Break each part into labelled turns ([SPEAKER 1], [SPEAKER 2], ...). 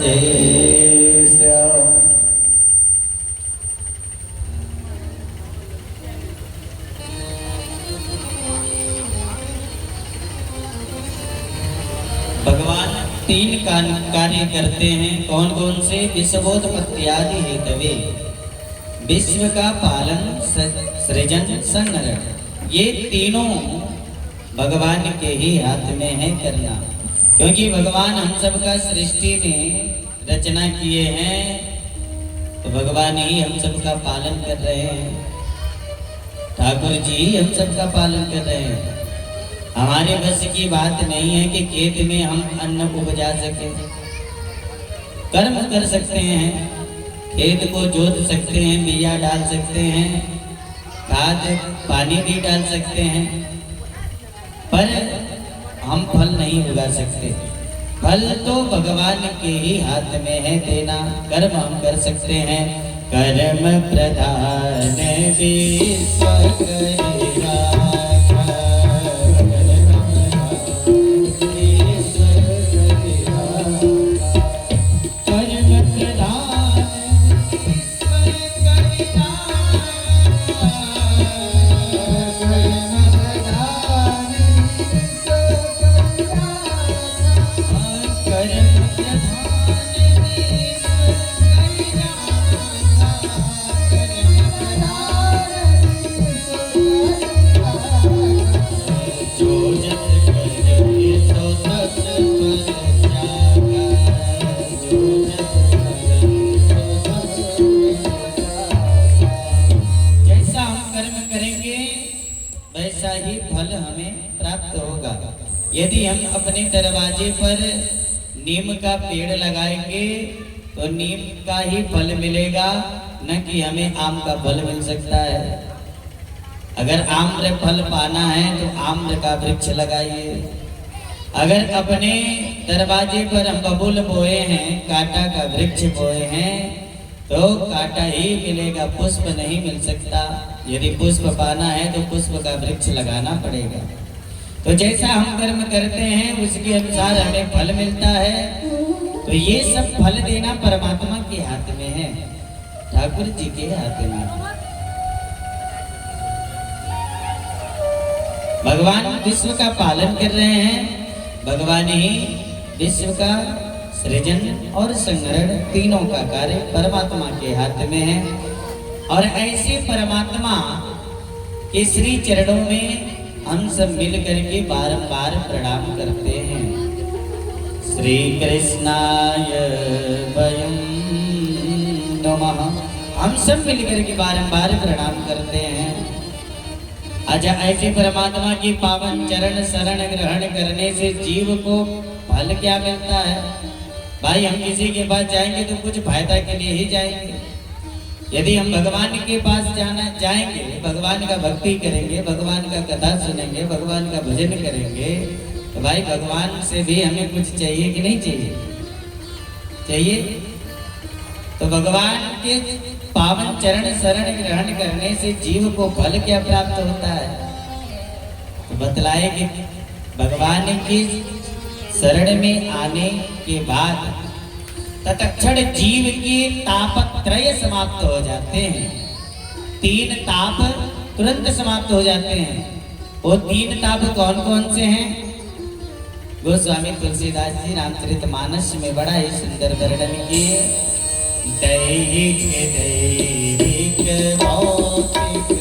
[SPEAKER 1] जय श्याम। भगवान तीन कार्य करते हैं, कौन कौन से? विश्वोत्पत्त्यादि हेतवे, विश्व का पालन, सृजन, संहरण, ये तीनों भगवान के ही हाथ में है करना। क्योंकि भगवान हम सबका सृष्टि में रचना किए हैं, तो भगवान ही हम सबका पालन कर रहे हैं। ठाकुर जी हम सबका पालन कर रहे हैं। हमारे बस की बात नहीं है कि खेत में हम अन्न उपजा सके। कर्म कर सकते हैं, खेत को जोत सकते हैं, बिया डाल सकते हैं, खाद पानी भी डाल सकते हैं, पर हम फल नहीं उगा सकते। फल तो भगवान के ही हाथ में है देना। कर्म हम कर सकते हैं। कर्म प्रधान विश्व करेगा, यदि हम अपने दरवाजे पर नीम का पेड़ लगाएंगे तो नीम का ही फल मिलेगा, न कि हमें आम का फल मिल सकता है। अगर आम्र फल पाना है तो आम्र का वृक्ष लगाइए। अगर अपने दरवाजे पर हम बबूल बोए हैं, कांटा का वृक्ष बोए हैं, तो कांटा ही मिलेगा, पुष्प नहीं मिल सकता। यदि पुष्प पाना है तो पुष्प का वृक्ष लगाना पड़ेगा। तो जैसा हम कर्म करते हैं उसके अनुसार हमें फल मिलता है। तो ये सब फल देना परमात्मा के हाथ में है, ठाकुर जी के हाथ में। भगवान विश्व का पालन कर रहे हैं, भगवान ही विश्व का सृजन और संहरण तीनों का कार्य परमात्मा के हाथ में है। और ऐसे परमात्मा के श्री चरणों में हम सब मिल करके बारंबार प्रणाम करते हैं। श्री कृष्णाय वयं नमः, हम सब मिल करके बारंबार प्रणाम करते हैं। अच्छा, ऐसे परमात्मा की पावन चरण शरण ग्रहण करने से जीव को फल क्या मिलता है? भाई हम किसी के पास जाएंगे तो कुछ फायदा के लिए ही जाएंगे। यदि हम भगवान के पास जाएंगे, भगवान का भक्ति करेंगे, भगवान का कथा सुनेंगे, भगवान का भजन करेंगे, तो भाई भगवान से भी हमें कुछ चाहिए कि नहीं चाहिए? चाहिए। तो भगवान के पावन चरण शरण ग्रहण करने से जीव को फल क्या प्राप्त होता है? तो बतलाए कि भगवान की शरण में आने के बाद तत्क्षण जीव के तापत्रय समाप्त हो जाते हैं। 3 ताप तुरंत समाप्त हो जाते हैं। वो 3 ताप कौन कौन से हैं? गोस्वामी तुलसीदास जी रामचरितमानस में बड़ा ही सुंदर वर्णन किए। दैहिक दैहिक भौतिक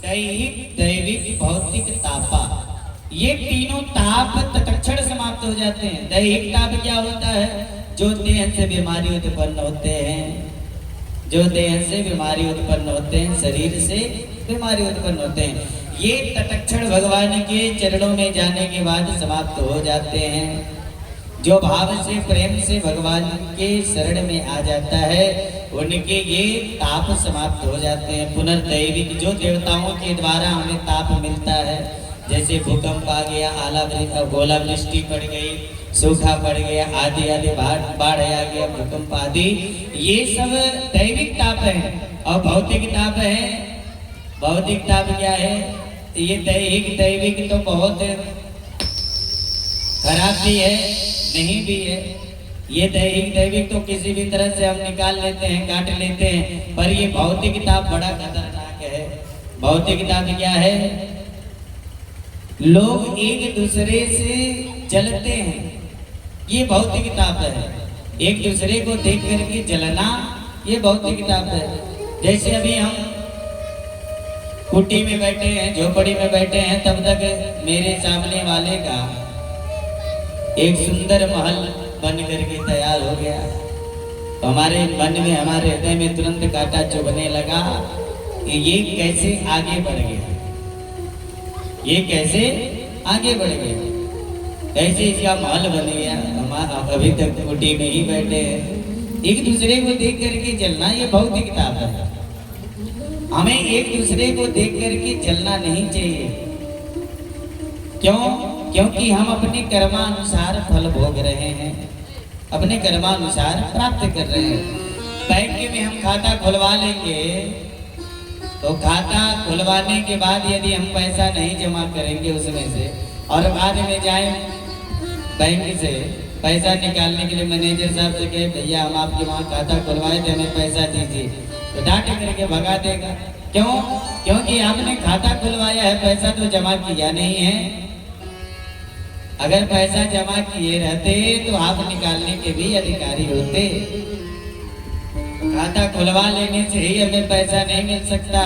[SPEAKER 1] दैहिक, दैविक, भौतिक, तापा, ये तीनों ताप तत्क्षण समाप्त हो जाते हैं। दैहिक ताप क्या होता है? जो देह से बीमारी उत्पन्न होते हैं, जो देह से बीमारी उत्पन्न होते हैं, शरीर से बीमारी उत्पन्न होते हैं, ये तत्क्षण भगवान के चरणों में जाने के बाद समाप्त हो जाते हैं। जो भाव से, प्रेम से भगवान के शरण में आ जाता है, उनके ये ताप समाप्त हो जाते हैं। पुनर्दैविक, जो देवताओं के द्वारा हमें ताप मिलता है, जैसे भूकंप आ गया, ओलावृष्टि पड़ गई, सूखा पड़ गया, आदि आदि, बाढ़ आ गया, भूकंप आदि, ये सब दैविक ताप है। और भौतिक ताप है, भौतिक ताप क्या है? ये दैहिक, दैविक तो बहुत खराब भी है, नहीं भी है। ये दैहिक, दैविक तो किसी भी तरह से हम निकाल लेते हैं, काट लेते हैं, पर ये भौतिक ताप बड़ा खतरनाक है। भौतिक ताप क्या है? लोग एक दूसरे से जलते हैं, ये भौतिक ताप है। एक दूसरे को देख करके जलना, ये भौतिक ताप है। जैसे अभी हम कुटी में बैठे हैं, झोपड़ी में बैठे हैं, तब तक मेरे सामने वाले का एक सुंदर महल बन करके तैयार हो गया, तो हमारे मन में, हमारे हृदय में तुरंत कांटा चुभने लगा कि ये कैसे आगे बढ़ गया, ये कैसे आगे बढ़ गया, कैसे इसका महल बन गया। हम अभी तक कुटी में ही बैठे हैं। एक दूसरे को देख करके चलना, ये भौतिक ताप है। हमें एक दूसरे को देख करके चलना नहीं चाहिए। क्यों? क्योंकि हम अपने कर्मानुसार फल भोग रहे हैं, अपने कर्मानुसार प्राप्त कर रहे हैं। बैंक में हम खाता खुलवा लेंगे, तो खाता खुलवाने के बाद यदि हम पैसा नहीं जमा करेंगे उसमें से, और बाद में जाए बैंक से पैसा निकालने के लिए, मैनेजर साहब से कहे भैया हम आपके वहाँ खाता खुलवाए थे, हमें पैसा दीजिए, तो डांट करके भगा देगा। क्यों? क्योंकि आपने खाता खुलवाया है, पैसा तो जमा किया नहीं है। अगर पैसा जमा किए रहते तो आप निकालने के भी अधिकारी होते। खाता खुलवा लेने से ही हमें पैसा नहीं मिल सकता।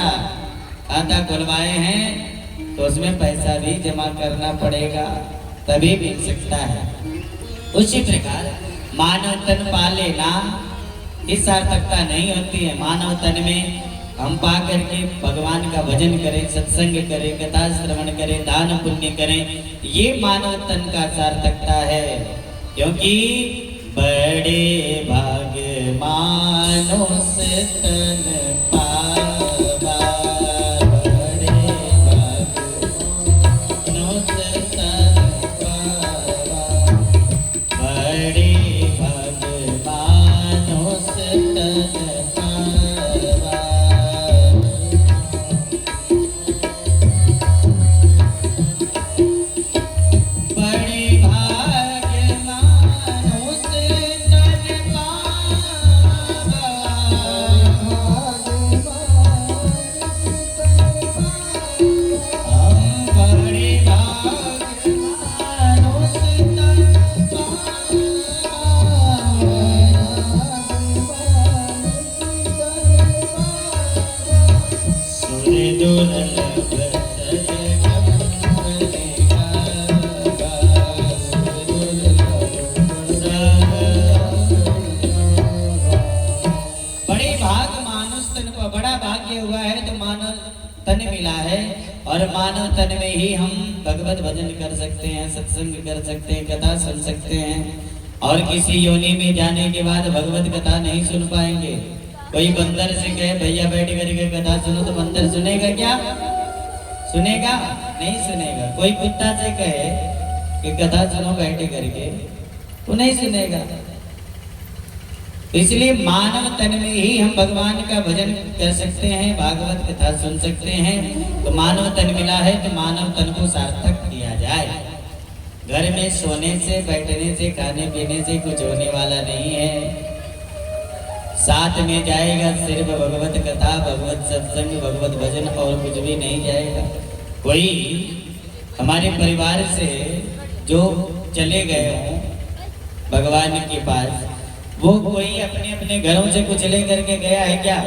[SPEAKER 1] खाता खुलवाए हैं तो उसमें पैसा भी जमा करना पड़ेगा, तभी मिल सकता है। उसी प्रकार मानव तन पालेना, इस सार्थकता नहीं होती है। मानव तन में हम पा करके भगवान का भजन करें, सत्संग करें, कथा श्रवण करें, दान पुण्य करें, ये मानव तन का सार्थकता है। क्योंकि बड़े भाग मानुष तन पावा, बड़े भाग मानुष तन पावा, बड़े भाग मानुष तन पावा। बड़ा भाग्य हुआ है तो मानव तन मिला है, और मानव तन में ही हम भगवत भजन कर सकते हैं, सत्संग कर सकते हैं, कथा सुन सकते हैं। और किसी योनि में जाने के बाद भगवत कथा नहीं सुन पाएंगे। कोई बंदर से कहे भैया बैठ करके कथा सुनो, तो बंदर सुनेगा क्या? सुनेगा? नहीं सुनेगा। कोई कुत्ता से कहे कि कथा सुनो बैठ करके, वो नहीं सुनेगा। इसलिए मानव तन में ही हम भगवान का भजन कर सकते हैं, भागवत कथा सुन सकते हैं। तो मानव तन मिला है तो मानव तन को सार्थक किया जाए। घर में सोने से, बैठने से, खाने पीने से कुछ होने वाला नहीं है। साथ में जाएगा सिर्फ भगवत कथा, भगवत सत्संग, भगवत भजन, और कुछ भी नहीं जाएगा। कोई हमारे परिवार से जो चले गए हों भगवान के पास, वो कोई अपने अपने घरों से कुछ लेकर के गया है क्या?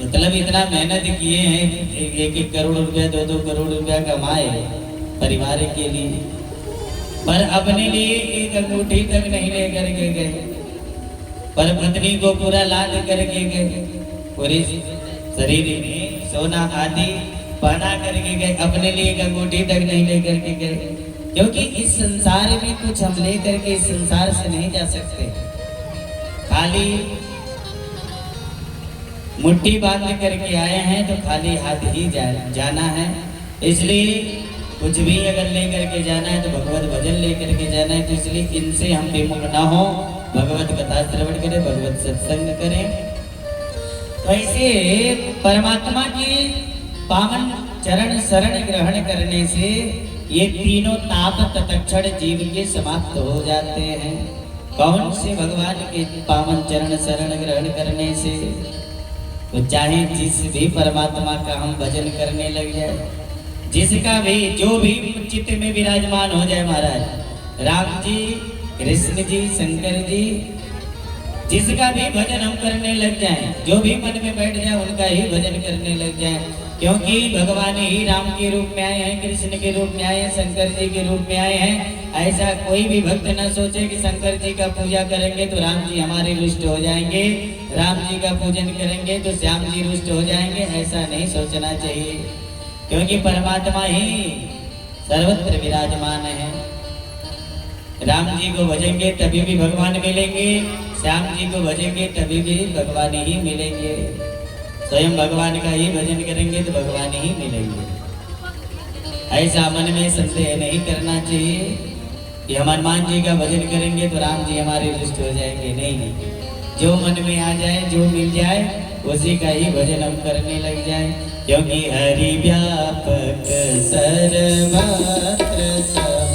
[SPEAKER 1] मतलब इतना मेहनत किए हैं, एक एक करोड़ रुपया, दो दो करोड़ रुपया कमाए परिवार के लिए, पर अपने लिए एक अंगूठी तक नहीं लेकर के गए, पर पत्नी को पूरा लाद करके गए, पूरी शरीर में सोना आदि पहना करके गए, अपने लिए एक अंगूठी तक नहीं लेकर के गए, क्योंकि इस संसार में कुछ हम लेकर के इस संसार से नहीं जा सकते। खाली मुट्ठी बांध करके आए हैं तो खाली हाथ ही जाना है। इसलिए कुछ भी अगर लेकर के जाना है तो भगवत भजन लेकर के जाना है। तो इसलिए इनसे हम विमुख ना हो, भगवत कथा श्रवण करें, भगवत सत्संग करें। तो ऐसे परमात्मा की पावन चरण शरण ग्रहण करने से ये तीनों ताप तत्क्षण जीव के समाप्त हो जाते हैं। कौन से? भगवान के पावन चरण शरण ग्रहण करने से। तो चाहे जिस भी परमात्मा का हम भजन करने लग जाए, जिसका भी जो भी चित्त में विराजमान हो जाए, महाराज राम जी, कृष्ण जी, शंकर जी, जिसका भी भजन हम करने लग जाएं, जो भी मन में बैठ जाए उनका ही भजन करने लग जाएं, क्योंकि भगवान ही राम के रूप में आए हैं, कृष्ण के रूप में आए हैं, शंकर जी के रूप में आए हैं। ऐसा कोई भी भक्त न सोचे कि शंकर जी का पूजा करेंगे तो राम जी हमारे रुष्ट हो जाएंगे, राम जी का पूजन करेंगे तो श्याम जी रुष्ट हो जाएंगे। ऐसा नहीं सोचना चाहिए, क्योंकि परमात्मा ही सर्वत्र विराजमान है। राम जी को भजेंगे तभी भी भगवान मिलेंगे, श्याम जी को भजेंगे तभी भी भगवान ही मिलेंगे। स्वयं भगवान का ही भजन करेंगे तो भगवान ही मिलेंगे। ऐसा मन में संदेह नहीं करना चाहिए कि हम हनुमान जी का भजन करेंगे तो राम जी हमारे रुष्ट हो जाएंगे। नहीं, जो मन में आ जाए, जो मिल जाए, उसी का ही भजन हम करने लग जाए, क्योंकि हरि व्यापक सर्वत्र समाना,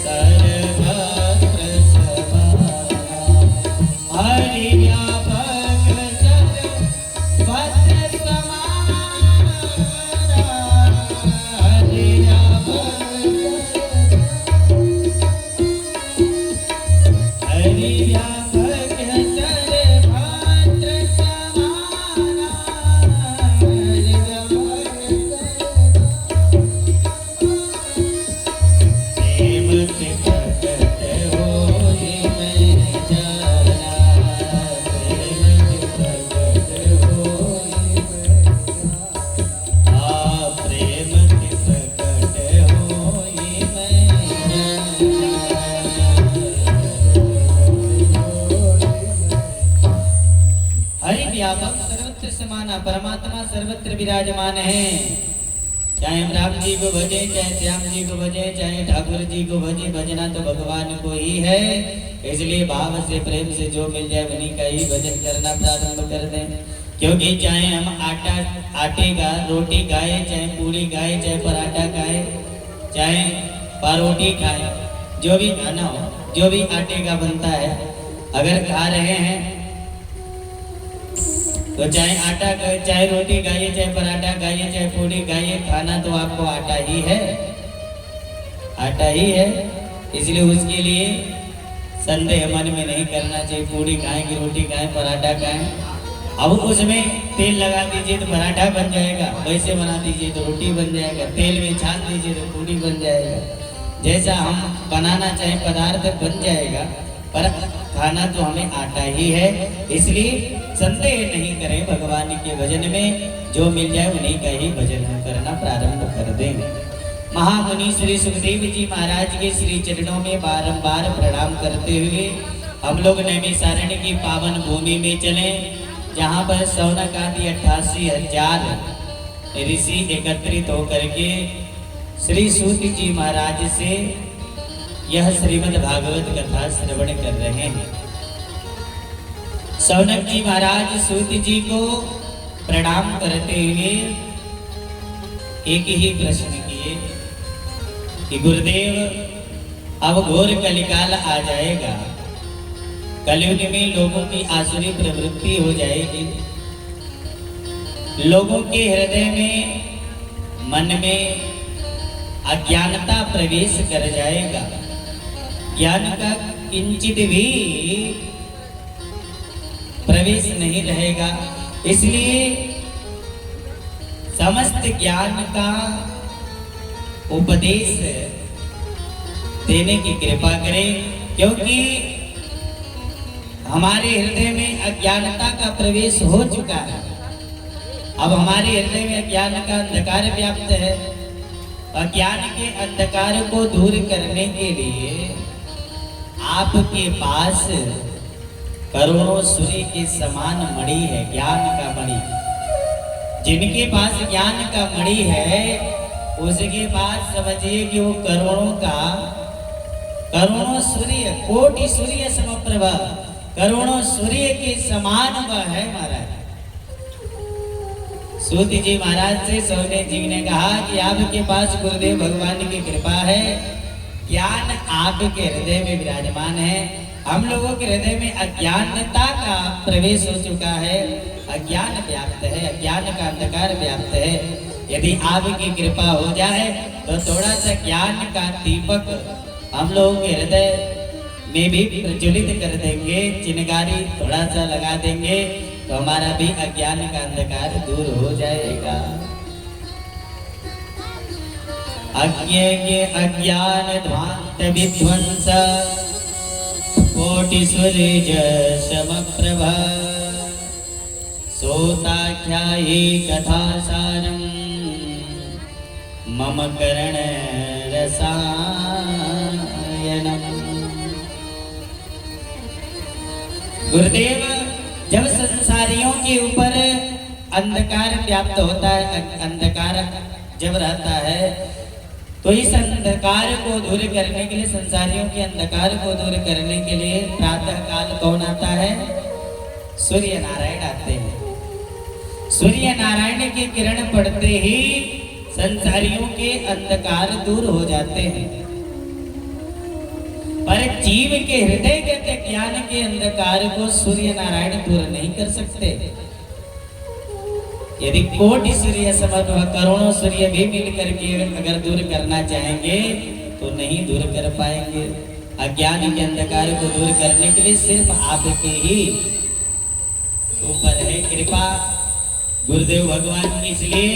[SPEAKER 1] सर्वत्र समाना, हरि व्यापक सर्वत्र समाना, हरि व्यापक, हरि व्यापक सर्वत्र समाना, हरि व्यापक सर्वत्र समाना। परमात्मा सर्वत्र विराजमान है। चाहे हम राम जी को भजे, चाहे श्याम जी को भजे, चाहे ठाकुर जी को भजे, भजना तो भगवान को ही है। इसलिए भाव से प्रेम से जो मिल जाए उन्हीं का ही भजन करना प्रारंभ कर दें। क्योंकि चाहे हम आटे का रोटी खाए, चाहे पूरी खाए, चाहे पराठा खाए, चाहे पारोटी खाए, जो भी खाना हो, जो भी आटे का बनता है, अगर खा रहे हैं तो चाहे आटा खाए, चाहे रोटी खाइए, चाहे पराठा खाइए, चाहे पूरी खाइए, खाना तो आपको आटा ही है, आटा ही है। इसलिए उसके लिए संदेह मन में नहीं करना चाहिए। पूरी खाएंगे, रोटी खाएं, पराठा खाएं, अब उसमें तेल लगा दीजिए तो पराठा बन जाएगा, वैसे बना दीजिए तो रोटी बन जाएगा, तेल में छान दीजिए तो पूरी बन जाएगा। जैसा हम बनाना चाहे पदार्थ बन जाएगा, पर खाना तो हमें आटा ही है। इसलिए संदेह नहीं करें भगवान के भजन में, जो मिल जाए उन्हीं का ही भजन करना प्रारंभ कर दें। महामुनि श्री सुखदेव जी महाराज के श्री चरणों में बारंबार प्रणाम करते हुए हम लोग नैमिषारण्य की पावन भूमि में चले, जहाँ पर शौनक आदि 88,000 ऋषि एकत्रित होकर के श्री सूत जी महाराज से यह श्रीमद् भागवत कथा श्रवण कर रहे हैं। शौनक जी महाराज सूत जी को प्रणाम करते हुए एक ही प्रश्न किए कि गुरुदेव, अब घोर कलिकाल आ जाएगा, कलयुग में लोगों की आसुरी प्रवृत्ति हो जाएगी, लोगों के हृदय में, मन में अज्ञानता प्रवेश कर जाएगा, ज्ञान का किंचित भी प्रवेश नहीं रहेगा। इसलिए समस्त ज्ञान का उपदेश देने की कृपा करें, क्योंकि हमारे हृदय में अज्ञानता का प्रवेश हो चुका है। अब हमारे हृदय में अज्ञान का अंधकार व्याप्त है। अज्ञान के अंधकार को दूर करने के लिए आपके पास करोड़ों सूर्य के समान मणि है, ज्ञान का मणि। जिनके पास ज्ञान का मणि है उसके पास समझिए कि वो करोड़ों सूर्य, कोटि सूर्य समप्रभा, करोड़ों सूर्य के समान वह है महाराज। सूत जी महाराज से सोने जी ने कहा कि आपके पास गुरुदेव भगवान की कृपा है, ज्ञान आपके हृदय में विराजमान है। हम लोगों के हृदय में अज्ञानता का प्रवेश हो चुका है, अज्ञान व्याप्त है, अज्ञान का अंधकार व्याप्त है। यदि आपकी कृपा हो जाए तो थोड़ा सा ज्ञान का दीपक हम लोगों के हृदय में भी प्रज्वलित कर देंगे, चिनगारी थोड़ा सा लगा देंगे तो हमारा भी अज्ञान का अंधकार दूर हो जाएगा। अज्ञेय अज्ञान ध्वांत विध्वंस कोटि सूर्य समप्रभा सोताख्यायी कथा सारम मम करण रसायनम। गुरुदेव, जब संसारियों के ऊपर अंधकार व्याप्त होता है, अंधकार जब रहता है तो इस अंधकार को दूर करने के लिए, संसारियों के अंधकार को दूर करने के लिए प्रातः काल कौन आता है? सूर्य नारायण आते हैं। सूर्य नारायण की किरण पड़ते ही संसारियों के अंधकार दूर हो जाते हैं। पर जीव के हृदय के ज्ञान के अंधकार को सूर्य नारायण दूर नहीं कर सकते। यदि कोटि सूर्य समप्रभ, करोड़ों सूर्य भी मिल करके अगर दूर करना चाहेंगे तो नहीं दूर कर पाएंगे। अज्ञान के अंधकार को दूर करने के लिए सिर्फ आपके ही ऊपर है कृपा, गुरुदेव भगवान। इसलिए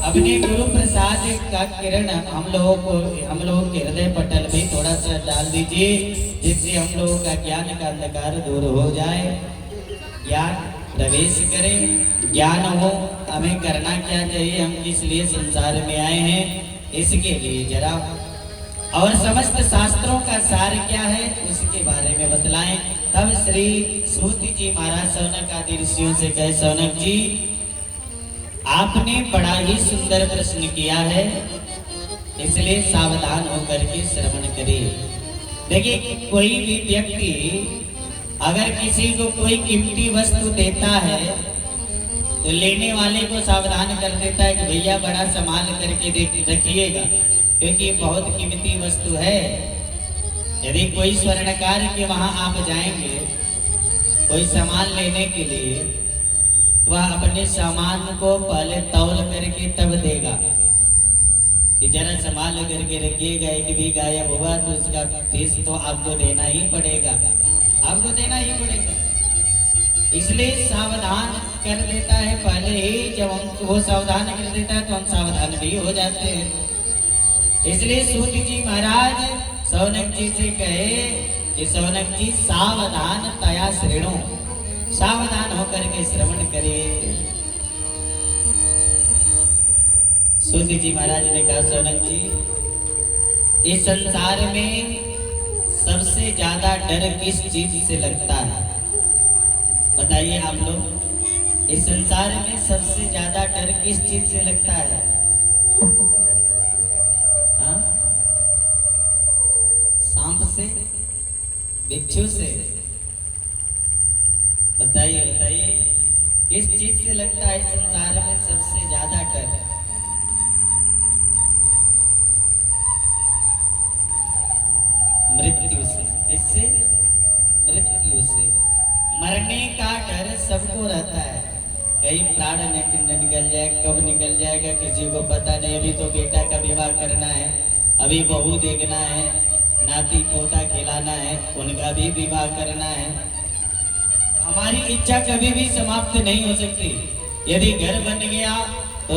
[SPEAKER 1] अपने गुरु प्रसाद का किरण हम लोगों के हृदय पटल में थोड़ा सा डाल दीजिए, जिससे हम लोगों का ज्ञान का अंधकार दूर हो जाए, ज्ञान प्रवेश करें, ज्ञान हो। हमें करना क्या चाहिए, हम किस लिए संसार में आए हैं, इसके लिए जरा, और समस्त शास्त्रों का सार क्या है उसके बारे में बतलाएं। तब श्री सूत जी महाराज सौनक आदि ऋषियों से कहे, सौनक जी आपने बड़ा ही सुंदर प्रश्न किया है, इसलिए सावधान होकर के श्रवण करिए। देखिए, कोई भी व्यक्ति अगर किसी को कोई कीमती वस्तु देता है तो लेने वाले को सावधान कर देता है कि भैया बड़ा संभाल करके रखिएगा, क्योंकि बहुत कीमती वस्तु है। यदि कोई स्वर्णकार के वहां आप जाएंगे कोई सामान लेने के लिए, वह अपने सामान को पहले तौल करके तब देगा कि जरा संभाल करके रखिएगा, एक भी गायब हुआ तो उसका फीस तो आपको देना ही पड़ेगा, आपको देना ही पड़ेगा। इसलिए सावधान कर देता है पहले ही। जब हम वो सावधान कर देता है तो हम सावधान भी हो जाते हैं। इसलिए सूत जी महाराज सौनक जी से कहे कि सौनक जी सावधान तया श्रेणो, सावधान होकर के श्रवण करिए। सूत जी महाराज ने कहा, सौनक जी इस संसार में सबसे ज्यादा डर किस चीज से लगता है? बताइए आप लोग, इस संसार में सबसे ज्यादा डर किस चीज से लगता है? हाँ? सांप से, बिच्छू से? बताइए बताइए, किस चीज से लगता है संसार में सबसे ज्यादा डर? मृत्यु से। किससे? मृत्यु से। मरने का डर सबको रहता है, कहीं प्राण निकल जाए, कब निकल जाएगा किसी को पता नहीं। अभी तो बेटा का विवाह करना है, अभी बहू देखना है, नाती पोता खिलाना है, उनका भी विवाह करना है। हमारी इच्छा कभी भी समाप्त नहीं हो सकती। यदि घर बन गया तो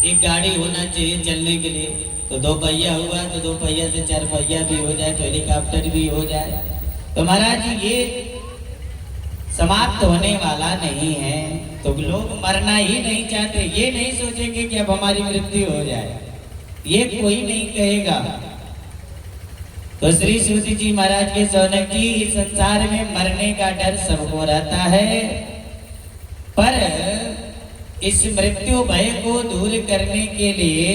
[SPEAKER 1] एक गाड़ी होना चाहिए चलने के लिए, तो दो पहिया हुआ तो दो पहिया से चार पहिया भी हो जाए, तो हेलीकॉप्टर भी हो जाए। तो महाराज ये समाप्त होने वाला नहीं है, तो लोग मरना ही नहीं चाहते। ये नहीं सोचेंगे कि अब हमारी मृत्यु हो जाए, ये कोई नहीं कहेगा। तो श्री सूत जी महाराज के सौनक जी, इस संसार में मरने का डर सबको रहता है, पर इस मृत्यु भय को दूर करने के लिए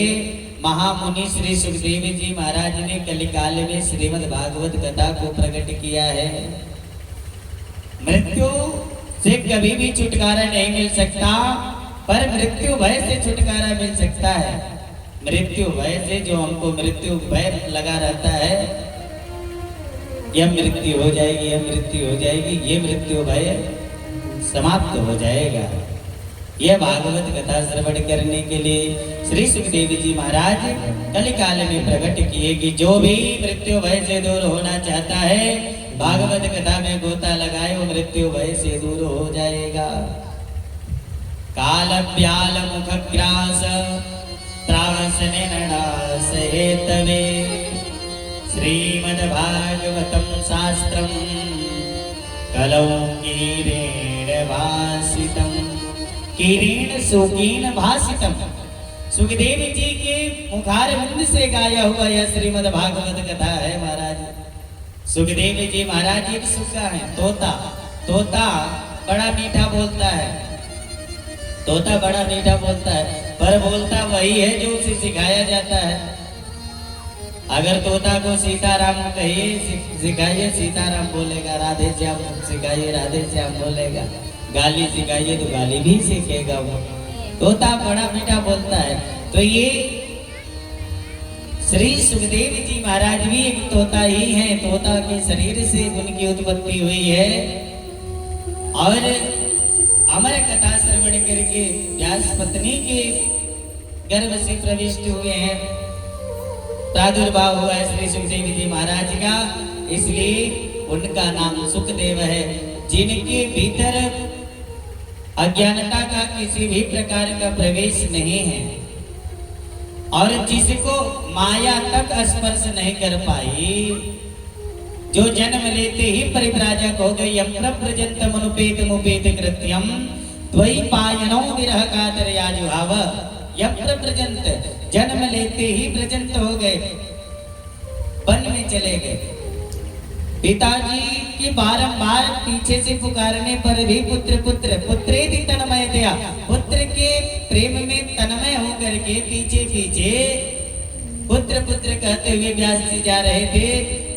[SPEAKER 1] महामुनि श्री सुखदेव जी महाराज ने कलिकाल में श्रीमद् भागवत कथा को प्रकट किया है। मृत्यु से कभी भी छुटकारा नहीं मिल सकता, पर मृत्यु भय से छुटकारा मिल सकता है। मृत्यु भय से, जो हमको मृत्यु भय लगा रहता है, यह मृत्यु हो जाएगी, यह मृत्यु हो जाएगी, ये मृत्यु भय समाप्त हो जाएगा। यह भागवत कथा श्रवण करने के लिए श्री सुखदेव जी महाराज कलिकाल में प्रकट किए कि जो भी मृत्यु भय से दूर होना चाहता है, भागवत कथा में गोता लगाए, वो मृत्यु भय से दूर हो जाएगा। काल ब्याल मुख ग्रास त्रास निर्णास हेतवे श्रीमद् भागवतम शास्त्रम कलौ कीरेण भासितम, कीरेण सुकीन भासितम। सुखदेव जी के मुखारविंद से गाया हुआ यह श्रीमद् भागवत कथा है महाराज। सुखदेव जी महाराज एक सुग्गा है, तोता। तोता बड़ा मीठा बोलता है, तोता बड़ा मीठा बोलता है, पर बोलता वही है जो उसे सिखाया जाता है। अगर तोता को सीताराम कहिए, सिखाइए, सीताराम बोलेगा। राधे श्याम सिखाइए, राधे श्याम बोलेगा। गाली सिखाइए तो गाली भी सीखेगा वो। तोता बड़ा मीठा बोलता है। तो ये श्री सुखदेव जी महाराज भी एक तोता ही है। तोता के शरीर से उनकी उत्पत्ति हुई है और अमर कथा श्रवण करके व्यास पत्नी के गर्भ से प्रविष्ट हुए हैं। प्रादुर्भाव हुआ है श्री सुखदेव जी महाराज का, इसलिए उनका नाम सुखदेव है। जिनके भीतर अज्ञानता का किसी भी प्रकार का प्रवेश नहीं है और जिसको माया तक स्पर्श नहीं कर पाई, जो जन्म लेते ही परिव्राजक हो गई। प्रव्रजंतम अनुपेत मुपेत कृत्यम द्वै पायनौ विरह कातरयाजुहाव। प्रव्रजंत, जन्म लेते ही व्रजंत हो गए, वन में चले गए। पिताजी के बारंबार पीछे से पुकारने पर भी पुत्र पुत्र पुत्रेति तन्मयतया, पुत्र के प्रेम में तन्मय होकर के पीछे पीछे पुत्र पुत्र कहते हुए व्यास जी जा रहे थे।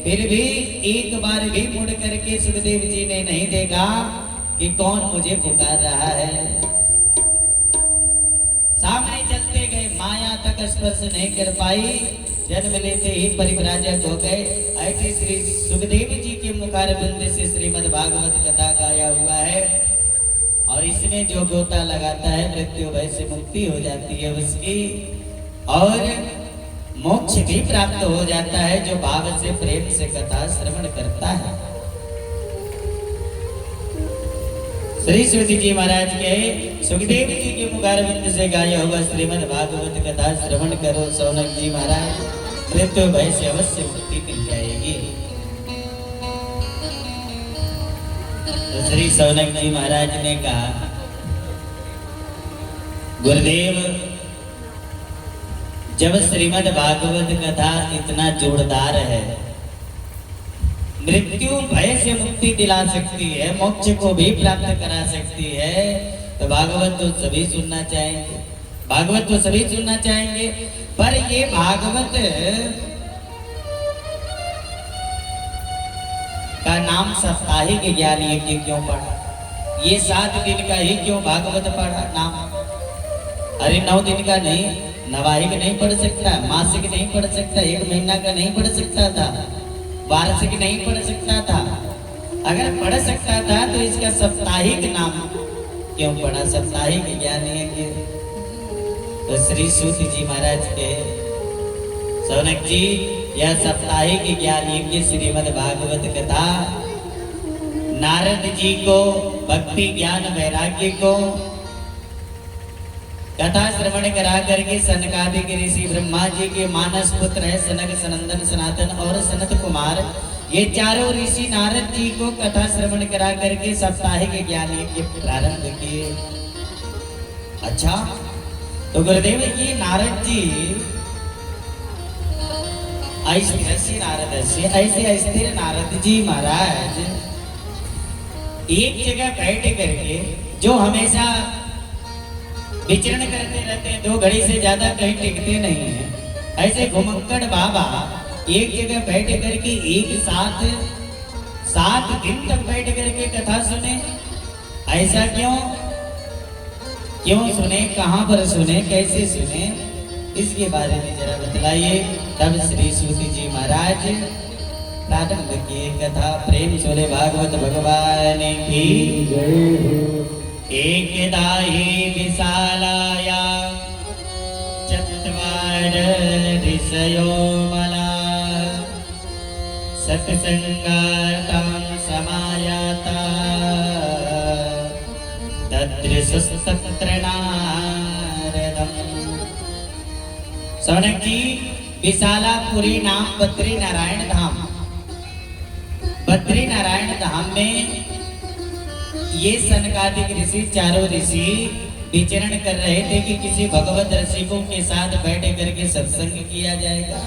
[SPEAKER 1] फिर भी एक बार भी मुड़ करके सुखदेव जी ने नहीं देखा कि कौन मुझे पुकार रहा है। सामने चलते गए, माया तक स्पर्श नहीं कर पाई, जन्म लेते ही परिव्राजक हो गए। ऐसे श्री सुखदेव जी के मुखारविंद से श्रीमद् भागवत कथा गाया हुआ है और इसमें जो गोता लगाता है मृत्यु भय से मुक्ति हो जाती है उसकी, और मोक्ष भी प्राप्त हो जाता है जो भाव से प्रेम से कथा श्रवण करता है। श्री सूत जी महाराज के सुखदेव जी के मुखारविंद से गाया हुआ श्रीमद् भागवत कथा श्रवण करो सौनक जी महाराज, मृत्यु भय से अवश्य मुक्ति मिल जाएगी। तो श्री सौनक जी महाराज ने कहा, गुरुदेव जब श्रीमद् भागवत कथा इतना जोरदार है, मृत्यु भय से मुक्ति दिला सकती है, मोक्ष को भी प्राप्त करा सकती है, तो भागवत तो सभी सुनना चाहेंगे, भागवत तो सभी सुनना चाहेंगे। पर ये भागवत का नाम साप्ताहिक ज्ञान यज्ञ क्यों पढ़ा? ये 7 दिन का ही क्यों भागवत पढ़ा नाम? अरे 9 दिन का नहीं, नवाहिक नहीं पढ़ सकता, मासिक नहीं पढ़ सकता, 1 महीना का नहीं पढ़ सकता था, वार्षिक नहीं पढ़ सकता था। अगर पढ़ सकता था तो इसका साप्ताहिक नाम क्यों पढ़ा? साप्ताहिक ज्ञान यज्ञ। तो श्री सूत जी महाराज के सौनक जी, यह साप्ताहिक ज्ञान यज्ञ श्रीमद् भागवत कथा नारद जी को भक्ति ज्ञान वैराग्य को कथा श्रवण करा करके सनकादिक ऋषि ब्रह्मा जी के मानस पुत्र है सनक सनंदन सनातन और सनत कुमार, ये चारों ऋषि नारद जी को कथा श्रवण करा करके साप्ताहिक ज्ञान यज्ञ प्रारंभ किए। अच्छा, तो गुरुदेव ये नारद जी ऐसे अस्थिर नारद जी महाराज एक जगह बैठ करके जो हमेशा विचरण करते रहते हैं, 2 घड़ी से ज्यादा कहीं टिकते नहीं है, ऐसे घुमक्कड़ बाबा एक जगह बैठ करके एक साथ 7 दिन तक बैठ करके कथा सुने। ऐसा क्यों सुने, कहां पर सुने, कैसे सुने, इसके बारे में जरा बतलाइए। तब श्री सूत जी महाराज प्रारंभ किए कथा। प्रेम चोले भागवत भगवान की जय। एकदा हि विशालाया चत्वार ऋषयो मला सत्संगातां समायाता तत्र सुस्तत्र नारदम्। सौनक जी, विशालापुरी नाम बद्री नारायण धाम, बद्री नारायण धाम में ये सनकादिक ऋषि चारों ऋषि विचरण कर रहे थे कि किसी भगवत रसिकों के साथ बैठ करके सत्संग किया जाएगा।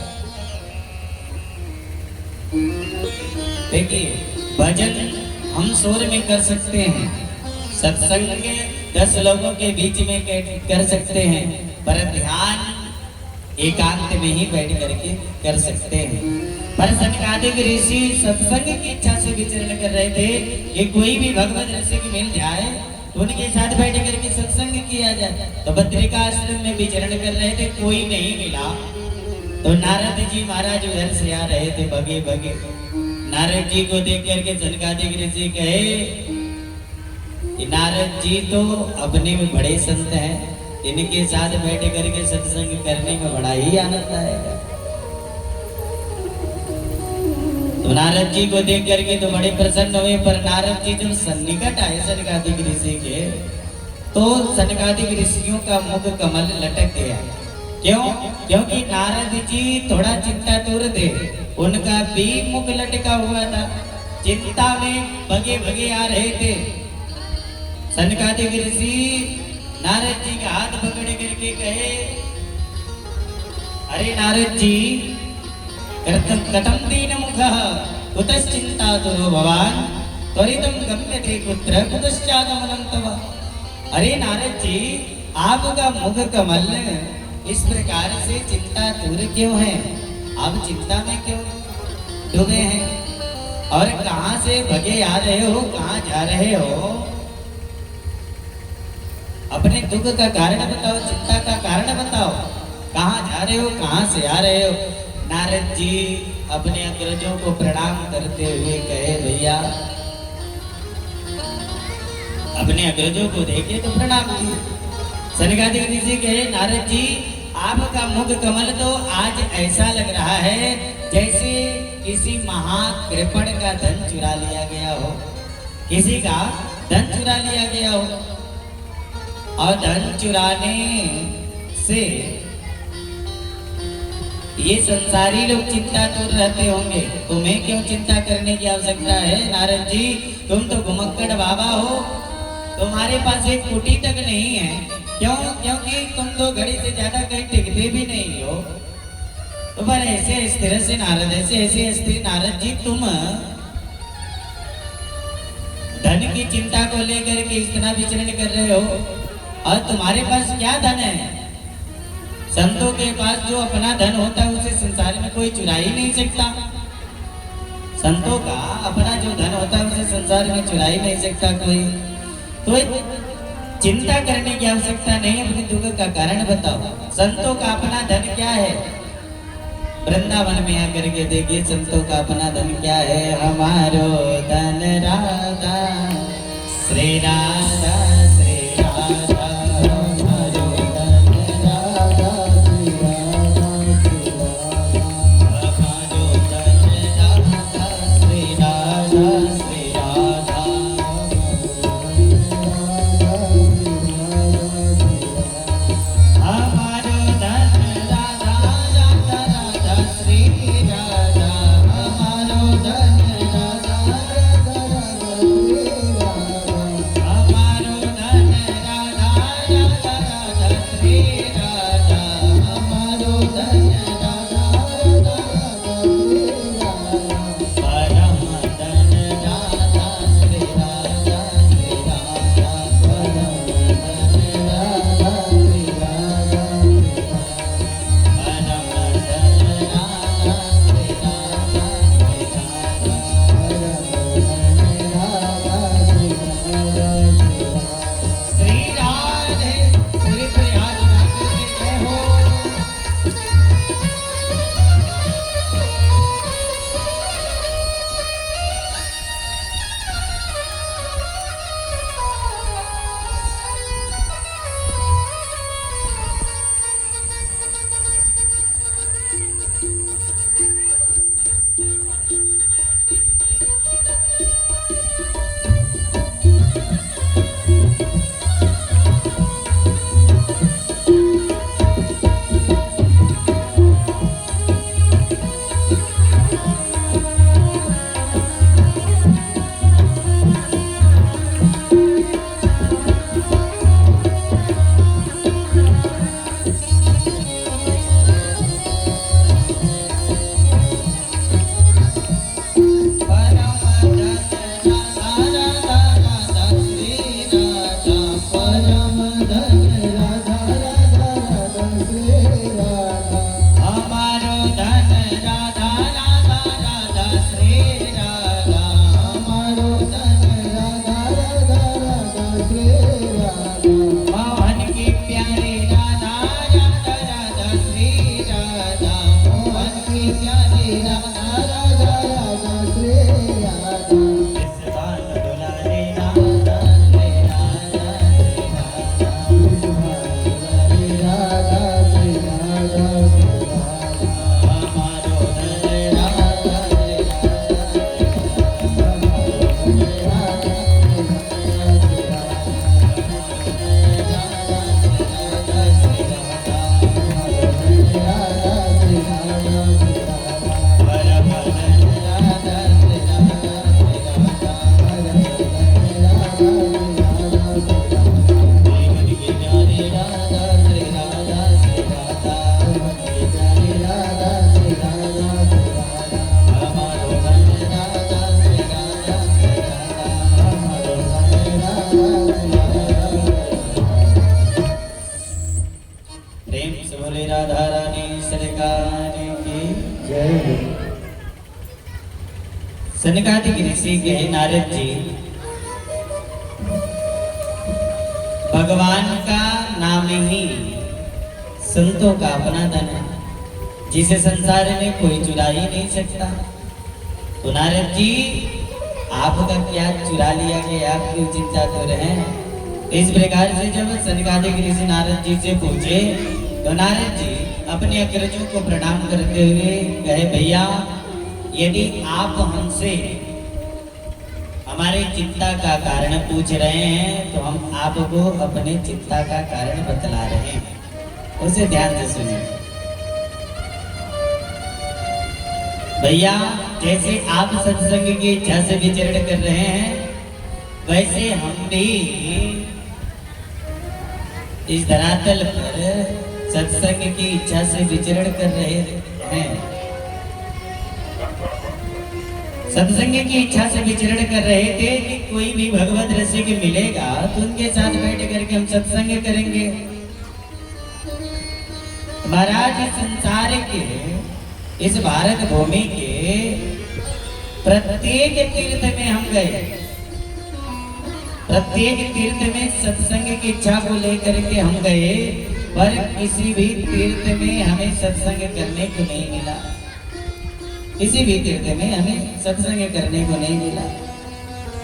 [SPEAKER 1] देखिए, भजन हम शोर में कर सकते हैं, सत्संग 10 लोगों के बीच में कर सकते हैं, पर ध्यान एकांत में ही बैठ करके कर सकते हैं। पर सनकादिक ऋषि सत्संग की इच्छा से विचरण कर रहे थे कि कोई भी भगवत ऋषि को मिल जाए तो उनके साथ बैठ करके सत्संग किया जाए। तो बद्रिका आश्रम में विचरण कर रहे थे, कोई नहीं मिला, तो नारद जी महाराज उधर से आ रहे थे भगे भगे। नारद जी को देख करके सनकादिक ऋषि कहे, नारद जी तो अपने में बड़े संत हैं, इनके साथ बैठ करके सत्संग करने में बड़ा ही आनंद आएगा। तो नारद जी को देख करके तो बड़े प्रसन्न हुए, पर नारद जी जब सन्निकट आए सनकादिक ऋषि के, तो सनकादिक ऋषियों का मुख कमल लटक गया। क्यों? क्योंकि नारद जी थोड़ा चिंतातुर थे, उनका भी मुख लटका हुआ था, चिंता में भगे भगे आ रहे थे। सनकादिक ऋषि नारद जी का हाथ पकड़ करके कहे, अरे नारद जी, कथम दीन मुखः कुतश्चिन्तातुरो भवान त्वरितं गम्यते कुत्र कुतश्चागमनं तव। अरे नारद जी, आपका मुख कमल इस प्रकार से चिंतातुर क्यों है? आप चिंता में क्यों डूबे हैं? और कहां से भगे आ रहे हो, कहां जा रहे हो? अपने दुख का कारण बताओ, चिंता का कारण बताओ, कहां जा रहे हो, कहां से आ रहे हो? नारद जी अपने अग्रजों को प्रणाम करते हुए कहे, भैया, अपने अग्रजों को देखे तो प्रणाम किए। सनकादिक ऋषि कहे, नारद जी, आपका मुख कमल तो आज ऐसा लग रहा है जैसे किसी महाकृपण का धन चुरा लिया गया हो, किसी का धन चुरा लिया गया हो। और धन चुराने से ये संसारी लोग चिंतातुर रहते होंगे, तुम्हें क्यों चिंता करने की आवश्यकता है? नारद जी, तुम तो घुमक्कड़ बाबा हो, तुम्हारे पास एक कुटी तक नहीं है। क्यों? क्योंकि तुम 2 घड़ी से ज्यादा कहीं टिकते भी नहीं हो। तो पर ऐसे स्थिर से नारद, ऐसे स्थिर नारद जी, तुम धन की चिंता को लेकर के इतना विचरण कर रहे हो, और तुम्हारे पास क्या धन है? संतों के पास जो अपना धन होता है उसे संसार में कोई चुरा ही नहीं सकता। संतों का अपना जो धन होता है उसे संसार में चुरा ही नहीं सकता कोई। तो चिंता करने की आवश्यकता नहीं, अपने दुख का कारण बताओ। संतों का अपना धन क्या है? वृंदावन में आकर के देखिए, संतों का अपना धन क्या है? हमारो धन राधा, श्री राधा, श्री राधा, हमारो धन राधा, श्री राधा, श्री राधा, हमारो धन राधा, श्री राधा, श्री राधा, बोले राधा रानी सरकार की जय। सनकादिक ऋषि कहे नारद जी, भगवान का नाम ही संतों का अपना धन है, जिसे संसार में कोई चुरा ही नहीं सकता। तो नारद जी, आपका क्या चुरा लिया गया, आप क्यों चिंता कर रहे हैं? इस प्रकार से जब सनकादिक ऋषि नारद जी से पूछे तो नारद जी अपने अग्रजों को प्रणाम करते हुए कहे, भैया यदि आप हमसे हमारे चिंता का कारण पूछ रहे हैं तो हम आपको अपने चिंता का कारण बतला रहे हैं, उसे ध्यान से सुनिए। भैया, जैसे आप सत्संग की इच्छा से विचरण कर रहे हैं, वैसे हम भी इस धरातल पर सत्संग की इच्छा से विचरण कर रहे हैं। सत्संग की इच्छा से विचरण कर रहे थे कि कोई भी भगवत रसिक मिलेगा तो उनके साथ बैठ करके हम सत्संग करेंगे। महाराज, संसार के इस भारत भूमि के प्रत्येक तीर्थ में हम गए, प्रत्येक तीर्थ में सत्संग की इच्छा को लेकर के हम गए, पर किसी भी तीर्थ में हमें सत्संग करने को नहीं मिला। किसी भी तीर्थ में हमें सत्संग करने को नहीं मिला।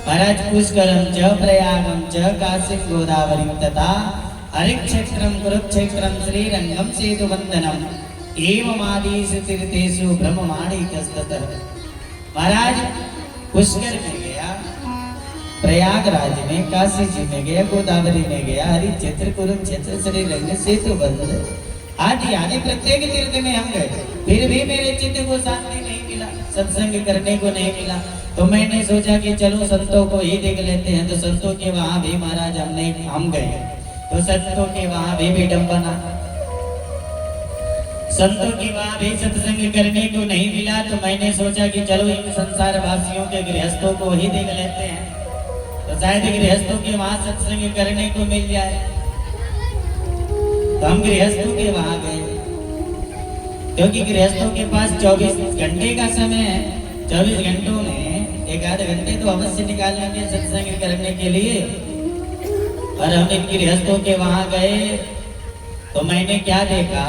[SPEAKER 1] महाराज, पुष्करम च प्रयागम च काशीम गोदावरी तथा हरिक्षेत्रम कुरुक्षेत्रम श्रीरंगम सेतुवंदनम एवमादिश तीर्थेषु ब्रह्ममाणी कस्ततः। महाराज, पुष्कर में गया, प्रयागराज में, काशी जी में गया, गोदावरी में गया, हरिक्षेत्र कुरुक्षेत्र श्रीरंग सेतुबंध आदि आदि प्रत्येक तीर्थ में हम गए, फिर भी मेरे चित्त को शांति नहीं मिला, सत्संग करने को नहीं मिला। तो मैंने सोचा कि चलो संतों को ही देख लेते हैं। तो संतों के वहां भी महाराज हम गए, तो संतों के वहां भी विडंबना, संतों की वहां भी सत्संग करने को नहीं मिला। तो मैंने सोचा कि चलो इन संसार वासियों के गृहस्थों को ही देख लेते हैं, तो शायद गृहस्थों के वहां सत्संग करने को मिल जाए। तो हम गृहस्थों के वहां गए, क्योंकि गृहस्थों के पास 24 घंटे का समय है। 24 घंटों में एक आध घंटे तो अवश्य निकालने के सत्संग करने के लिए। और हम गृहस्थों के वहां गए तो मैंने क्या देखा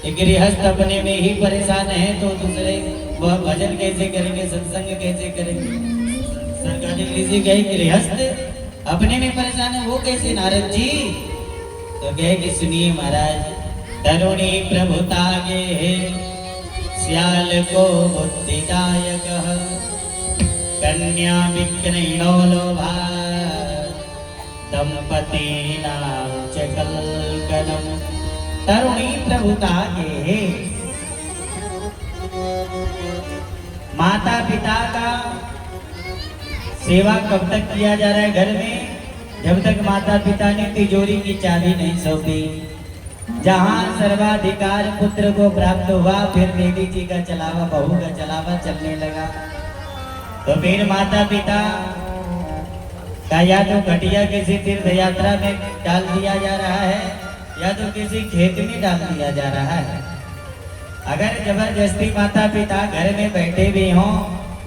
[SPEAKER 1] कि गृहस्थ अपने में ही परेशान है, तो दूसरे वह भजन कैसे करेंगे, सत्संग कैसे करेंगे। सरकारी ऋषि गए, गृहस्थ अपने में परेशान है, वो कैसे नारद जी? तो कहे कि सुनिए महाराज, तरुणी प्रभुता गे श्याल को बुद्धिदायक कन्या विक्रयणो लोभा दंपति नाम च कलकलम। तरुणी प्रभुता गे, माता पिता का सेवा कब तक किया जा रहा है घर में? जब तक माता पिता ने तिजोरी की चाबी नहीं सौंपी। जहां सर्वाधिकार पुत्र को प्राप्त हुआ, फिर देवी जी का चलावा, बहू का चलावा चलने लगा। तो फिर माता पिता का या तो घटिया किसी तीर्थ यात्रा में डाल दिया जा रहा है, या तो किसी खेत में डाल दिया जा रहा है। अगर जबरदस्ती माता पिता घर में बैठे भी हों,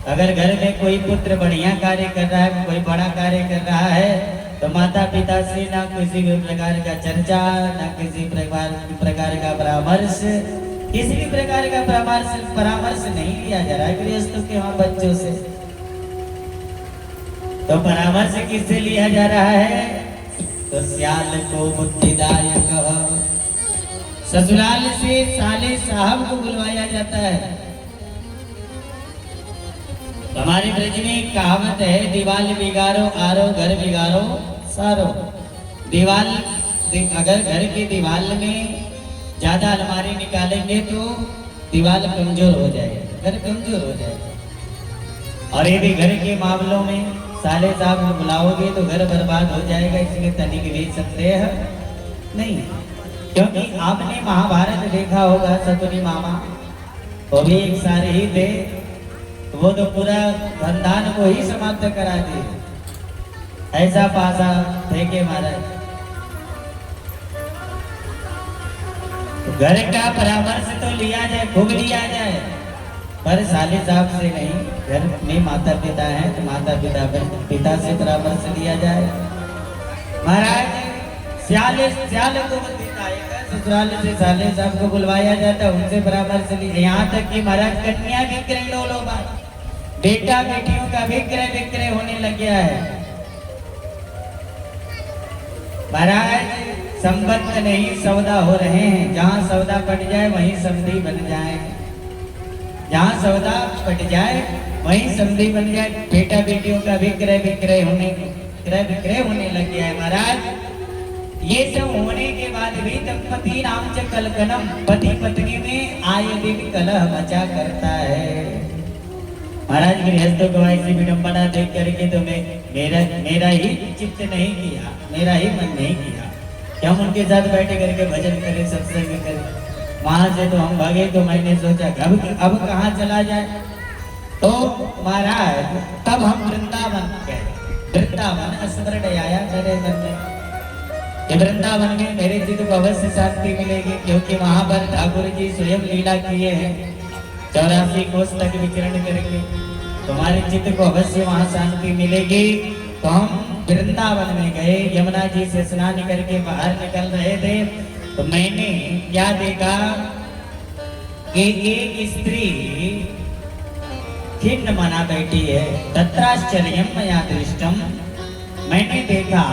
[SPEAKER 1] अगर घर में कोई पुत्र बढ़िया कार्य कर रहा है, कोई बड़ा कार्य कर रहा है, तो माता पिता से ना किसी भी प्रकार का चर्चा, ना किसी प्रकार का परामर्श, किसी भी प्रकार का परामर्श नहीं लिया जा रहा है गृहस्थों के वहां बच्चों से। तो परामर्श किससे लिया जा रहा है? तो श्याल को बुद्धिदायक, ससुराल से साले साहब को बुलवाया जाता है। हमारे ब्रज में एक कहावत है, दीवाल बिगाड़ो आरो घर बिगाड़ो सारो। दीवाल, अगर घर की दीवाल में ज्यादा अलमारी निकालेंगे तो दीवाल कमजोर हो जाएगा, घर कमजोर हो जाएगा। और यदि घर के मामलों में साले साहब को बुलाओगे तो घर बर्बाद हो जाएगा। इसलिए तनिक भी संदेह नहीं, क्योंकि आपने महाभारत देखा होगा, सतुनी मामा वो भी एक सारे ही थे, वो तो पूरा खानदान को ही समाप्त करा दिए, ऐसा पासा थे के महाराज। घर का परामर्श तो लिया जाए, खूब लिया जाए, पर साले साहब से नहीं। घर में माता पिता हैं तो माता पिता से परामर्श लिया जाए। महाराज स्याले को ससुराल से साले साहब को बुलवाया जाता, उनसे परामर्श लिया। यहाँ तक कि महाराज कन्या विक्रय लो बात, बेटा बेटियों का विक्रय होने लग गया है। महाराज संबंध नहीं सौदा हो रहे हैं, जहाँ सौदा पट जाए वहीं समधी बन जाए, जहाँ सौदा पट जाए वहीं समधी बन जाए। बेटा बेटियों का विक्रय होने लग गया है। महाराज ये सब होने के बाद भी दंपति नाम च कलकनम, पति पत्नी में आए दिन कलह मचा करता है। महाराज गृहस्थों को ऐसी विडंबना देख करके तो मेरा ही चित्त नहीं किया, मेरा ही मन नहीं किया कि हम उनके साथ बैठे करके भजन करें, सत्संग करें। वहां से तो हम भागे, तो मैंने सोचा अब कहाँ चला जाए। तो महाराज तब हम वृंदावन गए। वृंदावन स्मरण आया मेरे मन में कि वृंदावन में मेरे चित्त को अवश्य शांति मिलेगी, क्योंकि वहां पर ठाकुर जी स्वयं लीला किए हैं 84 कोस तक विचरण करके। तुम्हारे चित्त को अवश्य वहां शांति मिलेगी। तो हम वृंदावन में गए, यमुना जी से स्नान करके बाहर निकल रहे थे, तो मैंने क्या देखा कि एक स्त्री खिन्न मना बैठी है। तत्राश्चर्यम मया दृष्टम, मैंने देखा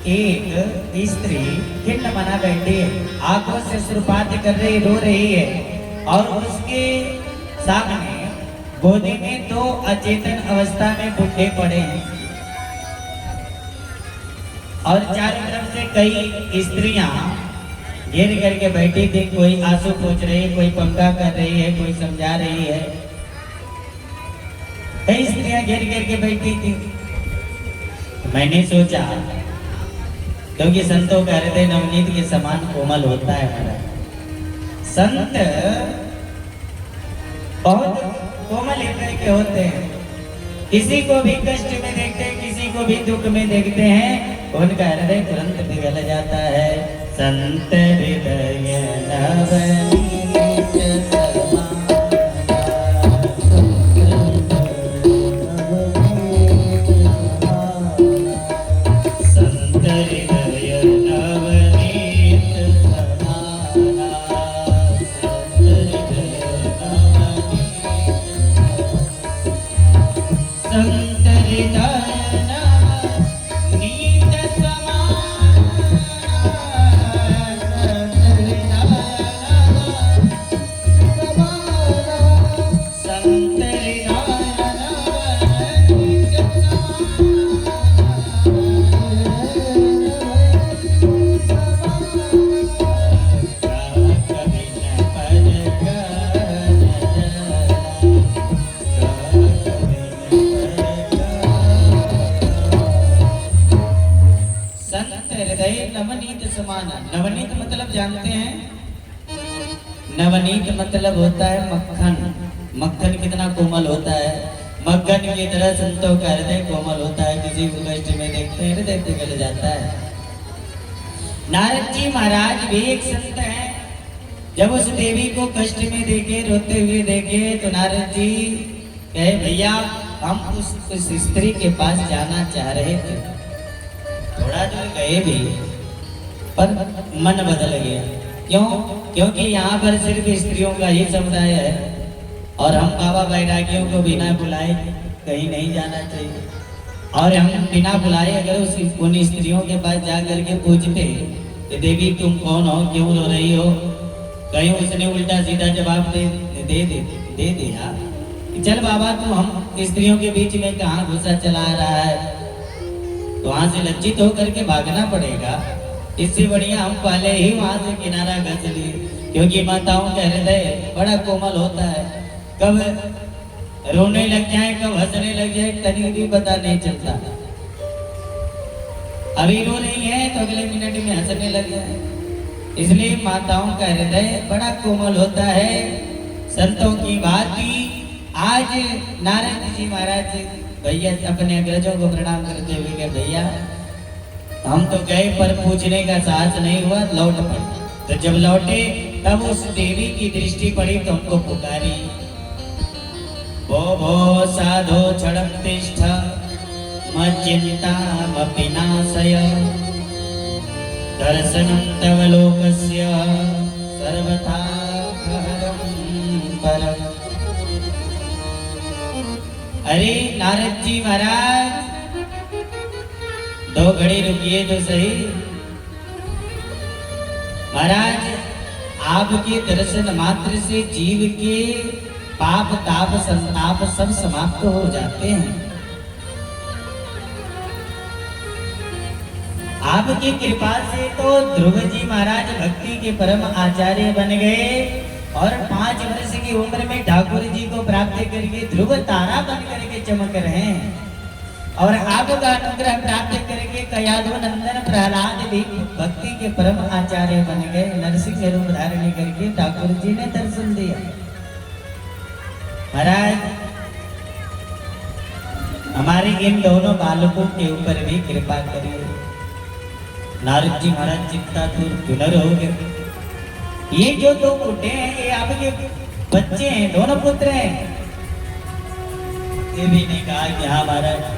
[SPEAKER 1] एक स्त्री खिन्न मना बैठी है, आंखों से सुरपात कर रही, रो रही है, और उसके सामने गोदी में 2 अचेतन अवस्था में बुढ़े पड़े हैं, और चारों तरफ से कई स्त्रियां घेर करके बैठी थी। कोई आंसू पोंछ रही है, कोई पंखा कर रही है, कोई समझा रही है। कई स्त्रियां घेर के बैठी थी। मैंने सोचा, क्योंकि संतों का हृदय नवनीत के समान कोमल होता है। हमारा संत बहुत कोमल हृदय के होते हैं। किसी को भी कष्ट में देखते हैं, किसी को भी दुख में देखते हैं, उनका हृदय तुरंत पिघल जाता है। संत हृदय नवनीत नवनीत मतलब जानते हैं? नवनीत मतलब होता है मक्खन। मक्खन कितना कोमल होता है, मक्खन की तरह संतों का हृदय कोमल होता है। किसी को कष्ट में देखते हैं हृदय पिघल जाता है। नारद जी महाराज भी एक संत हैं। जब उस देवी को कष्ट में देखे, रोते हुए देखे, तो नारद जी कहे, भैया हम उस स्त्री के पास जाना चाह रहे थे। थोड़ा दूर गए भी, पर मन बदल गया। क्यों? क्योंकि यहाँ पर सिर्फ स्त्रियों का ही समुदाय है, और हम बाबा बैरागियों को बिना बुलाए कहीं नहीं जाना चाहिए। और हम बिना बुलाए अगर उन स्त्रियों के पास जा करके पूछते कि देवी तुम कौन हो, क्यों रो रही हो, कहीं उसने उल्टा सीधा जवाब दे दिया, चल बाबा तू हम स्त्रियों के बीच में कहाँ घुसा चला रहा है, तो वहां से लज्जित होकर के भागना पड़ेगा। इससे बढ़िया हम पहले ही वहां से किनारा घस लिए, क्योंकि माताओं का हृदय बड़ा कोमल होता है। कब रोने लग जाए, कब हंसने लग जाए, कहीं भी पता नहीं चलता। अभी रो रही है तो अगले मिनट में हंसने लग जाए। इसलिए माताओं का हृदय बड़ा कोमल होता है। संतों की बात भी आज नारायण जी महाराज भैया अपने अग्रजों को प्रणाम करते हुए, भैया हम तो गए पर पूछने का साहस नहीं हुआ, लौट पड़े। तो जब लौटे तब उस देवी की दृष्टि पड़ी तो उनको पुकारी, भो भो साधो क्षणं तिष्ठ मच्चिन्तामपि नाशय, दर्शनं तव लोकस्य सर्वथा हरं परम्। अरे नारद जी महाराज, दो घड़ी रुकिए तो सही। महाराज, आपके दर्शन मात्र से जीव के पाप ताप संताप सब समाप्त हो जाते हैं। आपकी कृपा से तो ध्रुव जी महाराज भक्ति के परम आचार्य बन गए और 5 वर्ष की उम्र में ठाकुर जी को प्राप्त करके ध्रुव तारा बन करके चमक रहे हैं। और आपका अनुग्रह प्राप्त करके कयाधु नंदन प्रहलाद भी भक्ति के परम आचार्य बन गए। नरसिंह रूप धारण करके ठाकुर जी ने दर्शन दिया। महाराज, हमारे इन दोनों बालकों के ऊपर भी कृपा करिए। नारद जी महाराज चिंतातुर पुनर हो गए। ये जो 2 पुटे हैं ये आपके बच्चे हैं, दोनों पुत्र हैं। देवी ने कहा कि हाँ महाराज।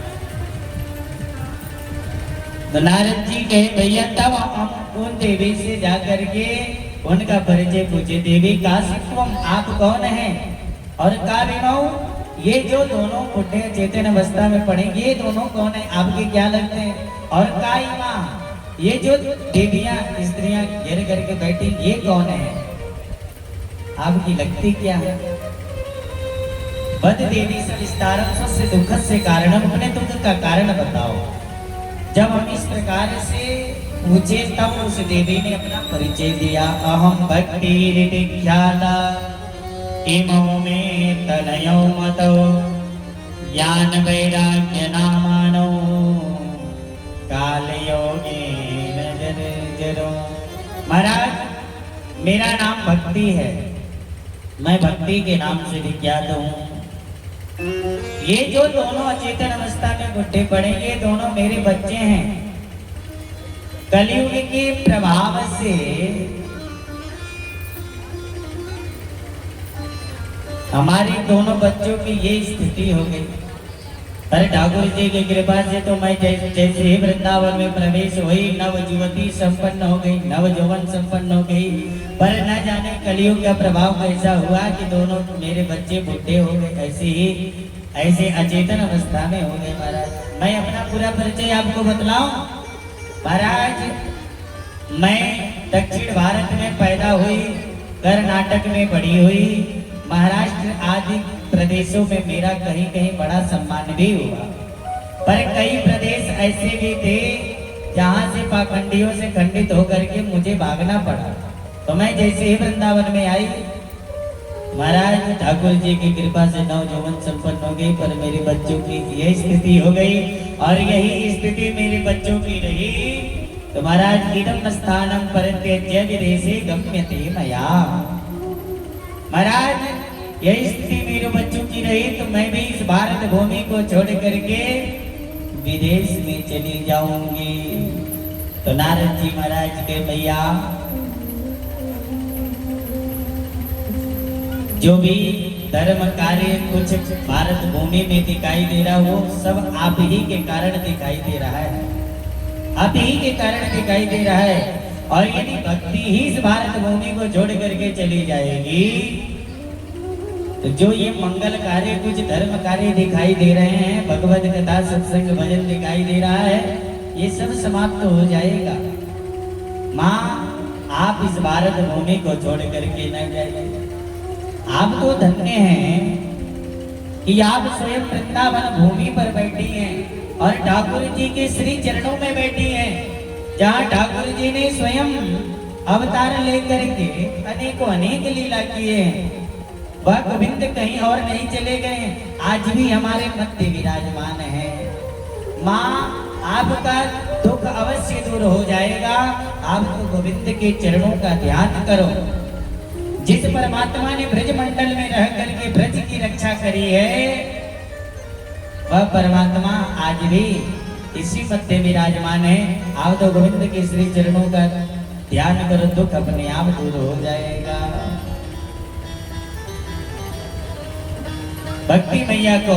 [SPEAKER 1] तो नारद जी कहे भैया तब हम उन देवी से जाकर के उनका परिचय पूछे। देवी का सिक्वम, आप कौन हैं? और का विमाऊ, ये जो दोनों पुटे चेतन अवस्था में पड़े ये दोनों कौन है, आपके क्या लगते हैं? और का इमा, ये जो देवियां स्त्रियां घेर करके बैठी ये कौन है, आपकी लगती क्या है? बद देवी से विस्तारम से दुख से कारणम, अपने दुख का कारण बताओ। जब हम इस प्रकार से पूछे तब उस देवी ने अपना परिचय दिया। अहम भक्ति ऋतिख्याता इमो में तनयो मतो ज्ञान वैराग्य नामानो काल योगी नजरो। महाराज, मेरा नाम भक्ति है, मैं भक्ति के नाम से विख्यात हूँ। ये जो दोनों अचेतन अवस्था में बुढ़े पड़े ये दोनों मेरे बच्चे हैं। कलयुग के प्रभाव से हमारी दोनों बच्चों की ये स्थिति हो गई। अरे ठाकुर जी की कृपा से तो मैं जैसे ही वृंदावन में प्रवेश हुई नव युवती संपन्न हो गई, नव यौवन संपन्न हो गई। पर न जाने कलयुग का प्रभाव कैसा हुआ कि दोनों मेरे बच्चे बुढ़े हो गए, ऐसे अचेतन अवस्था में हो गए। महाराज, मैं अपना पूरा परिचय आपको बतलाऊं। महाराज, मैं दक्षिण भारत में पैदा हुई, कर्नाटक में बड़ी हुई, महाराष्ट्र आदि प्रदेशों में मेरा कहीं कहीं बड़ा सम्मान भी हुआ। पर कई प्रदेश ऐसे भी थे जहां से पाखंडियों से खंडित होकर के मुझे भागना पड़ा। तो मैं जैसे ही वृंदावन में आई, महाराज ठाकुर जी की कृपा से नवजौवन संपन्न हो गई। पर मेरे बच्चों की यही स्थिति हो गई और यही स्थिति मेरे बच्चों की रही। तो महाराज, इदम स्थानम परित्यज्य विदेशे गम्यते मया। महाराज, यही स्थिति मेरे बच्चों की रही तो मैं भी इस भारत भूमि को छोड़ करके विदेश में चली जाऊंगी। तो नारद जी महाराज के भैया, जो भी धर्म कार्य कुछ भारत भूमि में दिखाई दे रहा वो सब आप ही के कारण दिखाई दे रहा है, आप ही के कारण दिखाई दे रहा है। और यदि भक्ति ही इस भारत भूमि को छोड़ करके चली जाएगी तो जो ये मंगल कार्य कुछ धर्म कार्य दिखाई दे रहे हैं, भगवत कथा सत्संग भजन दिखाई दे रहा है, ये सब समाप्त हो जाएगा। माँ, आप इस भारत भूमि को छोड़ करके न जाइए। आप तो धन्य हैं कि आप स्वयं वृंदावन भूमि पर बैठी हैं और ठाकुर जी के श्री चरणों में बैठी हैं, जहाँ ठाकुर जी ने स्वयं अवतार लेकर के अनेक लीला किए हैं। वह गोविंद कहीं और नहीं चले गए, आज भी हमारे मध्य विराजमान है। माँ, आपका दुख अवश्य दूर हो जाएगा। आप तो गोविंद के चरणों का ध्यान करो। जिस परमात्मा ने ब्रज मंडल में रह करके ब्रज की रक्षा करी है, वह परमात्मा आज भी इसी मध्य विराजमान है। आप तो गोविंद के श्री चरणों का ध्यान करो दुख अपने आप दूर हो जाएगा। भक्ति मैया को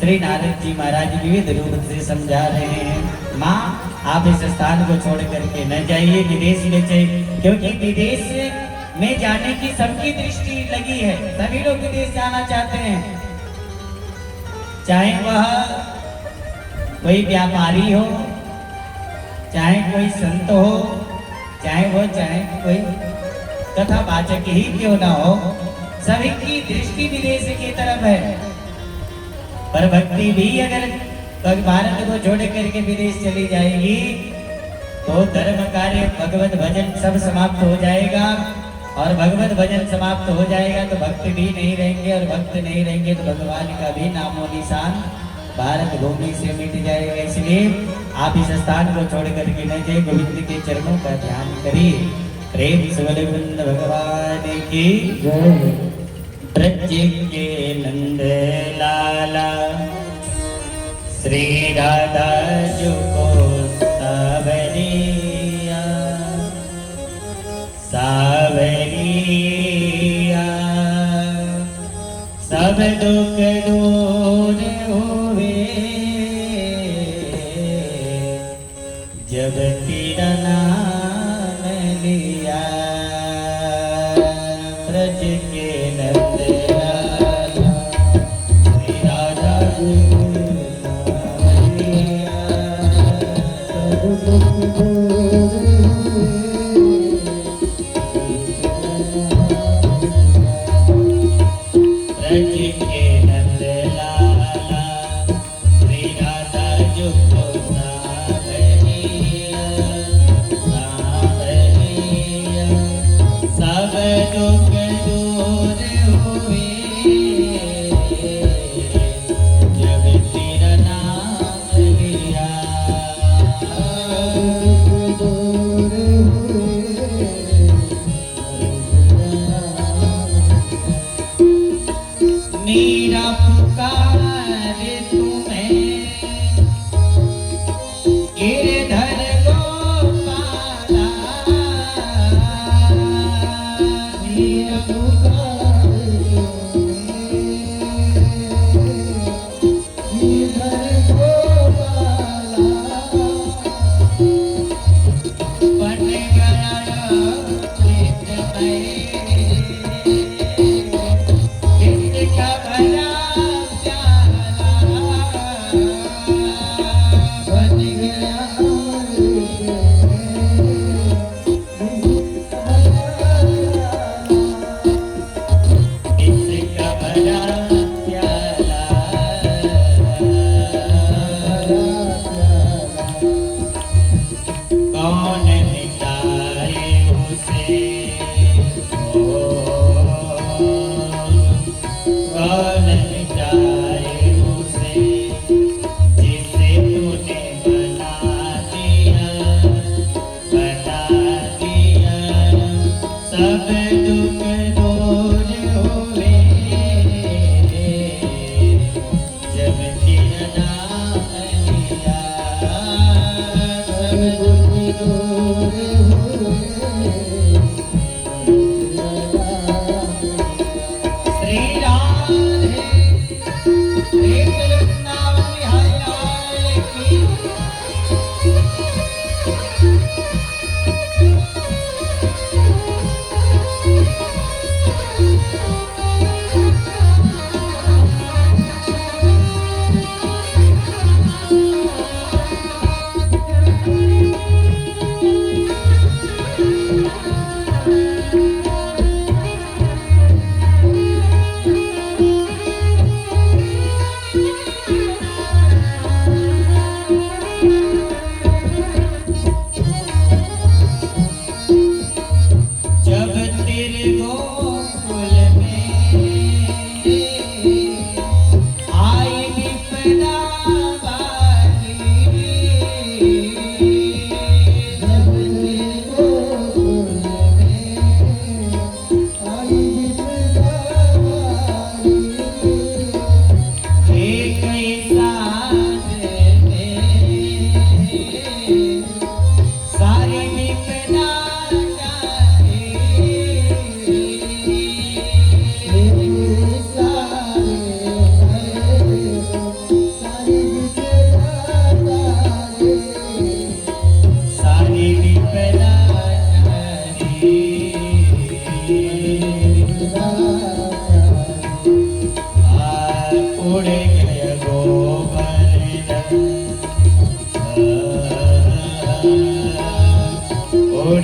[SPEAKER 1] श्री नारद जी महाराज विविध रूप से समझा रहे हैं, माँ आप इस स्थान को छोड़ करके न जाइए, विदेश में जाइए, क्योंकि विदेश में जाने की सबकी दृष्टि लगी है, सभी लोग विदेश जाना चाहते हैं, चाहे वह कोई व्यापारी हो, चाहे कोई संत हो, चाहे कोई कथावाचक ही क्यों ना हो, सभी की दृष्टि विदेश की तरफ है। पर भक्ति भी अगर भारत को छोड़ करके विदेश चली जाएगी तो धर्म कार्य भगवत भजन सब समाप्त हो जाएगा, और भगवत भजन समाप्त हो जाएगा तो भक्त भी नहीं रहेंगे, और भक्त नहीं रहेंगे तो भगवान का भी नामो निशान भारत भूमि से मिट जाएगा। इसलिए आप इस स्थान को छोड़ करके न जाए, गोविंद के चरणों का ध्यान करिए। प्रेम से बोले गोविंद भगवान की जय। ब्रज के नंद लाला श्री राधा जो को सावरिया सावरिया, सब दुख दूर हुए जब तेरा नाम लिया। ब्रज के नंद लाला श्री राधा जी सावरिया, सब दुख दूर ब्रज के नंद लाला श्री राधा जो को सावरिया सावरिया, सब दुख दूर हुए जब तेरा नाम लिया। दुख दूर मेरा पुकार तुम्हें गिरधर गोपाला, मेरा पुकार गिरधर गोपाला, बन गया प्रीतमय का भला प्याला, बन गया इसका भला प्याला, कौन मिटाए उसे कौन मिटाए उसे जिसे तूने बना दिया सब दुख दूर हुए जब तेरा नाम लिया। सब दुख दूर हुए श्री राधे प्रेम वृंदावन बिहारी लाल की।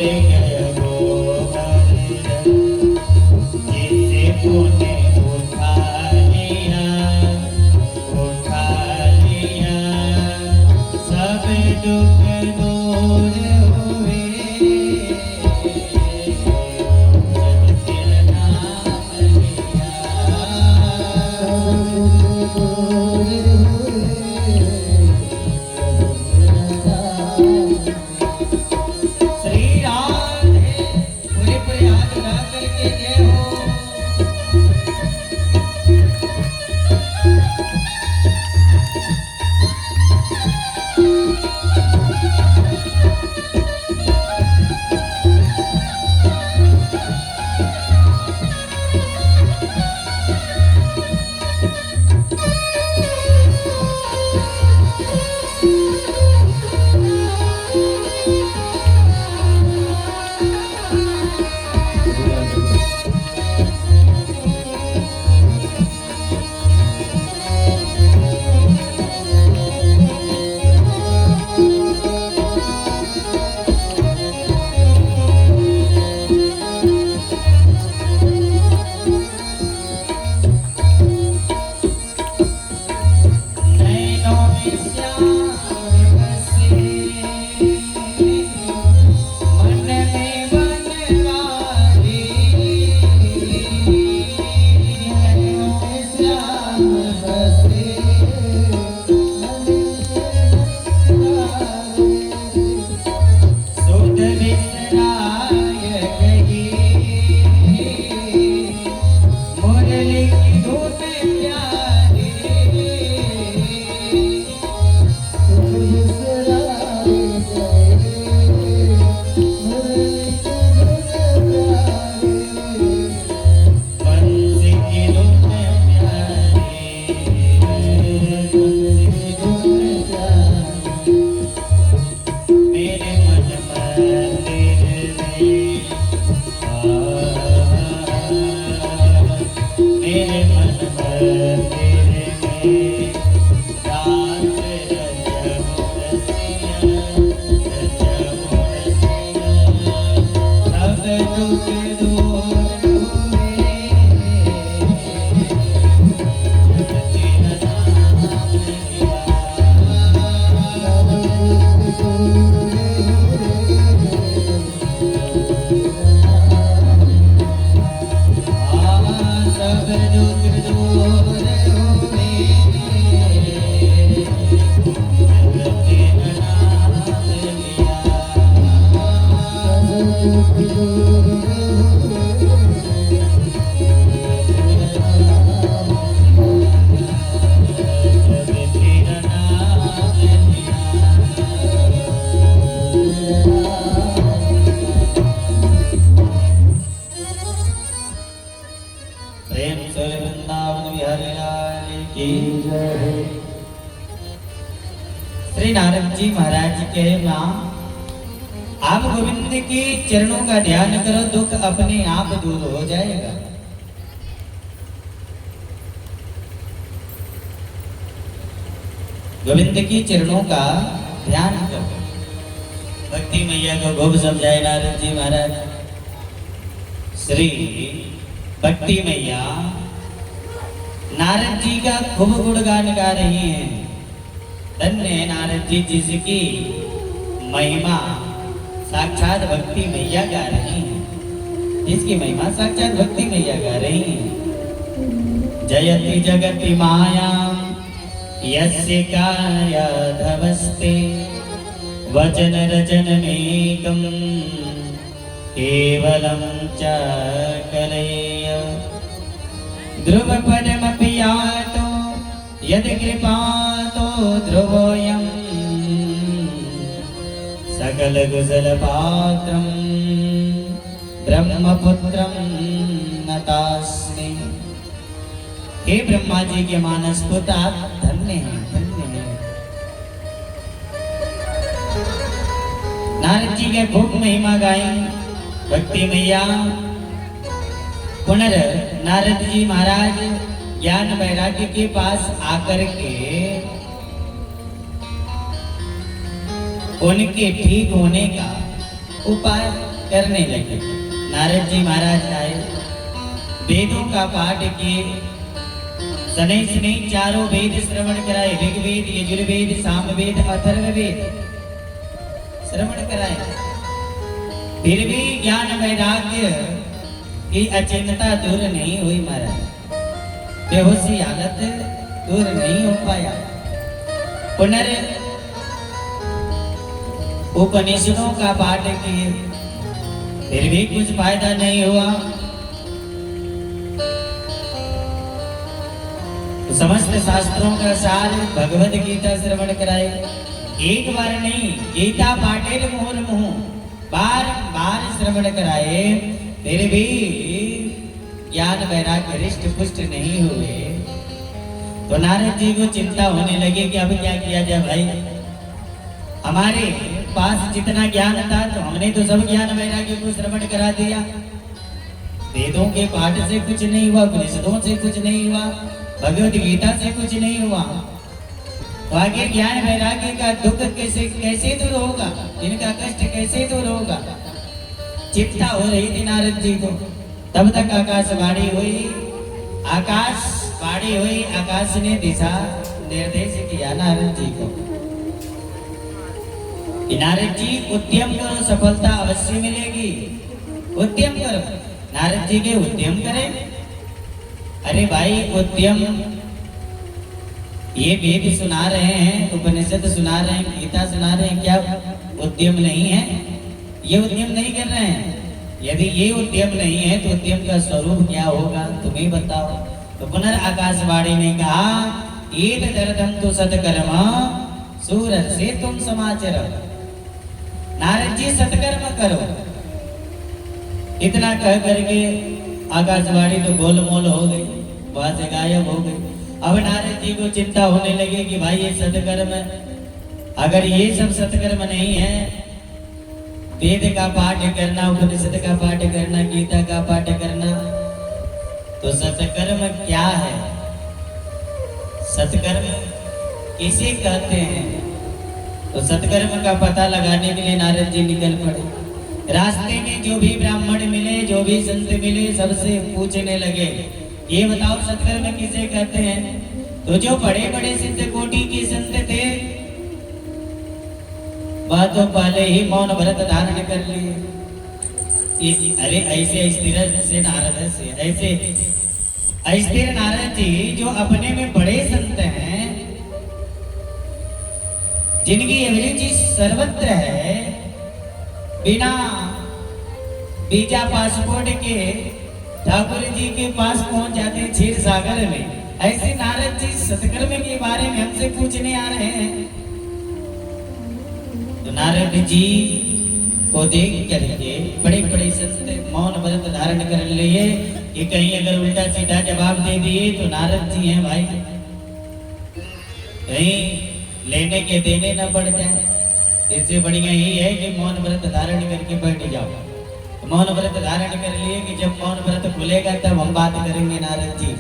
[SPEAKER 1] गय गोबर जिसे तूने उठा लिया सब दुख दूर हुए जब तेरा नाम लिया श्री राधे पूरे प्रयाग गा करके जय हो। नैनों में श्याम बसे मन में बनवारी नैनों में श्याम बसे सुध विसराय गई मुरली की धुन प्यारी बंसी की धुन प्यारी मेरे मन मंदिर में मेरे मन मंदिर में रात रजब रसिया सब दुख दूर हुए जब तेरा नाम लिया सब दुख दूर हुए जब तेरा नाम लिया जब तेरा नाम लिया प्रेम से वृंदावन बिहारी लाल की जय। श्री नारद जी महाराज के नाम आप गोविंद के चरणों का ध्यान करो दुख अपने आप दूर हो जाएगा। गोविंद की चरणों का ध्यान करो। भक्ति मैया को खूब समझाए नारद जी महाराज। श्री भक्ति मैया नारद जी का खूब गुणगान गा रही हैं। धन्य है नारद जी जिसकी महिमा साक्षात भक्ति मैया गा रही हैं, जिसकी महिमा साक्षात भक्ति मैया गा रही हैं। जयति जगति माया यस्य कायाधवस्ते वचन रचनमेकं केवलं च कलय्य ध्रुवपदमपि यातो यदि कृपातो ध्रुवोऽयं सकलकुशलपात्रं ब्रह्मपुत्रं नतास्मि। हे ब्रह्मा जी के मानस पुत्र आप धन्य हैं, धन्य हैं। नारद जी के खूब महिमा गाई भक्ति मैया। पुनः नारद जी महाराज ज्ञान वैराग्य के पास आकर के उनके ठीक होने का उपाय करने लगे। नारद जी महाराज आए, वेदों का पाठ किए, शनै शनै चारों वेद श्रवण कराए, ऋग्वेद, यजुर्वेद, सामवेद, अथर्ववेद श्रवण कराए। फिर भी ज्ञान वैराग्य की अचिंता दूर नहीं हुई महाराज, बेहोशी हालत दूर नहीं हो पाया। पुनर् उपनिषदों का पाठ किए, फिर भी कुछ फायदा नहीं हुआ। तो समस्त शास्त्रों का सार भगवद गीता श्रवण कराए। एक बार नहीं, गीता पाटेल मोहन मुँह बार बार श्रवण कराए, फिर भी ज्ञान वैराग्य हृष्ट पुष्ट नहीं हुए। तो नारद जी को चिंता होने लगी कि अब क्या किया जाए भाई, हमारे पास जितना ज्ञान था तो हमने तो सब ज्ञान वैराग्य को श्रवण करा दिया, वेदों के पाठ से कुछ नहीं हुआ, उपनिषदों से कुछ नहीं हुआ, भगवत गीता से कुछ नहीं हुआ, तो आगे ज्ञान वैराग्य का दुख कैसे दूर होगा, इनका कष्ट कैसे दूर होगा। चिंता हो रही थी नारद जी को। तब तक आकाशवाणी हुई, आकाशवाणी हुई, आकाश ने दिशा निर्देश किया नारद जी को, नारद जी उद्यम करो, सफलता अवश्य मिलेगी, उद्यम करो। नारद जी के उद्यम करें, अरे भाई उद्यम, ये वेद सुना रहे हैं, उपनिषद सुना रहे हैं, गीता सुना रहे हैं, क्या उद्यम नहीं है? ये उद्यम नहीं कर रहे हैं। यदि ये उद्यम नहीं है तो उद्यम का स्वरूप क्या होगा, तुम ही बताओ। तो पुनर्आकाशवाणी ने कहा, ईद दर्दम तो सत्कर्म सूरत से तुम समाचार। नारद जी सत्कर्म करो। इतना कह करके आकाशवाणी तो गोलमोल हो गई, वहां से गायब हो गई। अब नारद जी को चिंता होने लगी कि भाई ये सत्कर्म, अगर ये सब सत्कर्म नहीं है, वेद का पाठ करना, उपनिषद का पाठ करना, गीता का पाठ करना, तो सत्कर्म क्या है? सत्कर्म किसे कहते हैं? तो सत्कर्म का पता लगाने के लिए नारद जी निकल पड़े। रास्ते में जो भी ब्राह्मण मिले, जो भी संत मिले, सबसे पूछने लगे, ये बताओ सत्कर्म किसे कहते हैं? तो जो बड़े बड़े सिद्ध कोटि के संत थे, वह तो पहले ही मौन व्रत धारण कर लिए। अरे ऐसे स्थिर से नारद से, ऐसे अस्थिर नारद जी जो अपने में बड़े संत हैं, जिनकी अभिरुचि सर्वत्र है, बिना वीजा पासपोर्ट के ठाकुर जी के पास पहुंच जाते क्षीर सागर में, ऐसे नारद जी सत्कर्म के बारे में हमसे पूछने आ रहे हैं। तो नारद जी को देख करके बड़े बड़े संत मौन व्रत धारण कर लिए कि कहीं अगर उल्टा सीधा जवाब दे दिए तो नारद जी हैं भाई, कहीं लेने के देने न पड़ जाए। इससे बढ़िया यही है कि मौन व्रत धारण करके बैठ जाओ। तो मौन व्रत धारण कर लिए कि जब मौन व्रत खुलेगा तब हम बात करेंगे नारद जी,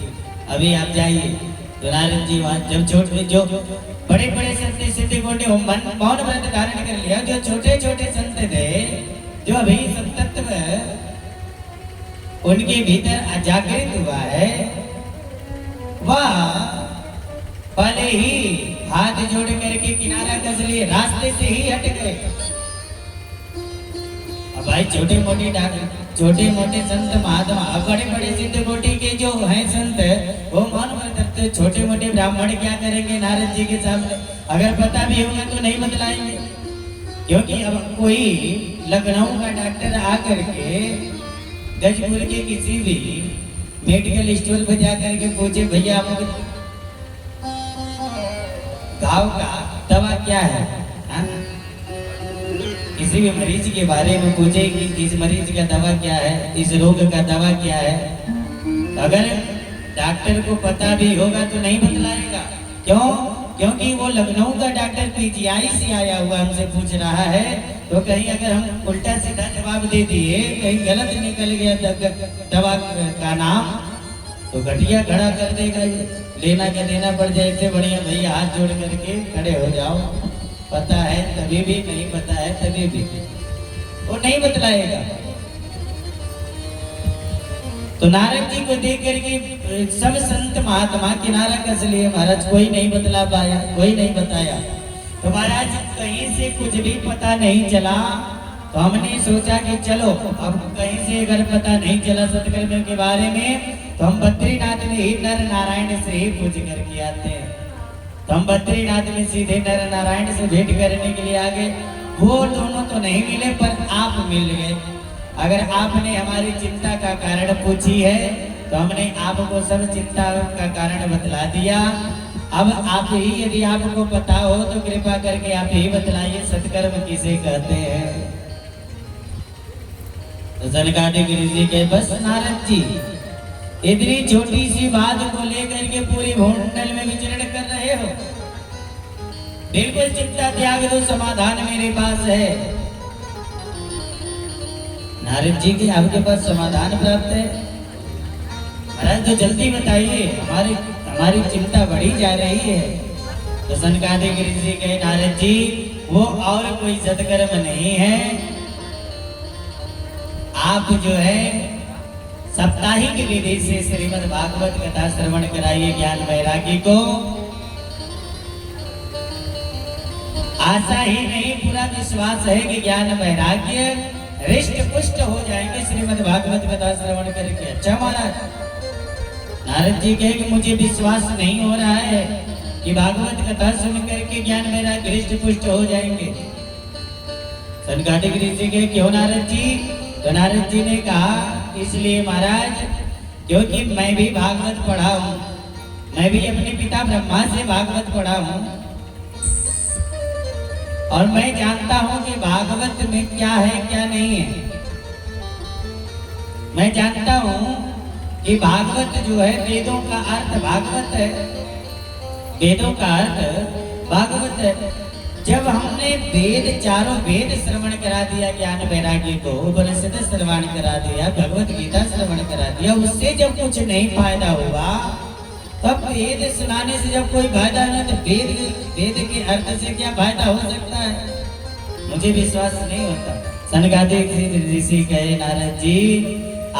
[SPEAKER 1] अभी आप जाइए। तो नारद जी वहाँ जब छोटे जो बड़े बड़े संत सिद्ध कोटि मौन व्रत धारण कर लिया, जो छोटे छोटे संत थे, जो अभी संतत्व उनके भीतर जागृत हुआ है, वह पहले ही हाथ जोड़ करके किनारा कस लिए, रास्ते से ही हट गए। अब भाई छोटे मोटे संत महात्मा, बड़े बड़े सिद्ध कोटि के जो हैं संत, वो मौन व्रत, छोटे मोटे ब्राह्मण क्या करेंगे नारद जी के सामने? अगर पता भी होगा तो नहीं बतलाएंगे, क्योंकि अब कोई लखनऊ का डॉक्टर आकर के गजपुर के किसी भी मेडिकल स्टोर पर जाकर के पूछे, भैया आपको घाव का दवा क्या है? किसी भी मरीज के बारे में पूछे कि इस मरीज का दवा क्या है, इस रोग का दवा क्या है, अगर डॉक्टर को पता भी होगा तो नहीं बतलाएगा। क्यों? क्योंकि वो लखनऊ का डॉक्टर पीजीआई से आया हुआ हमसे पूछ रहा है, तो कहीं अगर हम उल्टा सीधा जवाब दे दिए, कहीं गलत निकल गया दवा का नाम, तो घटिया खड़ा कर देगा, ये लेना क्या देना पड़ जाए। इससे बढ़िया भैया हाथ जोड़ करके खड़े हो जाओ, पता है तभी भी, नहीं पता है तभी भी। वो नहीं बतलाएगा। तो नारद जी को देख करके सब संत महात्मा किनारा कस लिए, महाराज कोई नहीं बतला पाया, कोई नहीं बताया। तो महाराज कहीं से कुछ भी पता नहीं चला, तो हमने सोचा कि चलो अब कहीं से अगर पता नहीं चला सत्कर्म के बारे में, तो हम बद्रीनाथ में ही नर नारायण से ही पूछ करके आते हैं। तो हम बद्रीनाथ में सीधे नर नारायण से भेंट करने के लिए आ गए। वो दोनों तो नहीं मिले, पर आप मिल गए। अगर आपने हमारी चिंता का कारण पूछी है, तो हमने आपको सब चिंता का कारण बतला दिया। अब आप ही, यदि आपको पता हो तो कृपा करके आप ही बतलाइए, सत्कर्म किसे कहते हैं। तो सनकादिक ऋषि के बस नारद जी इतनी छोटी सी बात को लेकर के पूरी भूमंडल में विचरण कर रहे हो, बिल्कुल चिंता त्याग दो, समाधान मेरे पास है। नारद जी के आपके पास समाधान प्राप्त है। महाराज तो जल्दी बताइए, हमारी चिंता बढ़ी जा रही है। तो सनकादिक ऋषि कहे नारद जी वो और कोई सत्कर्म नहीं है, आप जो है साप्ताहिक विधि से श्रीमद् भागवत कथा श्रवण कराइए ज्ञान वैरागी को। आशा ही नहीं पूरा विश्वास है कि ज्ञान वैराग्य हृष्ट पुष्ट हो जाएंगे श्रीमद् भागवत कथा श्रवण करके। अच्छा महाराज, नारद जी कहे कि मुझे विश्वास नहीं हो रहा है कि भागवत कथा सुन करके ज्ञान वैराग्य हृष्ट पुष्ट हो जाएंगे। सनकादिक ऋषि कहे क्यों नारद जी? तो नारद जी ने कहा इसलिए महाराज क्योंकि मैं भी भागवत पढ़ा हूँ, मैं भी अपने पिता ब्रह्मा से भागवत पढ़ा हूँ, और मैं जानता हूँ कि भागवत में क्या है क्या नहीं है। मैं जानता हूँ कि भागवत जो है वेदों का अर्थ भागवत है, वेदों का अर्थ भागवत है। जब हमने वेद चारों वेद श्रवण करा दिया ज्ञान वैरागी को, उपनिषद श्रवण करा दिया, भगवत गीता श्रवण करा दिया, उससे जब कुछ नहीं फायदा हुआ, तब वेद सुनाने से जब कोई फायदा ना, तो वेद के अर्थ से क्या फायदा हो सकता है? मुझे विश्वास नहीं होता। सनकादिक ऋषि कहे नारद जी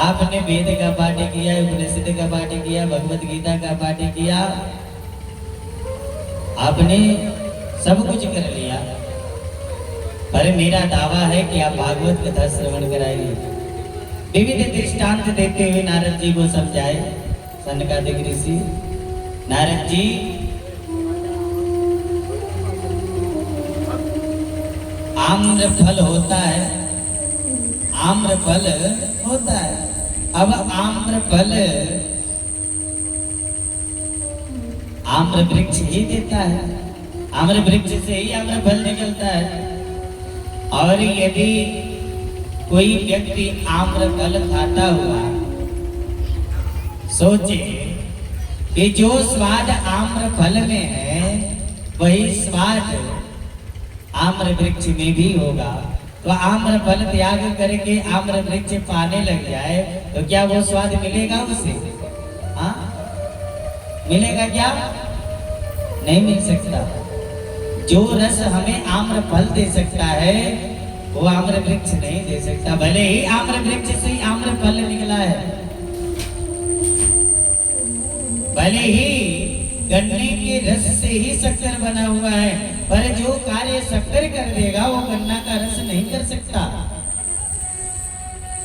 [SPEAKER 1] आपने वेद का पाठ किया, उपनिषद का पाठ किया, भगवत गीता का पाठ किया, आपने सब कुछ कर लिया, पर मेरा दावा है कि आप भागवत कथा श्रवण कराइए। विविध दृष्टांत देते हुए नारद जी को समझाए सनकादिक ऋषि। नारद जी आम्र फल होता है, आम्र फल होता है। अब आम्र फल आम्र वृक्ष ही देता है, आम्र वृक्ष से ही आम्र फल निकलता है। और यदि कोई व्यक्ति आम्र फल खाता हुआ सोचे कि जो स्वाद आम्र फल में है वही स्वाद आम्र वृक्ष में भी होगा, तो आम्र फल त्याग करके आम्र वृक्ष पाने लग जाए, तो क्या वो स्वाद मिलेगा उसे? हाँ, मिलेगा क्या? नहीं मिल सकता। जो रस हमें आम्र फल दे सकता है वो आम्र वृक्ष नहीं दे सकता, भले ही आम्र वृक्ष से ही आम्र फल निकला है, भले ही गन्ने के रस से ही शक्कर बना हुआ है, पर जो कार्य शक्कर कर देगा वो गन्ना का रस नहीं कर सकता।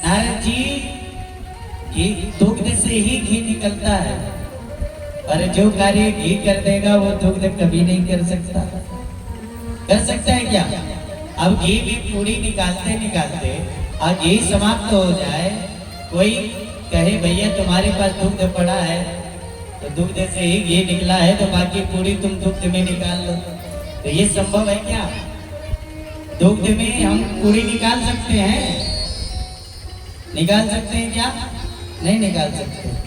[SPEAKER 1] नारद जी दुग्ध से ही घी निकलता है, पर जो कार्य घी कर देगा वो दुग्ध कभी नहीं कर सकता। कर सकता है क्या? अब घी भी पूरी निकालते निकालते और घी समाप्त हो जाए, कोई कहे भैया तुम्हारे पास दुग्ध पड़ा है, तो दुग्ध से ही घी निकला है, तो बाकी पूरी तुम दुग्ध में निकाल लो, तो ये संभव है क्या? दुग्ध में हम पूरी निकाल सकते हैं? निकाल सकते हैं क्या? नहीं निकाल सकते।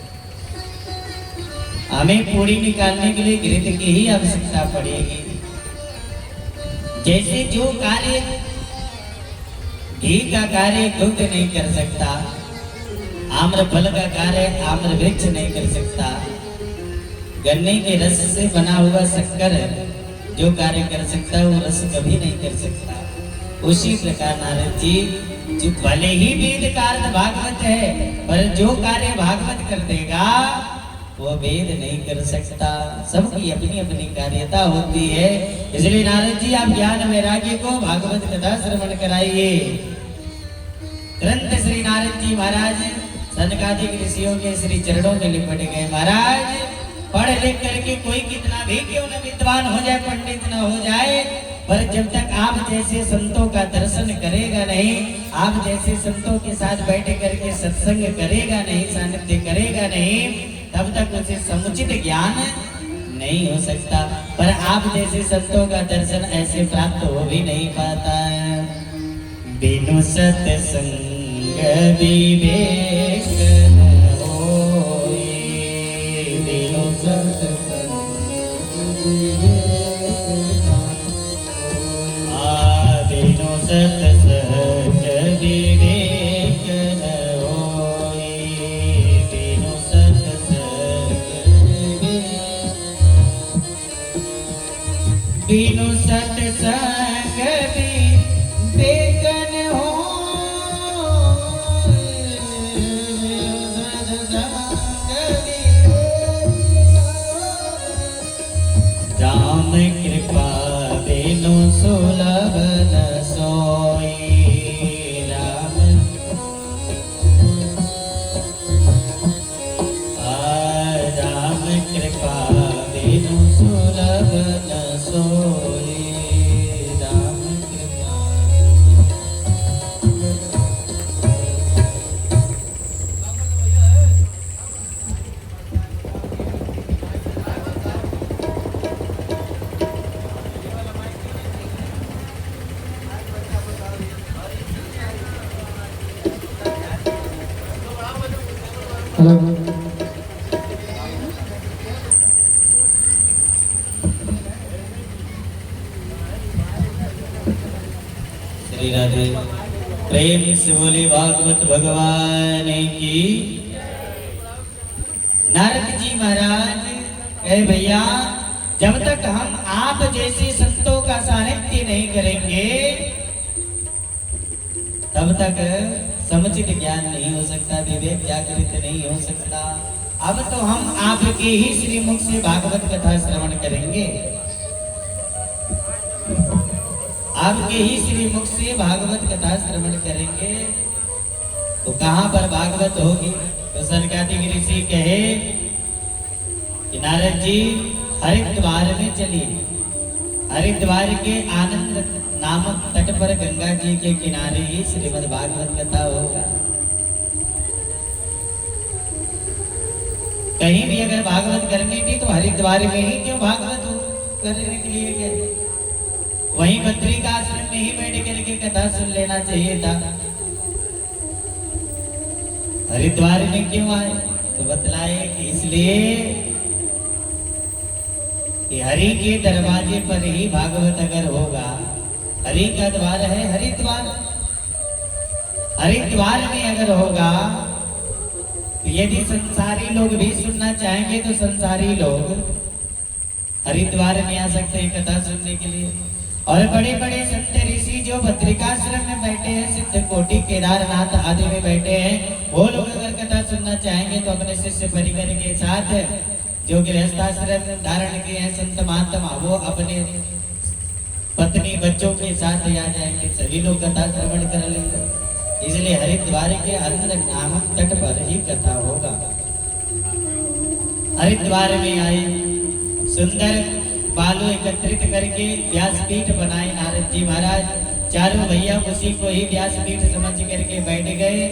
[SPEAKER 1] हमें पूरी निकालने के लिए घृत की ही आवश्यकता पड़ेगी। जैसे जो कार्य घी का कार्य दुग्ध नहीं कर सकता, आम्र फल का कार्य आम्र वृक्ष नहीं कर सकता, गन्ने के रस से बना हुआ शक्कर जो कार्य कर सकता है वो रस कभी नहीं कर सकता। उसी प्रकार नारद जी जो भले ही वेद का अर्थ भागवत है, पर जो कार्य भागवत कर देगा वो वेद नहीं कर सकता। सबकी अपनी अपनी कार्यता होती है। इसलिए नारद जी आप ज्ञान वैराग्य को भागवत कथा श्रवण कराइए। तुरंत श्री नारद जी महाराज सनकादिक ऋषियों के श्री चरणों में लिपट गए। महाराज पढ़ लिख करके कोई कितना भी क्यों न विद्वान हो जाए, पंडित न हो जाए, पर जब तक आप जैसे संतों का दर्शन करेगा नहीं, आप जैसे संतों के साथ बैठ करके सत्संग करेगा नहीं, सानिध्य करेगा नहीं, तब तक उसे समुचित ज्ञान नहीं हो सकता। पर आप जैसे संतों का दर्शन ऐसे प्राप्त हो भी नहीं पाता है। बिनु सत्संग विवेक न होई, बिनु सत्संग बिनु सत्संग विवेक न होई, बिनु सत्संग बिनु सत्संग विवेक न राम कृपा बिनु सुलभ न सोई, राम राम कृपा बिनु सुलभ न सोई, राम कृपा। श्री राधे। प्रेम से बोली भागवत भगवान की। नारद जी महाराज कहे भैया जब तक हम आप जैसे संतों का सानिध्य नहीं करेंगे तब तक समुचित ज्ञान नहीं हो सकता, विवेक जागृत नहीं हो सकता। अब तो हम आपके ही श्रीमुख से भागवत कथा श्रवण करेंगे, आपके ही श्रीमुख से भागवत कथा श्रवण करेंगे। तो कहां पर भागवत होगी? तो सनकादिक ऋषि कहे कि नारद जी हरिद्वार में चलिए। हरिद्वार के आनंद नामक तट पर गंगा जी के किनारे ही श्रीमद् भागवत कथा होगा। कहीं भी अगर भागवत करनी थी तो हरिद्वार में ही क्यों भागवत करने के लिए गए? वहीं बद्री का आश्रम में ही बैठ करके कथा सुन लेना चाहिए था। हरिद्वार में क्यों आए? तो बतलाए कि इसलिए कि हरि के दरवाजे पर ही भागवत अगर होगा, हरि का द्वार है हरिद्वार, हरिद्वार में अगर होगा तो यदि संसारी लोग भी सुनना चाहेंगे तो संसारी लोग हरिद्वार में आ सकते हैं कथा सुनने के लिए। और बड़े बड़े संत ऋषि जो बद्रिकाश्रम में बैठे हैं, सिद्ध कोटि केदारनाथ आदि में बैठे हैं, वो लोग अगर कथा सुनना चाहेंगे तो अपने शिष्य परिवार के साथ जो गृहस्थाश्रम धारण किए हैं संत महात्मा, वो अपने पत्नी बच्चों के साथ आ जाएंगे, सभी लोग कथा श्रवण कर लेंगे। इसलिए हरिद्वार के आनंद नामक तट पर ही कथा होगा। हरिद्वार में आए, सुंदर बालू एकत्रित करके व्यासपीठ बनाए नारद जी महाराज। चारों भैया उसी को ही व्यासपीठ समझ करके बैठ गए।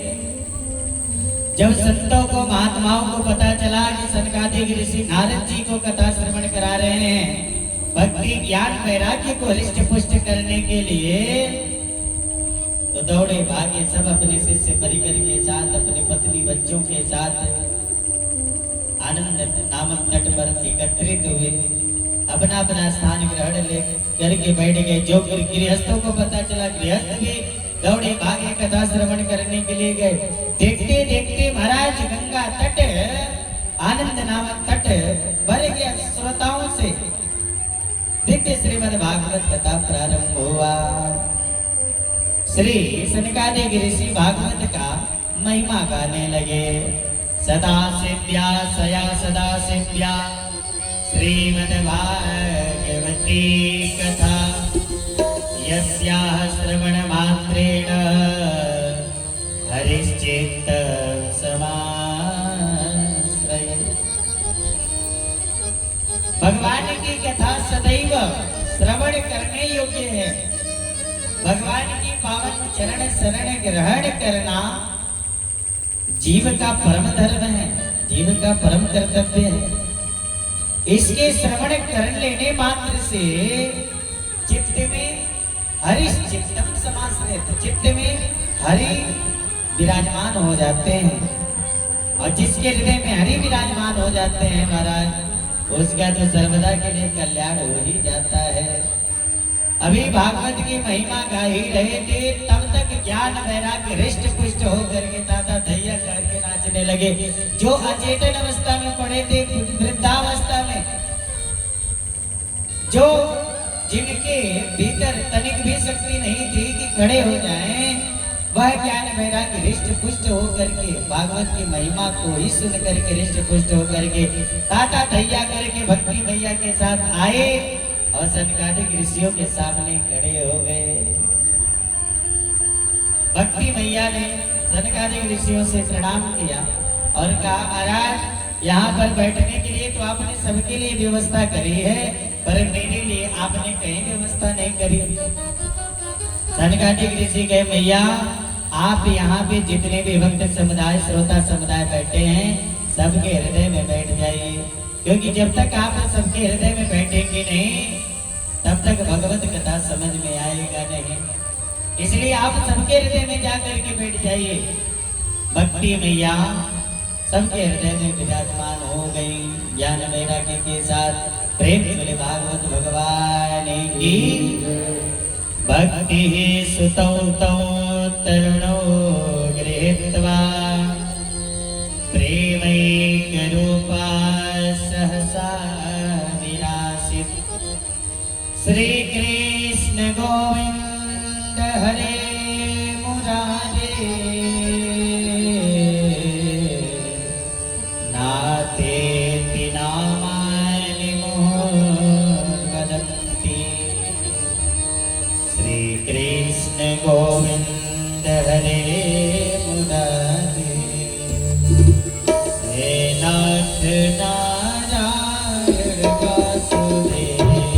[SPEAKER 1] जब संतों को महात्माओं को पता चला कि सनकादिक ऋषि नारद जी को कथा श्रवण करा रहे हैं भक्ति ज्ञान वैराग्य को हृष्ट पुष्ट करने के लिए, तो दौड़े भागे सब अपने शिष्य परिवार के साथ, अपने पत्नी बच्चों के साथ आनंद नामक तट पर एकत्रित हुए, अपना अपना स्थान ग्रहण ले करके बैठ गए। जो गृहस्थों को पता चला, गृहस्थ भी दौड़े भागे कथा श्रवण करने के लिए गए। देखते देखते महाराज गंगा तट, आनंद नामक तट भर गया श्रोताओं से। दिव्य श्रीमद् भागवत कथा प्रारंभ हुआ। श्री सनकादिक ऋषि भागवत का महिमा गाने लगे। सदा शिव्या सया सदा शिव्या श्रीमद्भागवती कथा यस्याः श्रवण मात्रेण हरिश्चित्त समाश्रये। भगवान की कथा सदैव श्रवण करने योग्य है। भगवान की पावन चरण शरण ग्रहण करना जीव का परम धर्म है, जीव का परम कर्तव्य है। इसके श्रवण कर लेने मात्र से चित्त में हरि चित्तम समाश्रित, चित्त में हरि विराजमान हो जाते हैं। और जिसके हृदय में हरि विराजमान हो जाते हैं महाराज, उसका तो सर्वदा के लिए कल्याण हो ही जाता है। अभी भागवत की महिमा गा ही रहे थे, तब तक ज्ञान वैराग्य हृष्ट पुष्ट होकर के दादा धैया करके नाचने लगे। जो अचेतन अवस्था में पड़े थे, वृद्धावस्था में, जो जिनके भीतर तनिक भी शक्ति नहीं थी कि खड़े हो जाएं, वह ज्ञान वैराग्य हृष्ट पुष्ट होकर के भागवत की महिमा को ही सुन करके हृष्ट पुष्ट होकर के ताता धैया करके भक्ति मैया के साथ आए और सनकादिक ऋषियों के सामने खड़े हो गए। भक्ति मैया ने सनकादिक ऋषियों से प्रणाम किया और कहा, महाराज यहाँ पर बैठने के लिए तो आपने सबके लिए व्यवस्था करी है, पर मेरे लिए आपने कहीं व्यवस्था नहीं करी। सनकादिक ऋषि कहे, मैया आप यहाँ पे जितने भी भक्त समुदाय श्रोता समुदाय बैठे हैं, सबके हृदय में बैठ जाइए, क्योंकि जब तक आप सबके हृदय में बैठेंगे नहीं, तब तक भगवत कथा समझ में आएगा नहीं। इसलिए आप सबके हृदय में जाकर के बैठ जाइए। भक्ति मैया सबके हृदय में विराजमान हो गई ज्ञान वैराग्य के साथ। प्रेम बोले भागवत भगवान की। भक्ति सुतौ तौ तरुणो गृहीत्वा प्रेमैक रूपा सहसा विरासित। श्री कृष्ण गोविंद हरे मुरारे नातेति नामानि वदन्ति। श्री कृष्ण गोविंद हरे मुरारे हे नाथ नारायण वासुदेवा।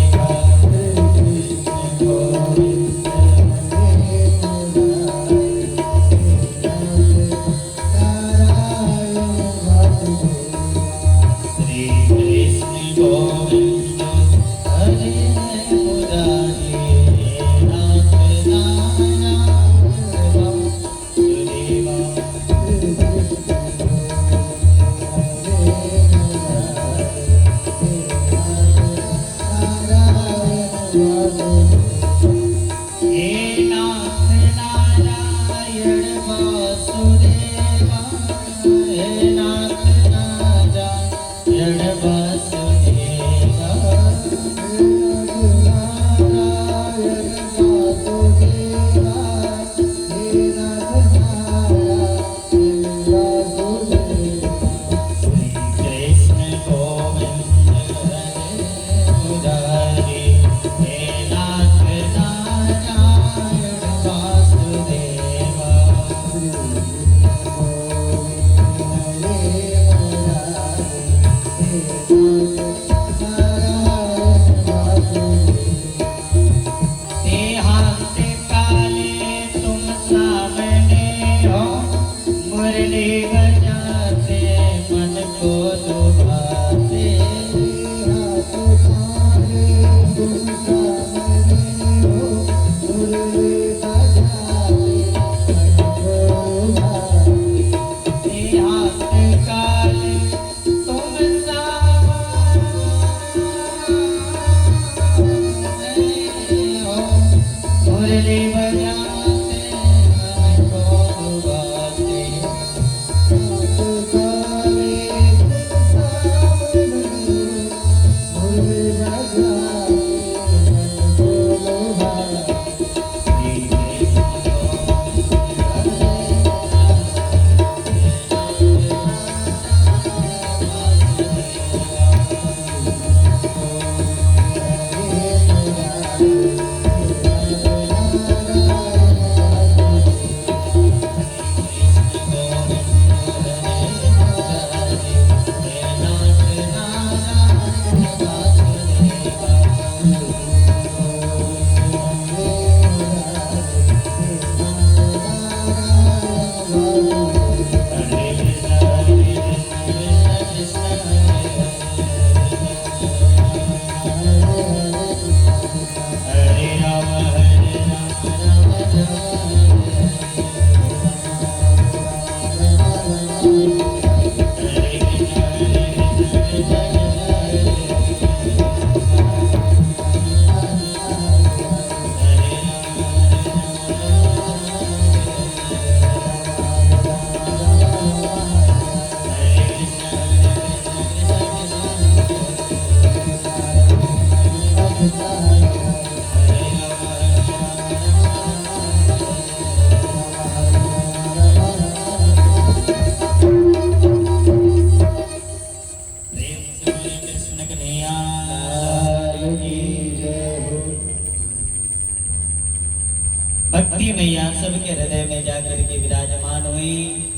[SPEAKER 1] भक्ति मैया सबके हृदय में जाकर के विराजमान हुई।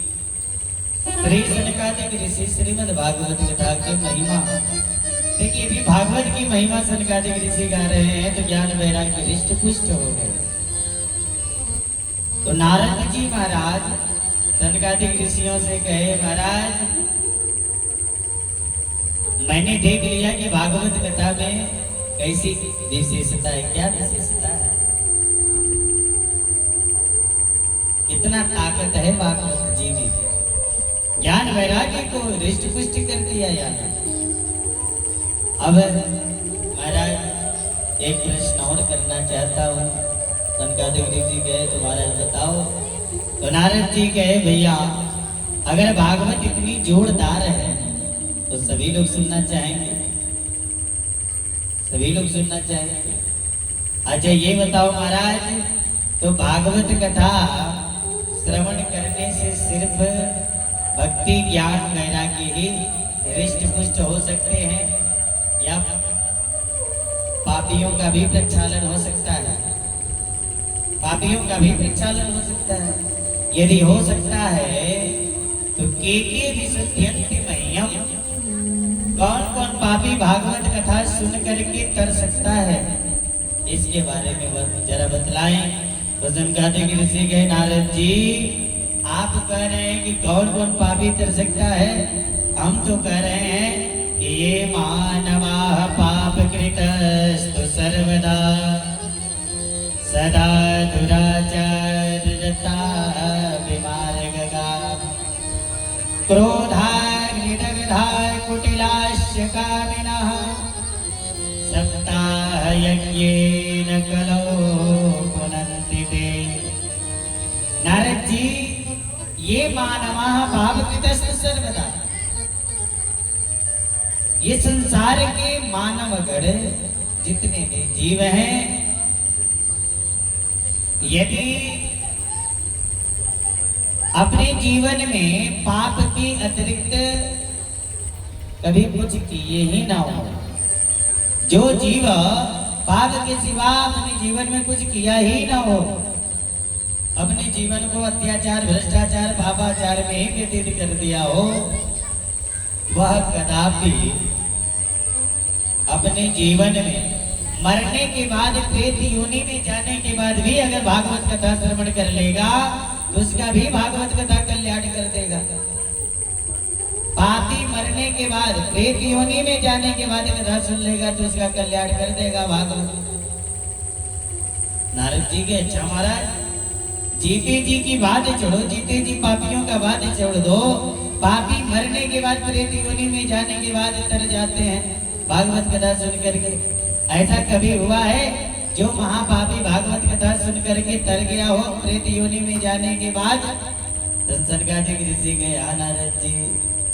[SPEAKER 1] श्री सनकादिक ऋषि श्रीमद् भागवत कथा की महिमा देखिए, भी भागवत की महिमा सनकादिक ऋषि गा रहे हैं तो ज्ञान वैराग्य हृष्ट पुष्ट हो गए। तो नारद जी महाराज सनकादिक ऋषियों से कहे, महाराज मैंने देख लिया कि भागवत कथा में कैसी विशेषता है, क्या विशेषता है, इतना ताकत है भागवत जी में, ज्ञान वैराग्य को हृष्ट पुष्ट कर दिया यार। अब महाराज एक प्रश्न और करना चाहता हूँ। सनकादिक ऋषि कहे, तो महाराज बताओ। तो नारद जी कहे, भैया अगर भागवत इतनी जोरदार है तो सभी लोग सुनना चाहेंगे, सभी लोग सुनना चाहेंगे। अच्छा ये बताओ महाराज, तो भागवत कथा श्रवण करने से सिर्फ भक्ति ज्ञान वैराग्य ही हृष्ट पुष्ट हो सकते हैं या पापियों का भी प्रक्षालन हो सकता है? पापियों का भी प्रक्षालन हो सकता है। यदि हो सकता है तो के विशुद्ध्यन्ति मह्यम, कौन कौन पापी भागवत कथा सुन करके कर सकता है, इसके बारे में जरा बतलाएं। तो सनकादिक ऋषि कहे, नारद जी आप कह रहे हैं कि कौन कौन पापी कर सकता है, हम तो कह रहे हैं कि ये मानवा पाप कृतस्तु सर्वदा सदा दुराचारता विमार्गगा क्रोधाग्निदग्धा कुटिलास्य कामिनः सप्ताह यज्ञेन कलो पुनन्ति ते। नारद जी ये मानवा पाप कृतस्तु सर्वदा, ये संसार के मानवगण जितने भी जीव हैं, यदि अपने जीवन में पाप के अतिरिक्त कभी कुछ किए ही ना हो, जो जीव पाप के सिवा अपने जीवन में कुछ किया ही ना हो, अपने जीवन को अत्याचार भ्रष्टाचार पापाचार में ही व्यतीत कर दिया हो, वह कदापि अपने जीवन में मरने के बाद प्रेत योनि में जाने के बाद भी अगर भागवत कथा श्रवण कर लेगा तो उसका भी भागवत कथा कल्याण कर देगा। पापी मरने के बाद प्रेत योनि में जाने के बाद कथा सुन लेगा तो उसका कल्याण कर देगा भागवत। नारद जी के, अच्छा महाराज जीते जी की बात छोड़ो, जीते जी पापियों का बात छोड़ दो, पापी मरने के बाद प्रेत योनि में जाने के बाद तर जाते हैं भागवत कथा सुन करके। ऐसा कभी हुआ है जो महापापी भागवत कथा सुन करके तर गया हो प्रेत योनि में जाने के बाद? सनकादिक ऋषि गए, हाँ नारद जी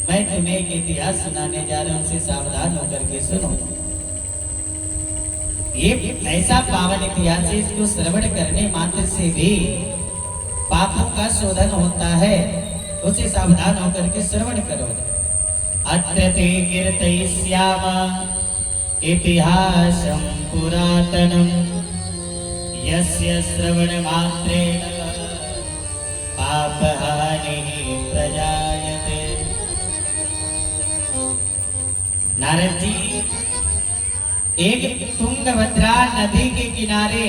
[SPEAKER 1] मैं तुम्हें एक इतिहास सुनाने जा रहा हूँ, उनसे सावधान होकर के सुनो। ये ऐसा पावन इतिहास है, इसको श्रवण करने मात्र से भी पापों का शोधन होता है, उसे सावधान होकर के श्रवण करो। अत्र ते कीर्तयिष्यामः इतिहासं पुरातनं यस्य श्रवणमात्रेण पापहानिः प्रजायते। नारद जी एक तुंगभद्रा नदी के किनारे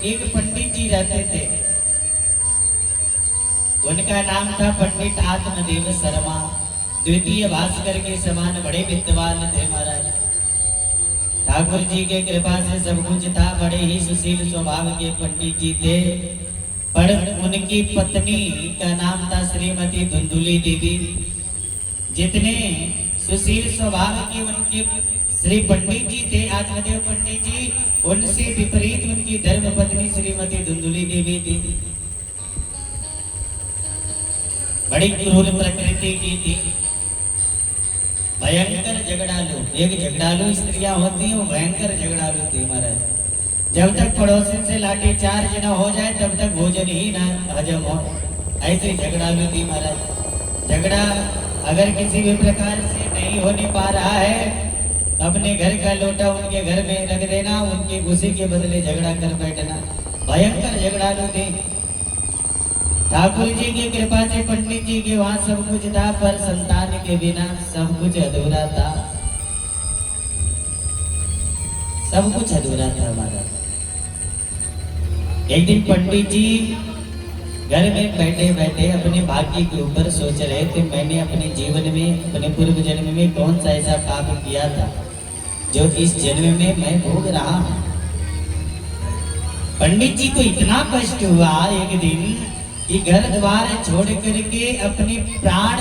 [SPEAKER 1] एक पंडित जी रहते थे, उनका नाम था पंडित आत्मदेव शर्मा। द्वितीय भास्कर के समान बड़े विद्वान थे महाराज। ठाकुर जी के कृपा से सब कुछ था, बड़े ही सुशील स्वभाव के पंडित जी थे। पर उनकी पत्नी का नाम था श्रीमती धुंधुली देवी। जितने सुशील स्वभाव के उनके श्री पंडित जी थे, आत्मदेव पंडित जी, उनसे विपरीत उनकी धर्म पत्नी श्रीमती धुंधुली देवी थी। बड़ी क्रूर प्रकृति की थी, भयंकर झगड़ालू। एक झगड़ालू स्त्रियां होती हैं, वो भयंकर झगड़ालू थी महाराज। जब तक पड़ोसी से लाठी चार्ज न हो जाए तब तक भोजन ही ना हजम हो, ऐसे झगड़ालू थी महाराज। झगड़ा अगर किसी भी प्रकार से नहीं होने पा रहा है, अपने घर का लोटा उनके घर में रख देना, उनकी खुशी के बदले झगड़ा कर बैठना। भयंकर झगड़ालू थे। ठाकुर जी की कृपा से पंडित जी के वहां सब कुछ था, पर संतान के बिना सब कुछ अधूरा था। सब कुछ अधूरा था हमारा। एक दिन पंडित जी घर में बैठे बैठे अपने भाग्य के ऊपर सोच रहे थे, मैंने अपने जीवन में, अपने पूर्व जन्म में कौन सा ऐसा पाप किया था जो इस जन्म में मैं भोग रहा हूं। पंडित जी को इतना कष्ट हुआ एक दिन कि घर द्वार छोड़ करके अपने प्राण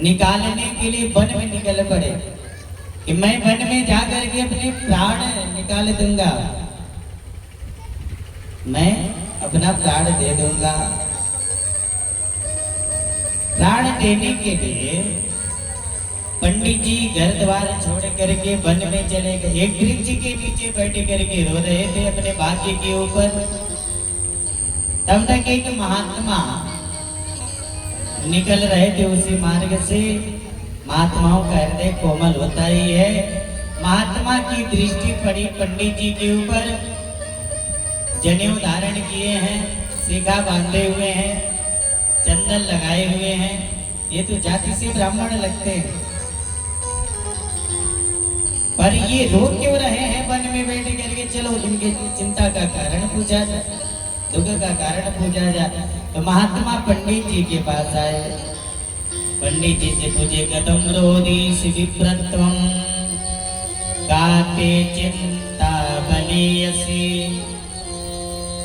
[SPEAKER 1] निकालने के लिए वन में निकल पड़े कि मैं वन में जाकर के अपने प्राण निकाल दूंगा, मैं अपना प्राण दे दूंगा। प्राण देने के लिए पंडित जी घर द्वार छोड़ करके वन में चले गए। एक वृक्ष के नीचे बैठ करके रो रहे थे अपने भाग्य के ऊपर। तब तक एक महात्मा निकल रहे थे उसी मार्ग से। महात्माओं का हृदय कोमल होता ही है। महात्मा की दृष्टि पड़ी पंडित जी के ऊपर। जनेऊ धारण किए हैं, शिखा बांधे हुए हैं, चंदन लगाए हुए हैं, ये तो जाति से ब्राह्मण लगते हैं, पर ये रो क्यों रहे हैं वन में बैठ करके? चलो इनके चिंता का कारण पूछा जाए, दुख का कारण पूछा जाए। तो महात्मा पंडित जी के पास आए। पंडित जी से पूछे, कथम रोदीश विप्रत्वं काते चिंता बलीयसी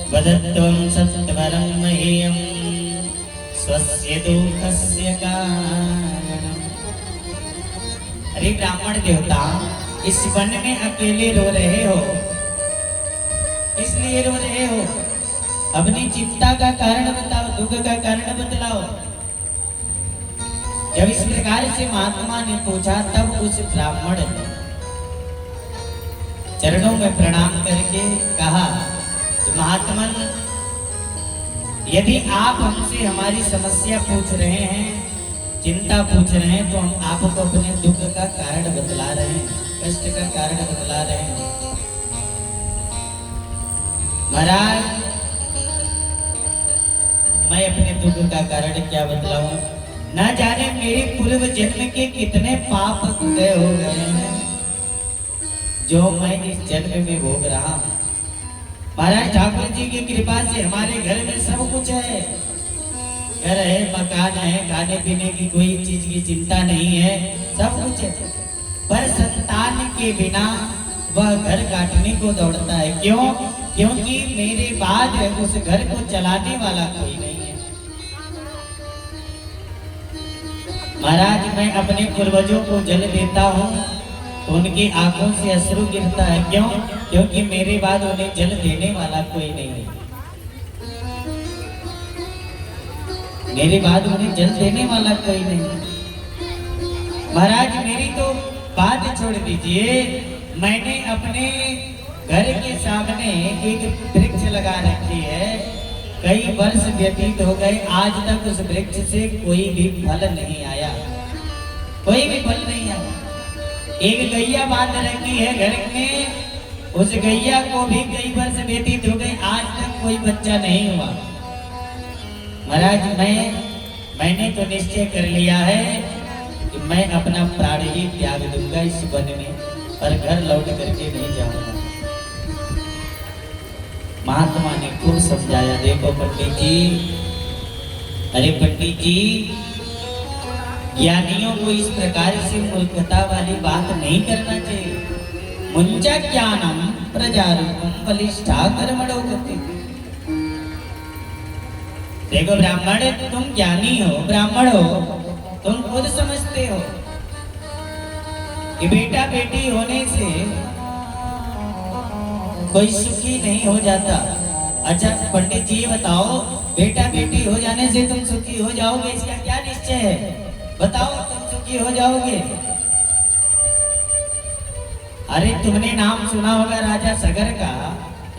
[SPEAKER 1] वदत्वं सत्वरं मह्यं स्वस्य दुःखस्य कारणम्। अरे ब्राह्मण देवता, इस वन में अकेले रो रहे हो, इसलिए रो रहे हो? अपनी चिंता का कारण बताओ, दुख का कारण बतलाओ। जब इस प्रकार से महात्मा ने पूछा, तब उस ब्राह्मण ने चरणों में प्रणाम करके कहा, महात्मन, यदि आप हमसे हमारी समस्या पूछ रहे हैं, चिंता पूछ रहे हैं, तो हम आपको अपने दुख का कारण बतला रहे हैं, कष्ट का कारण बतला रहे हैं। महाराज, मैं अपने दुख का कारण क्या बतलाऊं? न जाने मेरे पूर्व जन्म के कितने पाप उदय हो गए हैं जो मैं इस जन्म में भोग रहा हूं। महाराज, ठाकुर जी की कृपा से हमारे घर में सब कुछ है। घर है, मकान है, खाने पीने की कोई चीज की चिंता नहीं है, सब कुछ है, पर संतान के बिना वह घर काटने को दौड़ता है। क्यों? क्योंकि मेरे बाद उस घर को चलाने वाला कोई नहीं है। महाराज, मैं अपने पूर्वजों को जल देता हूँ, उनकी आंखों से अश्रु गिरता है। क्यों? क्योंकि मेरे बाद उन्हें जल देने वाला कोई नहीं है। मेरे बाद उन्हें जल देने वाला कोई नहीं है। महाराज, मेरी तो बात छोड़ दीजिए, मैंने अपने घर के सामने एक वृक्ष लगा रखी है। कई वर्ष व्यतीत हो गए, आज तक उस वृक्ष से कोई भी फल नहीं आया, कोई भी फल नहीं आया। एक गैया बांध रखी है घर में, उस गैया को भी कई वर्ष व्यतीत हो गए, आज तक कोई बच्चा नहीं हुआ। महाराज, मैंने तो निश्चय कर लिया है कि मैं अपना प्राण ही त्याग दूंगा इस वन में, पर घर लौट करके नहीं जाऊंगा। महात्मा ने खूब समझाया, देखो पंडित जी, अरे पंडित जी, ज्ञानियों को इस प्रकार से मूर्खता वाली बात नहीं करना चाहिए। मुंचा ज्ञानम प्रजारूपम बलिष्ठा कर्मणो गति। देखो ब्राह्मण, तुम ज्ञानी हो, ब्राह्मण हो, तुम खुद समझते हो कि बेटा बेटी होने से कोई सुखी नहीं हो जाता। अच्छा पंडित जी बताओ, बेटा बेटी हो जाने से तुम सुखी हो जाओगे, इसका क्या निश्चय है? बताओ, तुम सुखी हो जाओगे? अरे तुमने नाम सुना होगा राजा सगर का।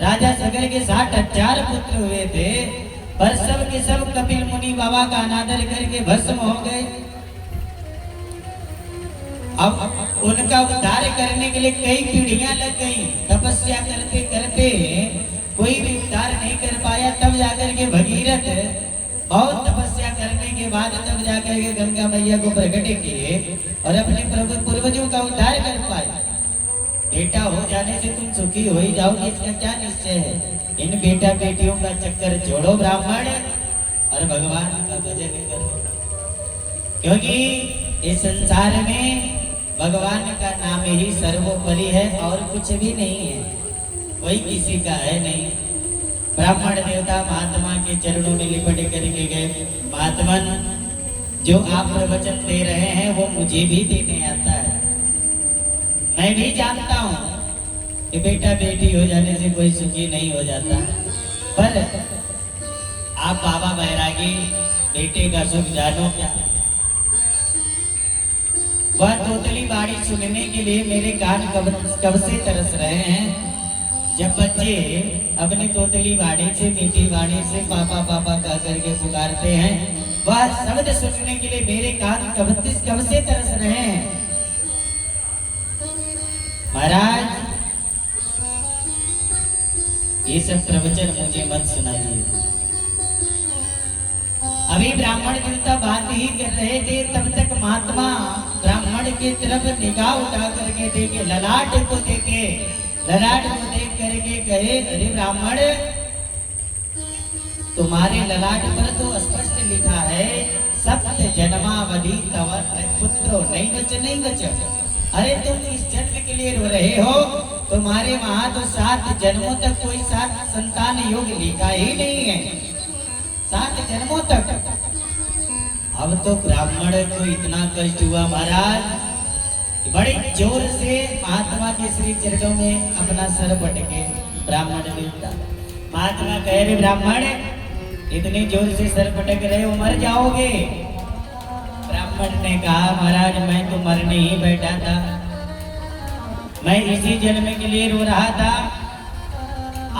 [SPEAKER 1] राजा सगर के 60,000 पुत्र हुए थे, पर सब के सब कपिल मुनि बाबा का अनादर करके भस्म हो गए। अब उनका उद्धार करने के लिए कई पीढ़ियां लग गई, तपस्या करते करते कोई भी उद्धार नहीं कर पाया। तब जाकर के भगीरथ बहुत तपस्या करने के बाद तब जाकर के गंगा मैया को प्रकट किए और अपने पूर्वजों का उद्धार कर पाए। बेटा हो जाने से तुम सुखी हो ही जाओगे, इसका क्या निश्चय है? इन बेटा बेटियों का चक्कर छोड़ो ब्राह्मण और भगवान का भजन करो, क्योंकि इस संसार में भगवान का नाम ही सर्वोपरि है और कुछ भी नहीं है, कोई किसी का है नहीं। ब्राह्मण देवता महात्मा के चरणों में लिपट करके गए, महात्मन जो आप प्रवचन दे रहे हैं वो मुझे भी देने आता है। मैं भी जानता हूँ कि बेटा बेटी हो जाने से कोई सुखी नहीं हो जाता, पर आप बाबा बैरागी बेटे का सुख जानो क्या? वह तोतली बाड़ी सुनने के लिए मेरे कान कब से तरस रहे हैं। जब बच्चे अपनी तोतली बाड़ी से मीठी बाड़ी से पापा पापा कह करके पुकारते हैं, वह शब्द सुनने के लिए मेरे कान कब से तरस रहे हैं। महाराज ये सब प्रवचन मुझे मत सुनाइए। अभी ब्राह्मण देवता बात ही कर रहे थे, तब तक महात्मा ब्राह्मण की तरफ निगाह उठा करके देखे, ललाट को देखे, ललाट को देख करके कहे, अरे ब्राह्मण तुम्हारे ललाट पर तो स्पष्ट लिखा है सप्त जन्मावधि तव पुत्रो नहीं बच। अरे तुम इस जन्म के लिए रो रहे हो, तुम्हारे वहां तो 7 जन्मों तक कोई 7 संतान योग लिखा ही नहीं है, 7 जन्मों तक। अब तो ब्राह्मण को इतना कष्ट हुआ महाराज, बड़े जोर से महात्मा के श्री चरणों में अपना सर पटके ब्राह्मण मिलता। महात्मा कह रहे, ब्राह्मण इतने जोर से सर पटक रहे हो, मर जाओगे। ब्राह्मण ने कहा, महाराज मैं तो मरने ही बैठा था, मैं इसी जन्म के लिए रो रहा था।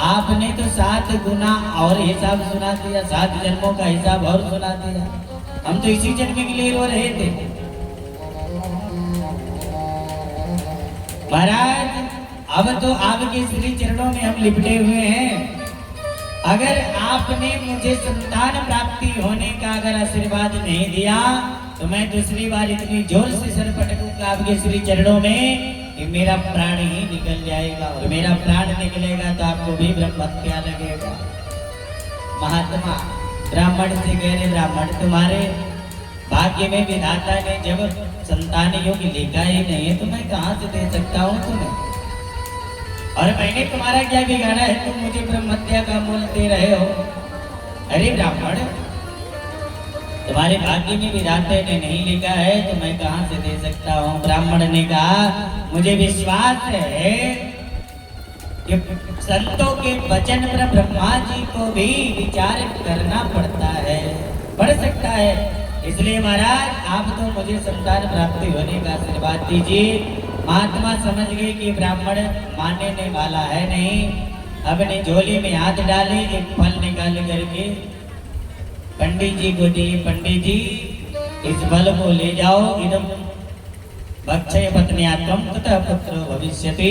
[SPEAKER 1] आपने तो 7 गुना और हिसाब सुना दिया, 7 जन्मों का हिसाब और सुना दिया। हम तो इसी जन्म के लिए रो रहे थे। महाराज अब तो आपके श्री चरणों में हम लिपटे हुए हैं। अगर आपने मुझे संतान प्राप्ति होने का अगर आशीर्वाद नहीं दिया तो मैं दूसरी बार इतनी जोर से सर पटकूंगा आपके श्री चरणों में कि मेरा प्राण ही निकल जाएगा, और मेरा प्राण निकलेगा तो आपको भी ब्रह्म हत्या लगेगा। महात्मा ब्राह्मण से कह रहे, ब्राह्मण तुम्हारे भाग्य में विधाता ने जब संतान योग लिखा ही नहीं है तो मैं कहाँ से दे सकता हूँ तुम्हें, और मैंने तुम्हारा क्या बिगाड़ा है, तुम मुझे ब्रह्म हत्या का मूल दे रहे हो। अरे ब्राह्मण तुम्हारे भाग्य में विधाता ने नहीं लिखा है तो मैं कहाँ से दे सकता हूँ। ब्राह्मण ने कहा, मुझे विश्वास है कि संतों के वचन पर ब्रह्मा जी को भी विचार करना पड़ता है, पड़ सकता है। इसलिए महाराज आप तो मुझे संतान प्राप्ति होने का आशीर्वाद दीजिए। महात्मा समझ गए कि ब्राह्मण मानने वाला है नहीं, अपने झोली में हाथ डाले, एक फल निकाल करके पंडित जी को दिए। पंडित जी इस फल को ले जाओ, इदम भक्षय पत्न्यात्वम तथा पुत्रो भविष्यति।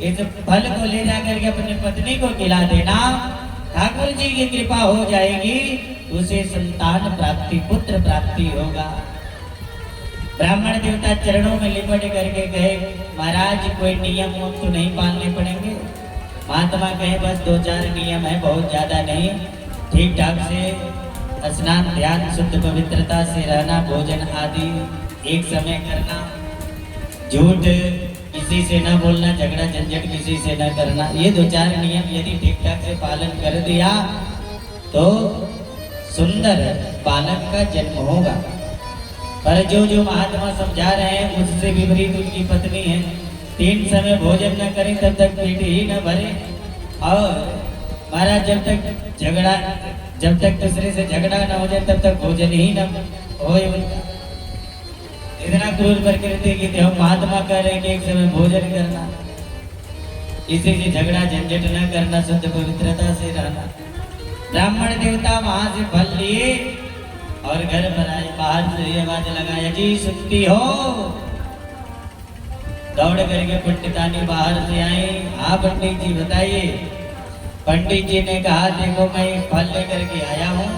[SPEAKER 1] इस फल को ले जाकर के अपनी पत्नी को खिला देना, ठाकुर जी की कृपा हो जाएगी, उसे संतान प्राप्ति पुत्र प्राप्ति होगा। ब्राह्मण देवता चरणों में लिपट करके कहे, महाराज कोई नियम तो नहीं पालने पड़ेंगे। महात्मा कहे, बस 2-4 नियम है, बहुत ज्यादा नहीं। ठीक ठाक से स्नान ध्यान शुद्ध पवित्रता से रहना, भोजन आदि एक समय करना, झूठ किसी से न बोलना, झगड़ा झंझट किसी से न करना। ये 2-4 नियम यदि ठीक ठाक से पालन कर दिया तो सुंदर बालक का जन्म होगा। पर जो जो महात्मा समझा रहे हैं उससे विपरीत उनकी पत्नी है, 3 समय भोजन न करें तब तक पेट ही न भरे, और महाराज जब तक दूसरे से झगड़ा न हो जाए तब तक भोजन ही न होए उनका। इतना क्रूर प्रकृति की थी। हम महात्मा कह रहे हैं कि एक समय भोजन करना, इसी से झगड़ा झंझट न करना, शुद्ध पवित्रता से रहना। ब्राह्मण देवता वहां से फल लिए और घर पर आए, बाहर से ये आवाज लगाया, जी सुनती हो? दौड़ करके पंडितानी बाहर से आई। हाँ पंडित जी बताइए। पंडित जी ने कहा, देखो मैं एक फल लेकर के आया हूँ,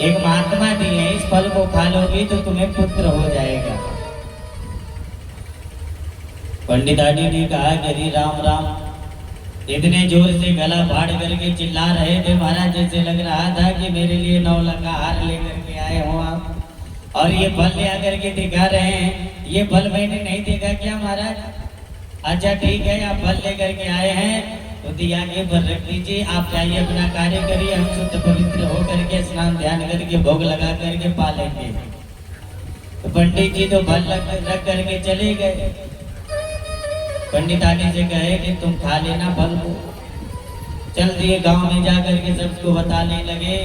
[SPEAKER 1] एक महात्मा दी है, इस फल को खा लोगी तो तुम्हें पुत्र हो जाएगा। पंडितानी ने कहा, हरि राम राम। इतने जोर से गला फाड़ करके चिल्ला रहे थे महाराज, जैसे लग रहा था कि मेरे लिए 9 लाख का हार लेकर के आए हो आप, और ये फल ले आकर के दिखा रहे हैं। ये फल मैंने नहीं देखा क्या महाराज? अच्छा ठीक है, आप फल लेकर के आए हैं तो दिया के पर रख दीजिए, आप जाइए अपना कार्य करिए, हम शुद्ध पवित्र होकर के स्नान ध्यान करके भोग लगा करके पालेंगे। तो पंडित जी तो फल रख करके चले गए। पंडितानी से कहे कि तुम खा लेना फल को। चल दिए गांव में जाकर के सबको बताने लगे,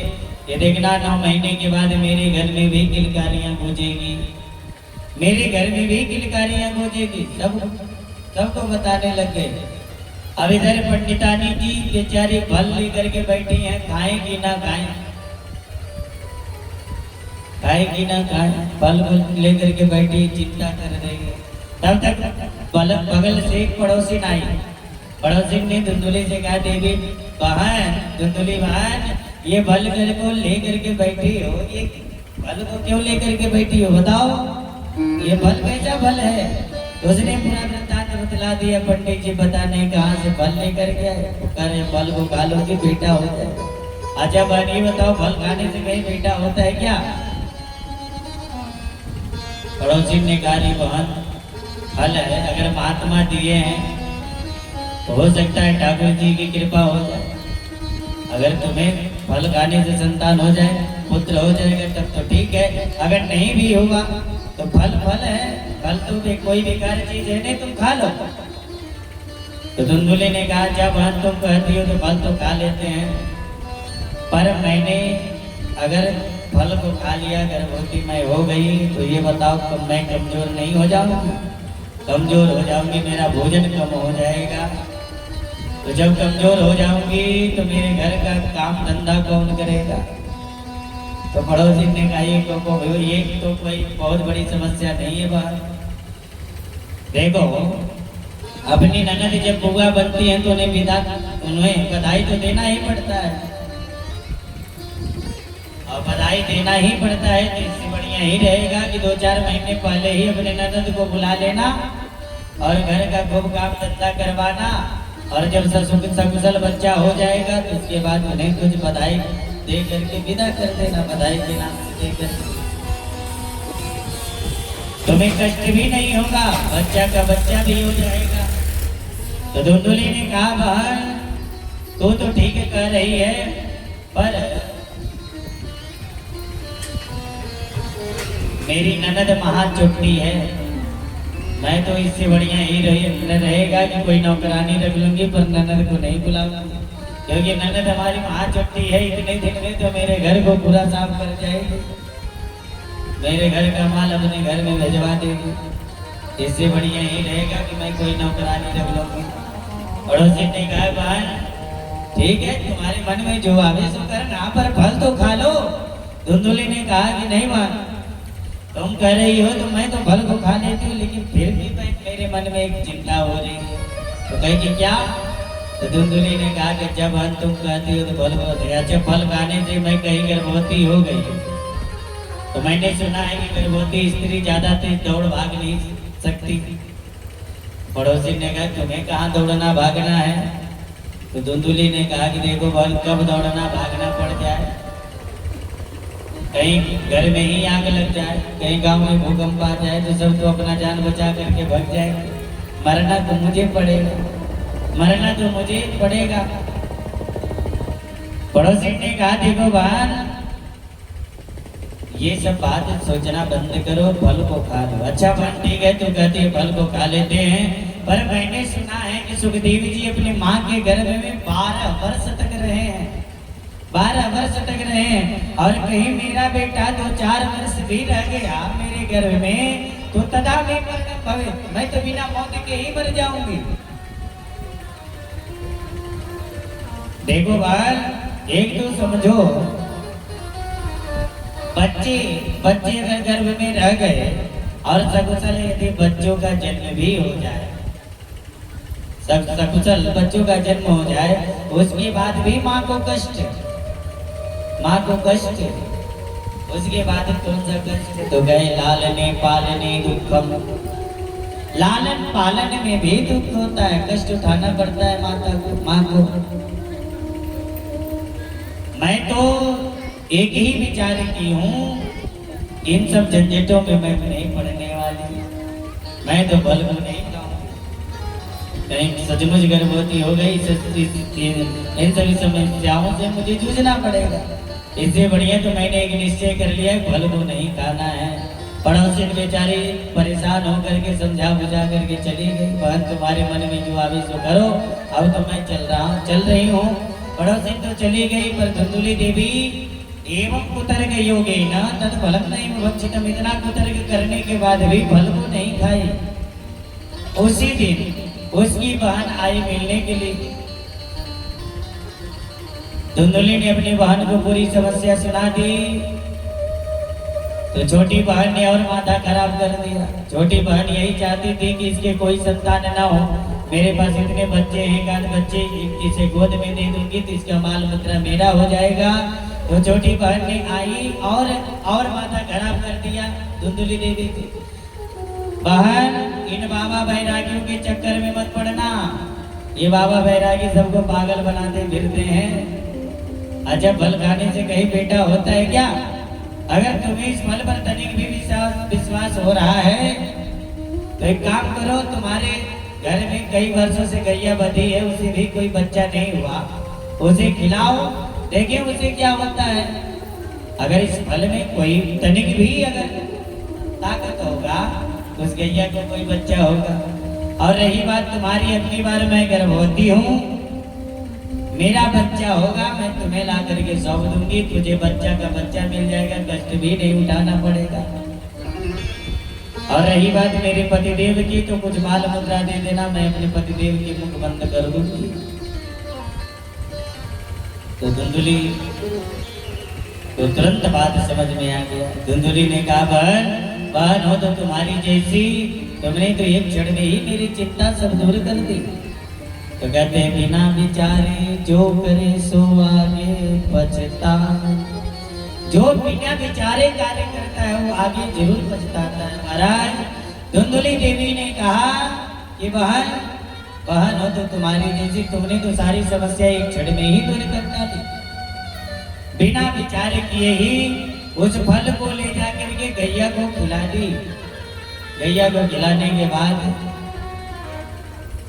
[SPEAKER 1] ये देखना 9 महीने के बाद मेरे घर में भी किलकारियां गूंजेगी, मेरे घर में भी किलकारियां गूंजेगी। सबको बताने लग गए। अब इधर पंडितानी जी बेचारी फल लेकर के बैठी हैं, खाएंगी ना खाएं, खाएंगी ना खाएं, फल लेकर के बैठी चिंता कर रही है। तब तक बगल से एक पड़ोसी आई। पड़ोसी ने धुंधुली से कहा, देवी बहन, धुंधुली बहन, ये फल को लेकर के बैठी हो, ये फल को क्यों लेकर के बैठी हो बताओ, ये फल कैसा फल है? उसने पूरा वृत्तांत बतला दिया। पंडित जी बताने कहाँ से फल लेकर के आए? करे फल को खा लो कि बेटा होता है। अच्छा बहन ये बताओ, फल खाने से कहीं बेटा होता है क्या? पड़ोसी ने कहा, बहन फल है, अगर महात्मा दिए हैं तो हो सकता है ठाकुर जी की कृपा हो जाए। अगर तुम्हें फल खाने से संतान हो जाए, पुत्र हो जाएगा तब तो ठीक है, अगर नहीं भी होगा तो फल है, फल तो कोई बेकार चीज है नहीं, तुम खा लो। तो धुंधुली ने कहा, जब बहन तुम कहती हो तो फल तो खा लेते हैं, पर मैंने अगर फल को खा लिया, गर्भवती मैं हो गई तो ये बताओ तो मैं कमजोर नहीं हो जाऊंगी? कमजोर हो जाऊंगी, मेरा भोजन कम हो जाएगा। तो जब कमजोर हो जाऊंगी तो मेरे घर का काम धंधा कौन करेगा? तो पड़ोसी ने कहा, ये तो कोई बहुत बड़ी समस्या नहीं है बात। देखो अपनी ननद जब बुआ बनती है तो उन्हें बधाई तो देना ही पड़ता है, और बधाई देना ही पड़ता है। तो इससे बढ़िया ही रहेगा कि 2-4 महीने पहले ही अपने ननद को बुला लेना और घर का खूब काम धंधा करवाना, और जब सकुशल बच्चा हो जाएगा तो उसके बाद उन्हें कुछ बधाई दे करके विदा कर देना, बधाई के नाम से देकर। तुम्हें कष्ट भी नहीं होगा, बच्चा का बच्चा भी हो जाएगा। तो धुंधुली ने कहा, बहन तू तो ठीक कह रही है, पर मेरी ननद महाचोटी है, मैं तो इससे बढ़िया ही रहेगा कि कोई नौकरानी रख लूंगी, पर ननद को नहीं बुलाऊंगी, क्योंकि ननद हमारी महाचोटी है। इतने दिन में तो मेरे घर को पूरा साफ कर जाएगी, मेरे घर का माल अपने घर में भिजवा देगी। इससे बढ़िया ही रहेगा कि मैं कोई नौकरानी रख लूंगी। पड़ोसी ने कहा, बहन ठीक है, तुम्हारे मन में जो आवे सो करना, पर फल तो खा लो। धुंधुली ने कहा कि नहीं बहन, तुम कह रही हो तो मैं तो फल को खा लेती हूँ, लेकिन फिर भी मेरे मन में एक चिंता हो रही है। तो कहे कि क्या? तो धुंधुली ने कहा कि जब तुम कहती हो तो फल बहुत है। अच्छा फल खाने से मैं कहीं गर्भवती हो गई, तो मैंने सुना है कि गर्भवती स्त्री ज्यादा तेज दौड़ भाग नहीं सकती। पड़ोसी ने कहा, तुम्हें कहाँ दौड़ना भागना है? तो धुंधुली ने कहा कि देखो बहन, कब दौड़ना भागना पड़ जाए, कहीं घर में ही आग लग जाए, कहीं गांव में भूकंप आ जाए तो सब तो अपना जान बचा करके भाग जाए, मरना तो मुझे पड़ेगा, मरना तो मुझे पड़ेगा। पड़ोसी ने कहा, देखो बहन ये सब बात सोचना बंद करो, फल को खा लो। अच्छा बात ठीक है, तू कहती है फल को खा लेते हैं, पर मैंने सुना है कि सुखदेव जी अपनी माँ के गर्भ में 12 वर्ष तक रहे हैं, 12 वर्ष तक रहे हैं। और कहीं मेरा बेटा 2-4 वर्ष भी रह गया मेरे गर्भ में तो तदा में मरण भवे, मैं तो बिना मौत के ही मर जाऊंगी। देखो बाल, एक तो समझो, बच्चे अगर गर्भ में रह गए और सकुशल यदि बच्चों का जन्म भी हो जाए, सकुशल बच्चों का जन्म हो जाए, उसके बाद भी माँ को कष्ट, उसके बाद कौन सा कष्ट? तो गए लालने पालने दुखम, लालन पालन में भी दुख होता है, कष्ट उठाना पड़ता है माँ को। मैं तो एक ही विचार की हूँ, इन सब झंझटों में मैं नहीं पड़ने वाली, मैं तो बल को नहीं खाऊंगी। कहीं सचमुच गर्भवती हो गई, इन सभी समस्याओं से मुझे जूझना पड़ेगा। इससे बढ़िया तो मैंने एक निश्चय कर लिया है, फल को नहीं खाना है। पड़ोसी बेचारी परेशान होकर के समझा बुझा करके चली गई, बहन तुम्हारे मन में जो आवे सो करो, अब तो मैं चल रही हूँ। पड़ोसी तो चली गई, पर धुंधुली देवी एवं कुतर्क योगे न तद फलम नहीं विवक्षितम, इतना कुतर्क करने के बाद भी फल को नहीं खाई। उसी दिन उसकी बहन आई मिलने के लिए। धुंधुली ने अपनी बहन को पूरी समस्या सुना दी, तो छोटी बहन ने और माथा खराब कर दिया। छोटी बहन यही चाहती थी कि इसके कोई संतान ना हो, मेरे पास इतने बच्चे हैं, 1 बच्चे इसे गोद में दे दूंगी तो इसका माल मुद्रा मेरा हो जाएगा। तो छोटी बहन ने आई और माथा खराब कर दिया। धुंधुली देवी थी, बहन इन बाबा बैरागियों के चक्कर में मत पड़ना, ये बाबा बैरागी सबको पागल बनाते फिरते हैं। अच्छा, फल खाने से कहीं बेटा होता है क्या? अगर तुम्हें इस फल पर तनिक भी विश्वास हो रहा है तो एक काम करो, तुम्हारे घर में कई वर्षों से गैया बधी है, उसे भी कोई बच्चा नहीं हुआ, उसे खिलाओ, देखिए उसे क्या होता है। अगर इस फल में कोई तनिक भी अगर ताकत होगा तो उस गैया को कोई बच्चा होगा। और रही बात तुम्हारी, अपनी बार मैं गर्भवती हूँ, मेरा बच्चा होगा, मैं तुम्हें ला करके सौंप दूंगी, तुझे बच्चा का बच्चा मिल जाएगा, कष्ट भी नहीं उठाना पड़ेगा। और रही बात मेरे पतिदेव की, तो कुछ माल मुद्रा दे देना, मैं अपने पतिदेव की मुख बंद कर दूंगी। तो धुंधुली तो तुरंत बात समझ में आ गया। धुंधुली ने कहा, बहन हो तो तुम्हारी जैसी, तुमने तो एक क्षण में ही मेरी चिंता सब दूर कर दी। तो कहते हैं, बिना विचारे जो करे सो आगे पछताए, जो बिना विचारे कार्य करता है वो आगे जरूर पछताता है। महाराज धुंधुली देवी ने कहा कि बहन हो तो तुम्हारी जैसी, तुमने तो सारी समस्या एक क्षण में ही दूर करता दी। बिना विचार किए ही उस फल को ले जाकर के गैया को खिला दी। गैया को खिलाने के बाद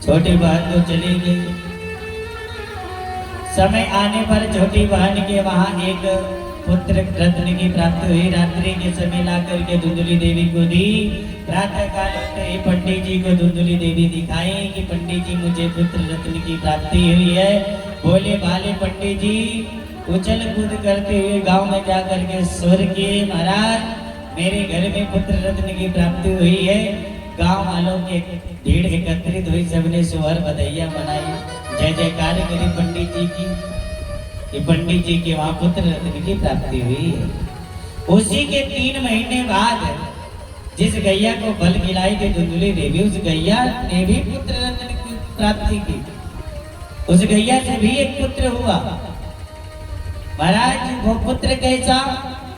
[SPEAKER 1] छोटी बहन तो चली गई। समय आने पर छोटी बहन के वहां एक पुत्र रत्न की प्राप्ति हुई। रात्रि के समय ला करके धुंधुली देवी को दी। प्रातः काल ही पंडित जी को धुंधुली देवी दिखाई कि पंडित जी मुझे पुत्र रत्न की प्राप्ति हुई है। बोले भाले पंडित जी उछल कूद करते हुए गांव में जा करके स्वर किए, महाराज मेरे घर में पुत्र रत्न की प्राप्ति हुई है। गांव वालों के भीड़ एकत्रित हुई, सबने सोहर बधैया बनाई, जय जयकार करी पंडित जी की कि पंडित जी के वहां पुत्र रत्न की प्राप्ति हुई है। उसी के 3 महीने बाद जिस गैया को फल खिलाई थी धुंधुली देवी, उस गैया ने भी पुत्र रत्न की प्राप्ति की। उस गैया से भी एक पुत्र हुआ। महाराज वो पुत्र कैसा?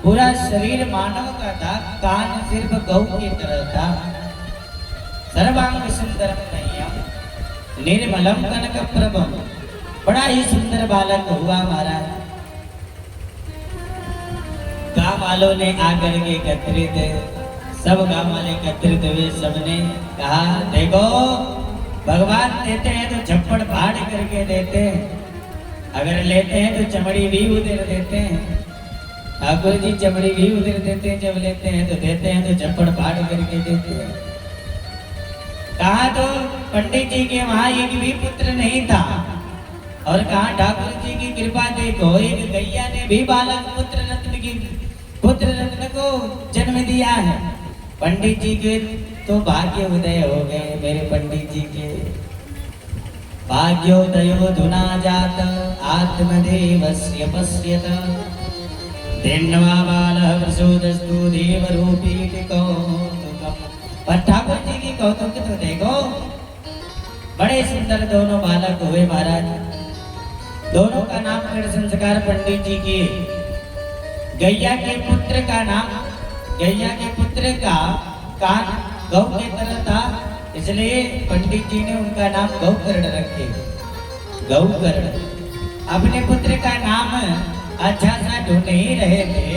[SPEAKER 1] पूरा शरीर मानव का था, कान सिर्फ गौ की तरह था। सर्वांग सुंदरम नय्यम निर्मलम कनक प्रभम, बड़ा ही सुंदर बालक हुआ महाराज। गांव वालों ने आकर के एकत्रित, सब गांव वाले एकत्रित हुए। सबने कहा देखो भगवान देते हैं तो झप्पड़ फाड़ करके देते हैं, अगर लेते हैं तो चमड़ी भी उधेड़ देते हैं। ठाकुर जी चमड़ी भी उधर देते हैं, जब लेते हैं तो देते हैं तो चप्पड़ फाड़ करके देते हैं। कहा तो पंडित जी के वहां एक भी पुत्र नहीं था, और कहा ठाकुर जी की कृपा देखो, एक गैया ने भी बालक पुत्र रत्न को जन्म दिया है। पंडित जी के तो भाग्य उदय हो गए, मेरे पंडित जी के भाग्योदयो धुना जात आत्मदेवस्य पश्यत देन्वा बालः प्रसूदस्तु देवरूपी कौतुकम्। पर ठाकुर जी की कौतुक तो देखो, बड़े सुंदर दोनों बालक हुए महाराज। दोनों का नामकरण संस्कार पंडित जी किए। गैया के पुत्र का नाम, गैया के पुत्र का कान गौ की तरह था, इसलिए पंडित जी ने उनका नाम गौकर्ण रखे, गौकर्ण। अपने पुत्र का नाम अच्छा सा ढूंढ ही रहे थे,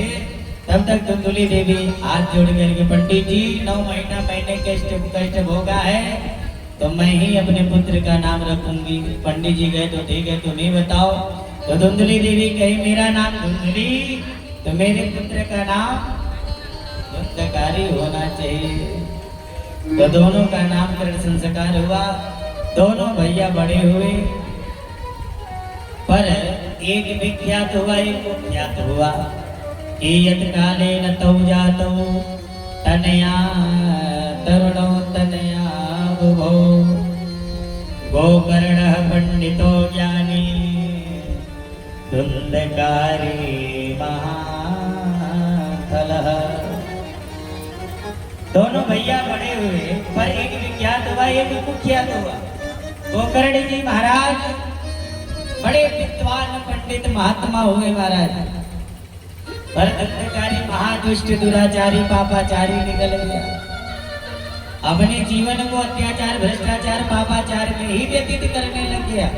[SPEAKER 1] तब तक धुंधुली देवी हाथ जोड़ करके, पंडित जी 9 महीना मैंने कष्ट भोगा है, तो मैं ही अपने पुत्र का नाम रखूंगी। पंडित जी गए तो ठीक है, तुम्हें बताओ। तो धुंधुली देवी कही मेरा नाम धुंधुली, तो मेरे पुत्र का नाम धुंधकारी होना चाहिए। तो दोनों का नामकरण संस्कार हुआ, दोनों भैया बड़े हुए, पर एक विख्यात हुआ एक कुख्यात हुआ। यत काले न तौ जातो तनया तरुणो तनया बुभो गोकर्णः पंडितो ज्ञानी धुंधकारी महाथलः। दोनों भैया बड़े हुए, पर एक विख्यात हुआ एक कुख्यात हुआ। गोकर्ण जी महाराज बड़े विद्वान पंडित महात्मा हुए महाराज, पर धुंधकारी महादुष्ट दुराचारी पापाचारी निकल गया। अपने जीवन को अत्याचार भ्रष्टाचार पापाचार में ही व्यतीत करने लग गया।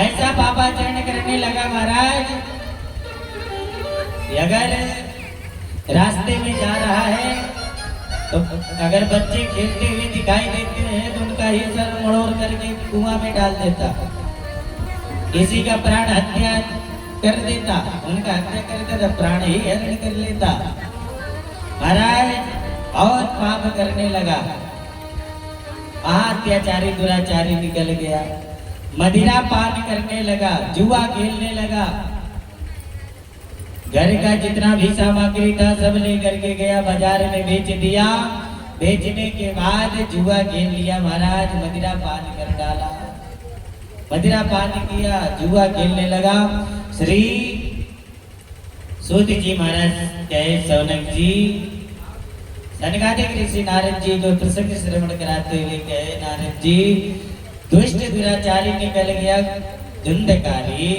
[SPEAKER 1] ऐसा पापाचरण करने लगा महाराज, अगर रास्ते में जा रहा है तो अगर बच्चे खेलते हुए दिखाई देते हैं तो उनका ही सर मड़ोड़ करके कुआं में डाल देता, किसी का प्राण हत्या कर देता, उनका हत्या कर देता, प्राण ही हरण कर लेता। महाराज बहुत पाप करने लगा, अत्याचारी दुराचारी निकल गया, मदिरा पान करने लगा, जुआ खेलने लगा, घर का जितना भी सामग्री था सब लेकर के गया, बाजार में बेच दिया। बेचने के बाद जुआ खेल लिया महाराज, मदिरा पान कर डाला, मदिरा पान किया, जुआ खेलने लगा। श्री सूत जी महाराज कहे सौनक जी, सनकादिक ऋषि नारद जी को प्रसंग श्रवण कराते हुए कहे नारद जी, दुष्ट दुराचारी निकल गया धुंधकारी।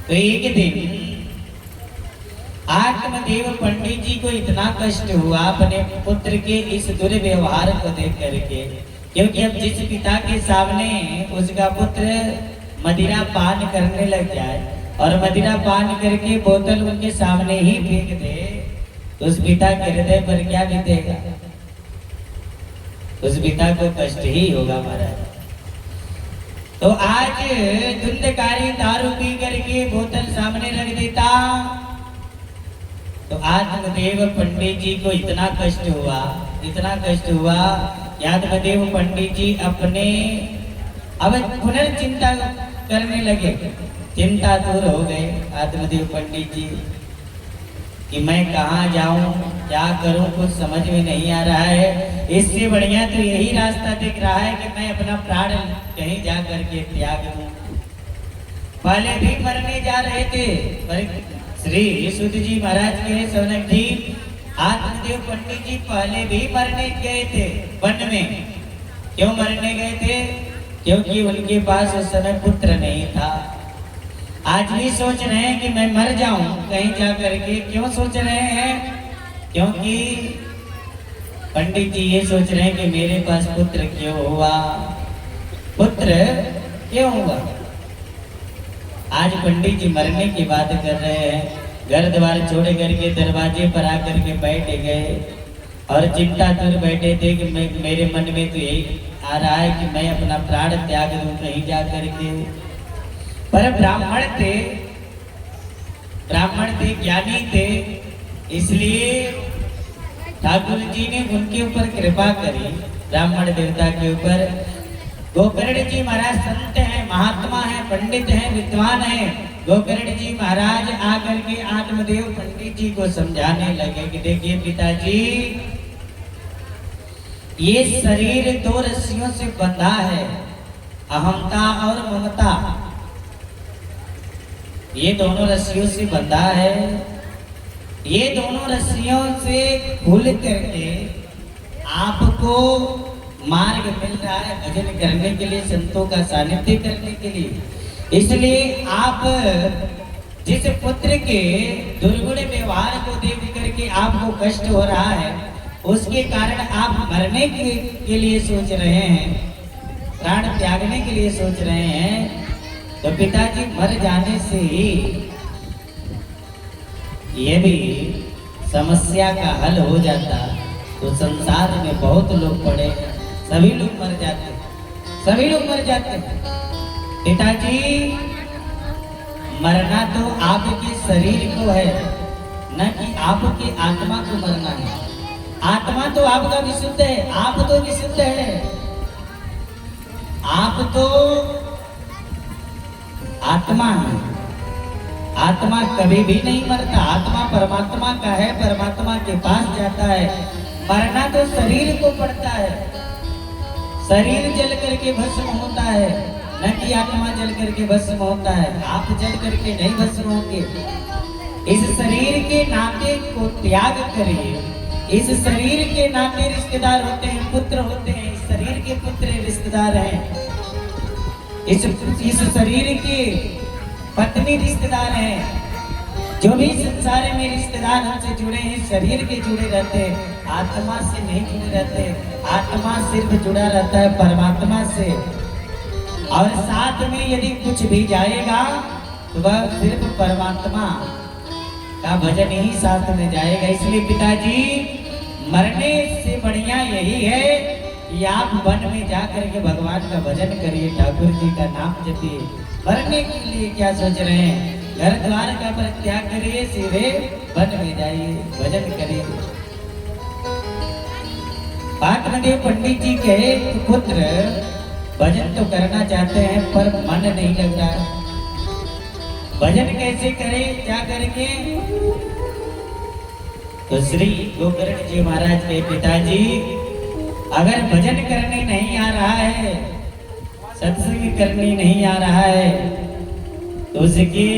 [SPEAKER 1] तो एक दिन आत्मदेव पंडित जी को इतना कष्ट हुआ अपने पुत्र के इस दुर्व्यवहार को देख करके, क्योंकि अब जिस पिता के सामने उसका पुत्र मदिरा पान करने लग जाए और मदिरा पान करके बोतल उनके सामने ही फेंक दे, तो उस पिता के हृदय पर क्या बीतेगा? उस पिता को कष्ट ही होगा महाराज। तो आज धुंधकारी दारू पी करके बोतल सामने रख देता, तो आत्मदेव पंडित जी को इतना कष्ट हुआ, इतना कष्ट हुआ। आत्मदेव पंडित जी अपने अब पुनर्चिंता करने लगे, चिंता दूर हो गए आत्मदेव पंडित जी कि मैं कहाँ जाऊं, क्या करूं, कुछ समझ में नहीं आ रहा है। इससे बढ़िया तो यही रास्ता दिख रहा है कि मैं अपना प्राण कहीं जा करके त्याग दूं। पहले भी मरने जा रहे थे, पर श्री सूत जी महाराज के सौनक जी, आत्मदेव पंडित जी पहले भी मरने गए थे वन में। क्यों मरने गए थे? क्योंकि उनके पास उस समय पुत्र नहीं था। आज भी सोच रहे हैं कि मैं मर जाऊं कहीं जा करके। क्यों सोच रहे हैं? क्योंकि पंडित जी ये सोच रहे हैं कि मेरे पास पुत्र क्यों हुआ, पुत्र क्यों हुआ। आज पंडित जी मरने की बात कर रहे हैं, घर द्वार छोड़ करके दरवाजे पर आकर के बैठ गए और चिंता कर बैठे थे कि मेरे मन में तो यही आ रहा है कि मैं अपना प्राण त्याग दूं कहीं जा करके। पर ब्राह्मण थे, ज्ञानी थे, इसलिए ठाकुर जी ने उनके ऊपर कृपा करी, ब्राह्मण देवता के ऊपर। गोकर्ण जी महाराज संत हैं, महात्मा हैं, पंडित हैं, विद्वान हैं। गोकर्ण जी महाराज आकर के आत्मदेव पंडित जी को समझाने लगे कि देखिए पिताजी, ये शरीर दो रस्सियों से बंधा है, अहंता और ममता। ये दोनों रस्सियों से बंधा है। ये दोनों रस्सियों से खुल करके आपको मार्ग मिल रहा है भजन करने के लिए, संतों का सानिध्य करने के लिए। इसलिए आप जिस पुत्र के दुर्गुण व्यवहार को देख करके आपको कष्ट हो रहा है, उसके कारण आप मरने के लिए सोच रहे हैं, प्राण त्यागने के लिए सोच रहे हैं। तो पिताजी, मर जाने से ही ये भी समस्या का हल हो जाता तो संसार में बहुत लोग पड़े हैं, सभी लोग मर जाते, सभी लोग मर जाते। पिताजी, मरना तो आपके शरीर को है, न कि आपकी आत्मा को मरना है। आत्मा तो आपका विशुद्ध है, आप तो विशुद्ध है, आप तो आत्मा है। आत्मा कभी भी नहीं मरता, आत्मा परमात्मा का है, परमात्मा के पास जाता है। मरना तो शरीर को पड़ता है, शरीर जल करके भस्म होता है, न कि आत्मा जल करके भस्म होता है। आप जल करके नहीं भस्म होंगे। इस शरीर के नाते को त्याग करिए। इस शरीर के नाते रिश्तेदार होते हैं, पुत्र होते हैं, इस शरीर के पुत्र रिश्तेदार हैं, इस शरीर के पत्नी रिश्तेदार हैं। जो भी संसार में रिश्तेदार हमसे जुड़े हैं, शरीर के जुड़े रहते हैं, आत्मा से नहीं जुड़े रहते। आत्मा सिर्फ जुड़ा रहता है परमात्मा से, और साथ में यदि कुछ भी जाएगा तो वह सिर्फ परमात्मा का भजन ही साथ में जाएगा। इसलिए पिताजी, मरने से बढ़िया यही है कि आप वन में जाकर के भगवान का भजन करिए, ठाकुर जी का नाम जपिए। मरने के लिए क्या सोच रहे हैं? घर द्वार का परित्याग करिए, सीधे वन में जाइए, भजन करिए। आत्मदेव पंडित जी के पुत्र भजन तो करना चाहते हैं पर मन नहीं लग रहा है। भजन कैसे करें, क्या करेंगे? तो श्री गोकर्ण जी महाराज के पिताजी, अगर भजन करने नहीं आ रहा है, सत्संग करने नहीं आ रहा है, तो उसकी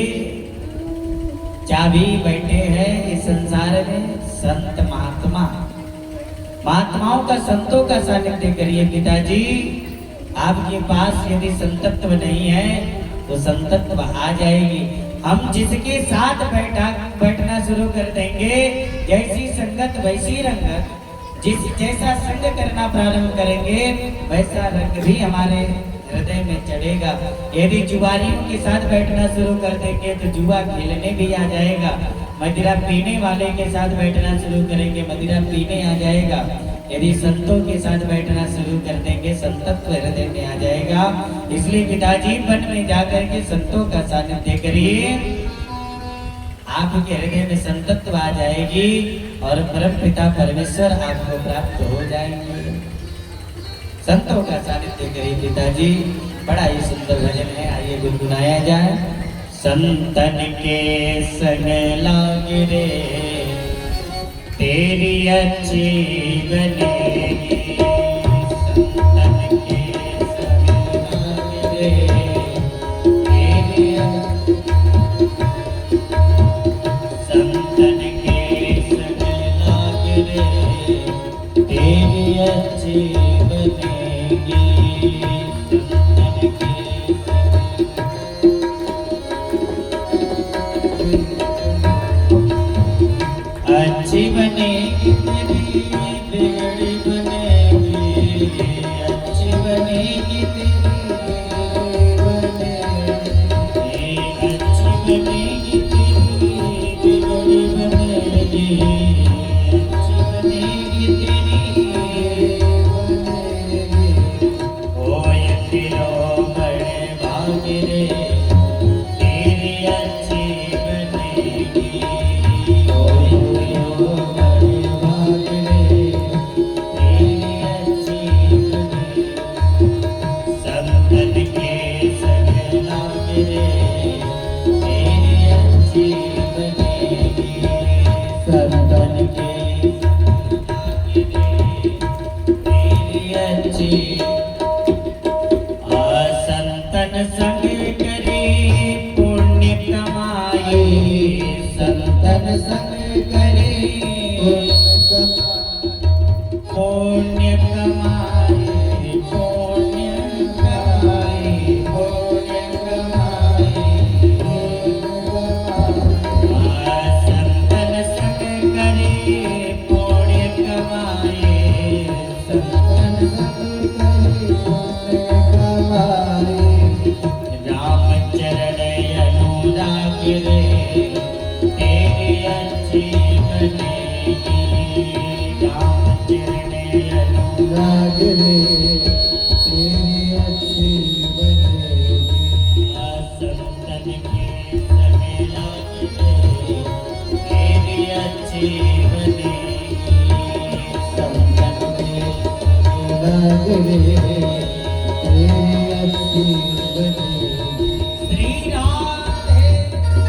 [SPEAKER 1] चाबी बैठे हैं इस संसार में संत महात्मा। महात्माओं का, संतों का सानिध्य करिए पिताजी। आपके पास यदि संतत्व नहीं है तो संतत्व आ जाएगी। हम जिसके साथ बैठना शुरू कर देंगे, जैसी संगत वैसी रंगत, जैसा संग करना प्रारंभ करेंगे वैसा रंग भी हमारे हृदय में चढ़ेगा। यदि जुआरियों के साथ बैठना शुरू कर देंगे तो जुआ खेलने भी आ जाएगा। मदिरा पीने वाले के साथ बैठना शुरू करेंगे, मदिरा पीने आ जाएगा। यदि संतों के साथ बैठना शुरू कर देंगे, संतत्व हृदय में आ जाएगा। इसलिए पिताजी, वन में जाकर के संतों का सानिध्य करिए, आपके हृदय में संतत्व आ जाएगी और परम पिता परमेश्वर आपको प्राप्त हो जाएंगे। संतों का सानिध्य करिए पिताजी। बड़ा ही सुंदर भजन है, आइए गुनगुनाया जाए। संतन के संग लाग रे, तेरी अच्छी बनेगी। संतन के संग लाग रे, तेरी संतन के संग लाग रे, तेरी अच्छी बनेगी। संतन के अच्छी बनेगी, तेरी बिगड़ी बनेगी। अच्छी बनेगी, तेरी बनेगी। अच्छी बनेगी, तेरी बिगड़ी बनेगी। अच्छी बनेगी, तेरी बनेगी। संग करे पुण्य कमाए पुण्य कमाए पुण्य कमाए संतन संग करे पुण्य कमाए संतन संग करे पुण्य कमाए राम चरण अनुराग रे तेरी अच्छी बनेगी राम चरण अनुराग रे तेरी अच्छी बनेगी संतन के संग लाग रे तेरी अच्छी बनेगी संतन के संग लाग रे तेरी अच्छी बनेगी श्री राधे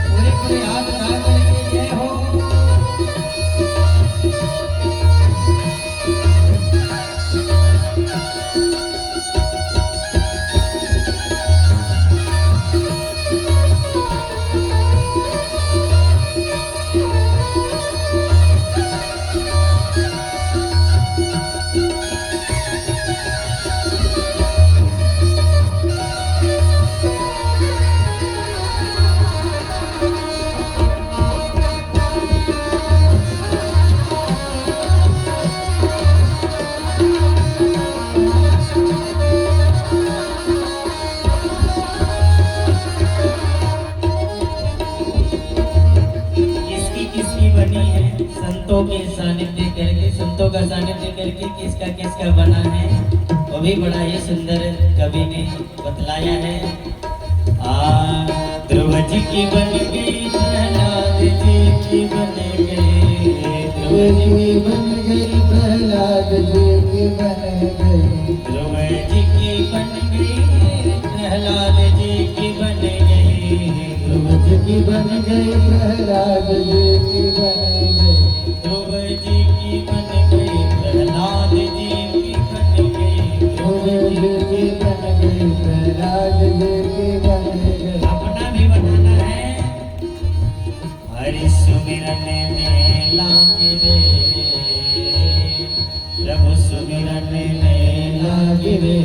[SPEAKER 1] पूरे पूरे हाथ उठा करके जय हो संतों के सानिध्य करके संतों का सानिध्य करके किसका बना है वो भी बड़ा ही सुंदर कवि ने बतलाया है। ध्रुव जी की बन गई प्रहलाद जी की बन गई ध्रुव जी की बन गई प्रहलाद जी की बन गई ध्रुव जी की बन गई प्रहलाद जी की बन गई ध्रुव जी की बन गई प्रहलाद जी की बन गई ध्रुव जी की बन गई प्रहलाद जी की बन गई ध्रुव जी की बन गई प्रहलाद जी की बन गई। अपना भी बनाना है हरि सुमिरन में लागे रे प्रभु सुमिरन में लागे रे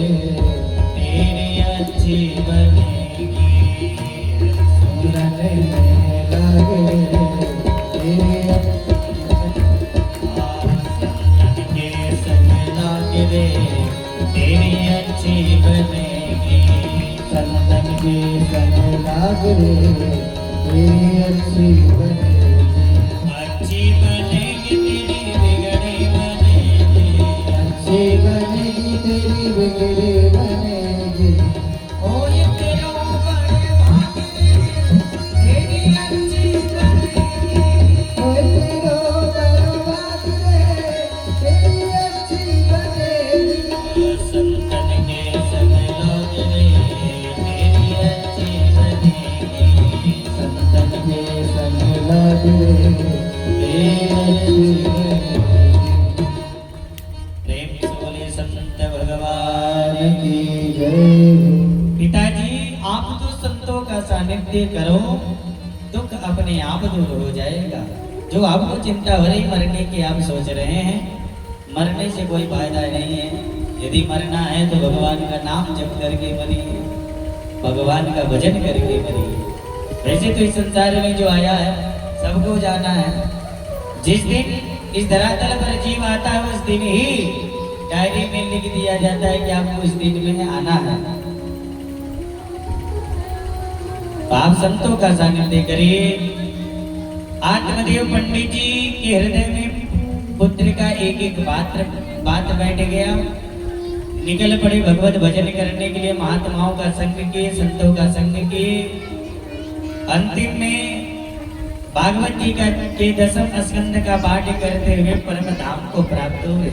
[SPEAKER 1] तेरी अच्छी बनेगी सुमिरन में लागे रे तेरी तेरी अच्छी बनेगी संतन के संग लाग रे तेरी अच्छी बनेगी अच्छी बनेगी तेरी बिगड़ी बनेगी अच्छी बनेगी तेरी बिगड़ी बनेगी ओ ये तेरा बड़े भाग रे तेरी अच्छी बनेगी ओ तेरा बड़ा भाग रे तेरी अच्छी बनेगी संतन के संग लाग रे तेरी अच्छी बनेगी संतन के संग लाग रे तेरी अच्छी बनेगी। प्रेम से बोले संत भगवान की जय। पिताजी आप तो संतों का सानिध्य करो दुख अपने आप दूर हो जाएगा। जो आपको चिंता हो रही मरने की आप सोच रहे हैं मरने से कोई फायदा नहीं है। यदि मरना है तो भगवान का नाम जप करके मरिए भगवान का भजन करके मरिए। वैसे तो इस संसार में जो आया है सबको जाना है। जिस दिन इस धरातल पर जीव आता है उस दिन ही डायरी में लिख दिया जाता है कि आपको इस दिन में आना है। तो आप संतों का सानिध्य करिए। आत्मदेव पंडित जी के हृदय में पुत्र का एक एक बात बैठ गया। निकल पड़े भगवत भजन करने के लिए महात्माओं का संग किए संतों का संग किए। अंतिम में भागवत जी का के 10वें स्कंद का पाठ करते हुए परम धाम को प्राप्त हुए।